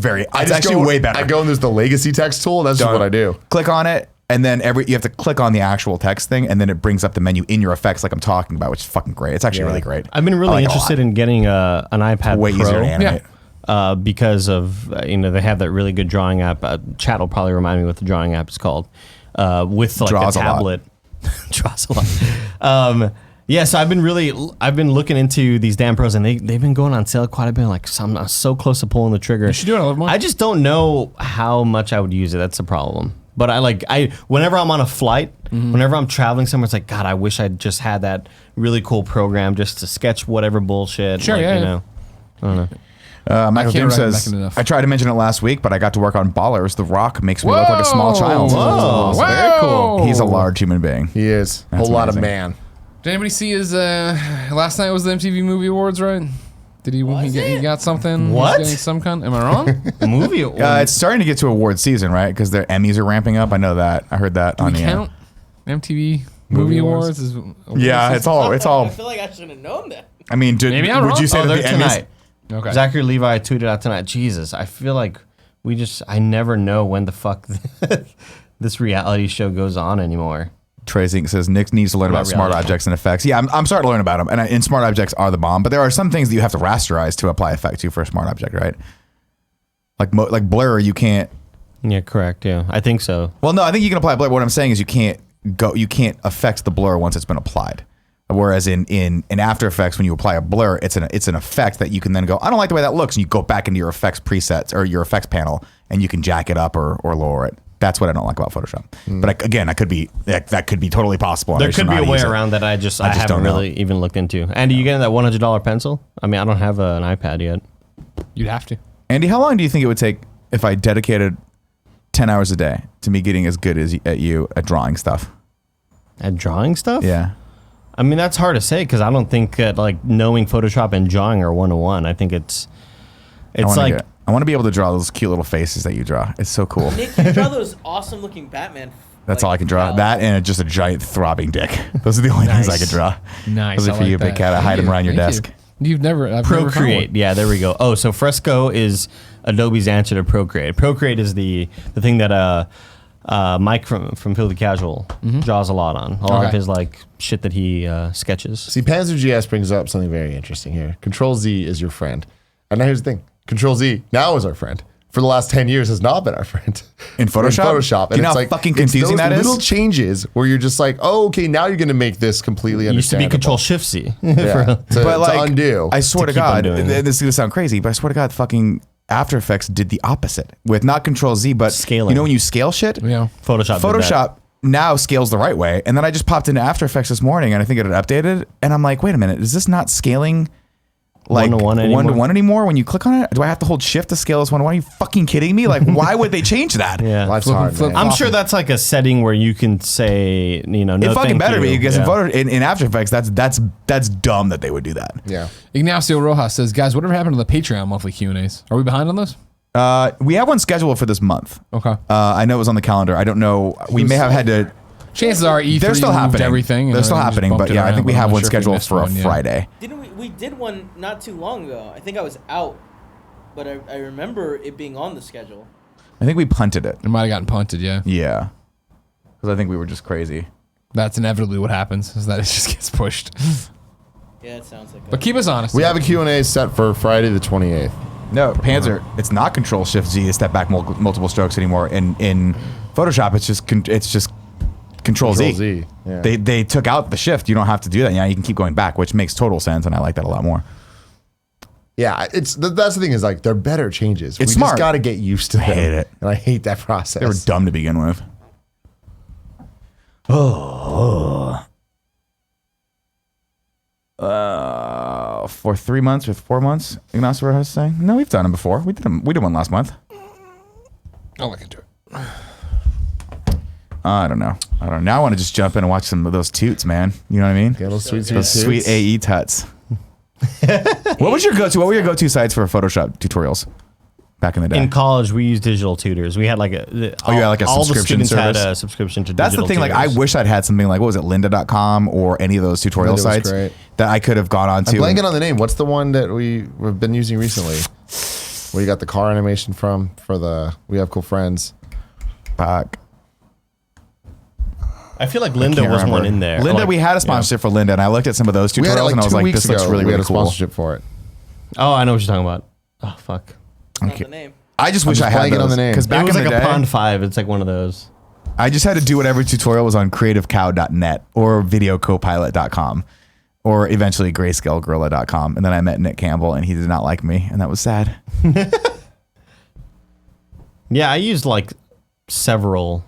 actually way better. I go and there's the legacy text tool, and that's just what I do. Click on it, and then you have to click on the actual text thing, and then it brings up the menu in your effects like I'm talking about, which is fucking great. It's actually really great. I've been I really like it a interested lot. in getting an iPad Way Pro. easier to animate. Because of they have that really good drawing app. Chat will probably remind me what the drawing app is called. With like Draws a a lot. tablet, draws a lot. Yeah, so I've been looking into these damn pros, and they've been going on sale quite a bit. Like I'm so close to pulling the trigger. You should do it a little more. I just don't know how much I would use it. That's the problem. But whenever I'm on a flight, whenever I'm traveling somewhere, it's like, God, I wish I just had that really cool program just to sketch whatever bullshit. Sure, like, yeah, you yeah. know. I don't know. Michael can't Doom says, recommend enough. I tried to mention it last week, but I got to work on Ballers. The Rock makes me look like a small child. Whoa, very cool. He's a large human being. He is. A That's whole lot of amazing. man. Did anybody see his last night was the MTV Movie Awards, right? Did he he got something? What? He's getting some kind? Am I wrong? Movie. It's starting to get to award season, right? Because their Emmys are ramping up. I know that. I heard that Do on we the count MTV Movie Awards? As Yeah, it's all. I feel like I should have known that. I mean, Maybe I'm would wrong. you say that they're the Emmys? tonight. Okay. Zachary Levi tweeted out tonight. Jesus, I feel like I never know when the fuck this reality show goes on anymore. Tracy says Nick needs to learn about smart objects and effects. Yeah, I'm starting to learn about them, and smart objects are the bomb. But there are some things that you have to rasterize to apply effect to for a smart object, right? Like blur, you can't. Yeah, correct. Yeah, I think so. Well, no, I think you can apply blur. What I'm saying is you can't affect the blur once it's been applied. Whereas in After Effects, when you apply a blur, it's an effect that you can then go, I don't like the way that looks, and you go back into your effects presets or your effects panel, and you can jack it up or lower it. That's what I don't like about Photoshop. But that could be totally possible. There could be a way around that I haven't really even looked into. Andy, you getting that $100 pencil? I mean, I don't have an iPad yet. You'd have to. Andy, how long do you think it would take if I dedicated 10 hours a day to me getting as good as you at drawing stuff? At drawing stuff? Yeah. I mean, that's hard to say because I don't think that like knowing Photoshop and drawing are 101. I think it's like I want to be able to draw those cute little faces that you draw. It's so cool. Nick, you draw those awesome looking Batman. That's all I can draw. That and just a giant throbbing dick. Those are the only things I can draw. Nice. Those are for you, big cat. I hide them around your desk. I've never Procreate. Yeah, there we go. Oh, so Fresco is Adobe's answer to Procreate. Procreate is the thing that Mike from Field of Casual draws a lot on. A lot of his like shit that he sketches. See, PanzerGS brings up something very interesting here. Control Z is your friend. And now here's the thing. Control Z now is our friend. For the last 10 years has not been our friend. In Photoshop? And You know how fucking confusing that is? little changes where you're just like, oh, okay, now you're going to make this completely It used to be understandable. Control Shift Z. Yeah, to undo. I swear to keep on God, doing it. this is going to sound crazy, but I swear to God, fucking After Effects did the opposite with not Control Z, but Scaling. You know when you scale shit? Yeah. Photoshop now scales the right way. And then I just popped into After Effects this morning and I think it had updated. And I'm like, wait a minute, is this not scaling like one-to-one anymore? When you click on it, do I have to hold shift to scale this one-to-one? Are you fucking kidding me? Like, why would they change that? Yeah. Life's hard, man. I'm sure that's like a setting where you can say, no, It fucking better be because yeah. in After Effects, that's dumb that they would do that. Yeah. Ignacio Rojas says, guys, whatever happened to the Patreon monthly Q&As? Are we behind on those? We have one scheduled for this month. Okay. I know it was on the calendar. I don't know. We may have had to. Chances are E3 They're still moved happening. everything. They're still happening, but yeah, I think we have one scheduled for a yeah. Friday. Didn't we did one not too long ago? I think I was out, but I remember it being on the schedule. I think we punted it. It might have gotten punted, yeah. Yeah, because I think we were just crazy. That's inevitably what happens, is that it just gets pushed. Yeah, it sounds like. But keep us honest. We have a Q&A set for Friday the 28th. No, Panzer, it's not Control Shift Z to step back multiple strokes anymore. In Photoshop, it's just Control Z. Yeah. They took out the shift. You don't have to do that. Yeah, you can keep going back, which makes total sense, and I like that a lot more. Yeah, that's the thing is like they're better changes. It's we smart. just got to get used to them. I hate it. And I hate that process. They were dumb to begin with. For 3 months or 4 months, Ignacio was saying. No, we've done them before. We did one last month. I'll look into it. I don't know. Now I want to just jump in and watch some of those toots, man. You know what I mean? Yeah, those sweet Sweet AE tuts. What were your go-to sites for Photoshop tutorials back in the day? In college, we used digital tutors. We had like you had like a all subscription the students service? had a subscription to That's the digital thing. Like, I tutors. wish I'd had something like, what was it, lynda.com or any of those tutorial Lynda was sites great. that I could have gone on I'm to. blanking on the name. What's the one that we've been using recently? Where you got the car animation from for the We Have Cool Friends. Fuck. I feel like Can't Linda was remember. one in there. Lynda, Like, we had a sponsorship for Lynda, and I looked at some of those We had it tutorials, like and I was 2 like, weeks this looks ago. really, We had really a cool. sponsorship for it. Oh, I know what you're talking about. Oh, fuck. Not the name. I just wish just I had blanking on those. the name. Because back It was in like the a day, Pond 5. It's like one of those. I just had to do whatever tutorial was on creativecow.net or videocopilot.com or eventually grayscalegorilla.com. And then I met Nick Campbell, and he did not like me, and that was sad. Yeah, I used like several.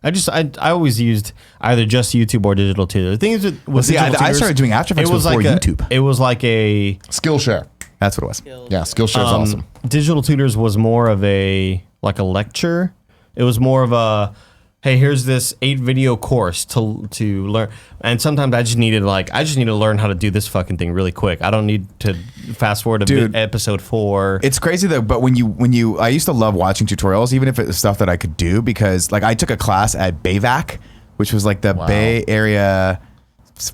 I always used either just YouTube or digital tutors. The thing is with See, digital I tutors, started doing After Effects it was before like YouTube. It was like a Skillshare. That's what it was. Yeah, Skillshare's awesome. Digital tutors was more of a lecture. It was more of a, hey, here's this 8-video course to learn. And sometimes I just need to learn how to do this fucking thing really quick. I don't need to fast forward to Dude, episode 4. It's crazy though, but when you, I used to love watching tutorials, even if it was stuff that I could do, because like I took a class at BayVac, which was like the Bay Area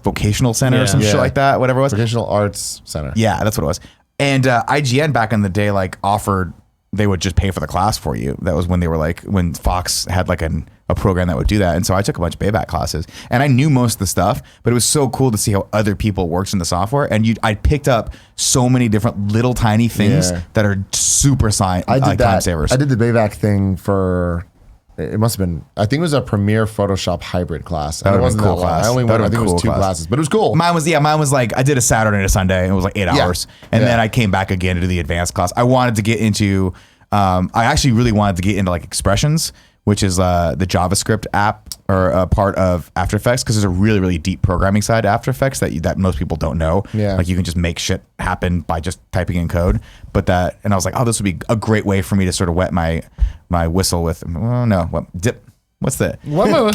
Vocational Center or some shit like that, whatever it was. Vocational Arts Center. Yeah, that's what it was. And IGN back in the day like offered they would just pay for the class for you. That was when they were like, when Fox had like a program that would do that. And so I took a bunch of payback classes and I knew most of the stuff, but it was so cool to see how other people worked in the software. And I picked up so many different little tiny things that are super time savers. I did the payback thing for, it must have been, I think it was a Premiere Photoshop hybrid class. And it wasn't cool that long. class. I only went, I think it was 2 classes, but it was cool. Mine was like, I did a Saturday and a Sunday and it was like 8 hours. And then I came back again to do the advanced class. I wanted to get into, I actually really wanted to get into like expressions, which is the JavaScript app or a part of After Effects, because there's a really, really deep programming side to After Effects that most people don't know. Yeah. Like you can just make shit happen by just typing in code. And I was like, oh, this would be a great way for me to sort of wet my whistle with, get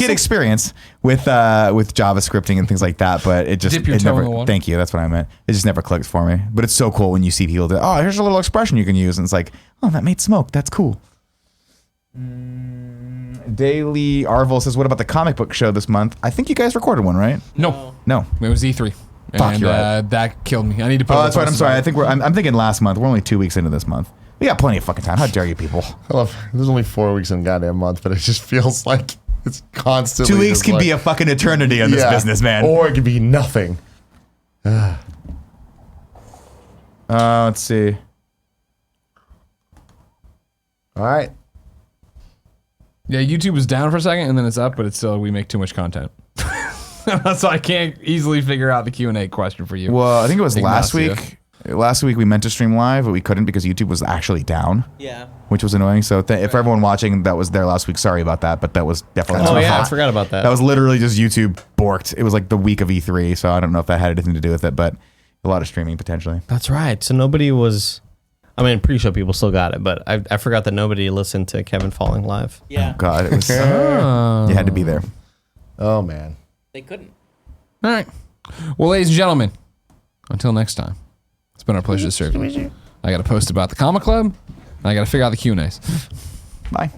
experience with JavaScripting and things like that. But it just, Dip your toe in the water. Thank you. That's what I meant. It just never clicked for me. But it's so cool when you see people do, oh, here's a little expression you can use. And it's like, oh, that made smoke. That's cool. Daily Arvil says, what about the comic book show this month? I think you guys recorded one, right? No. It was E3. Fuck, you're right. That killed me. I need to put. Oh, that's right. I'm sorry. I think I'm thinking last month. We're only 2 weeks into this month. We got plenty of fucking time. How dare you people? There's only 4 weeks in a goddamn month, but it just feels like it's constantly. 2 weeks can be a fucking eternity on this business, man. Or it could be nothing. Let's see. All right. Yeah, YouTube was down for a second and then it's up, but it's still, we make too much content. So I can't easily figure out the Q&A question for you. Well, I think it was last Ignacio. week. Last week we meant to stream live, but we couldn't because YouTube was actually down. Yeah. Which was annoying. So if everyone watching that was there last week, sorry about that. But that was definitely Oh my yeah, I fault. forgot about that. That was literally just YouTube borked. It was like the week of E3, so I don't know if that had anything to do with it, but a lot of streaming potentially. That's right. So nobody was. I mean, I'm pretty sure people still got it, but I forgot that nobody listened to Kevin falling live. Yeah. Oh God, it was. You had to be there. Oh man. They couldn't. All right. Well, ladies and gentlemen, until next time, it's been our pleasure to serve you. I got to post about the Comic Club, and I got to figure out the Q&As. Bye.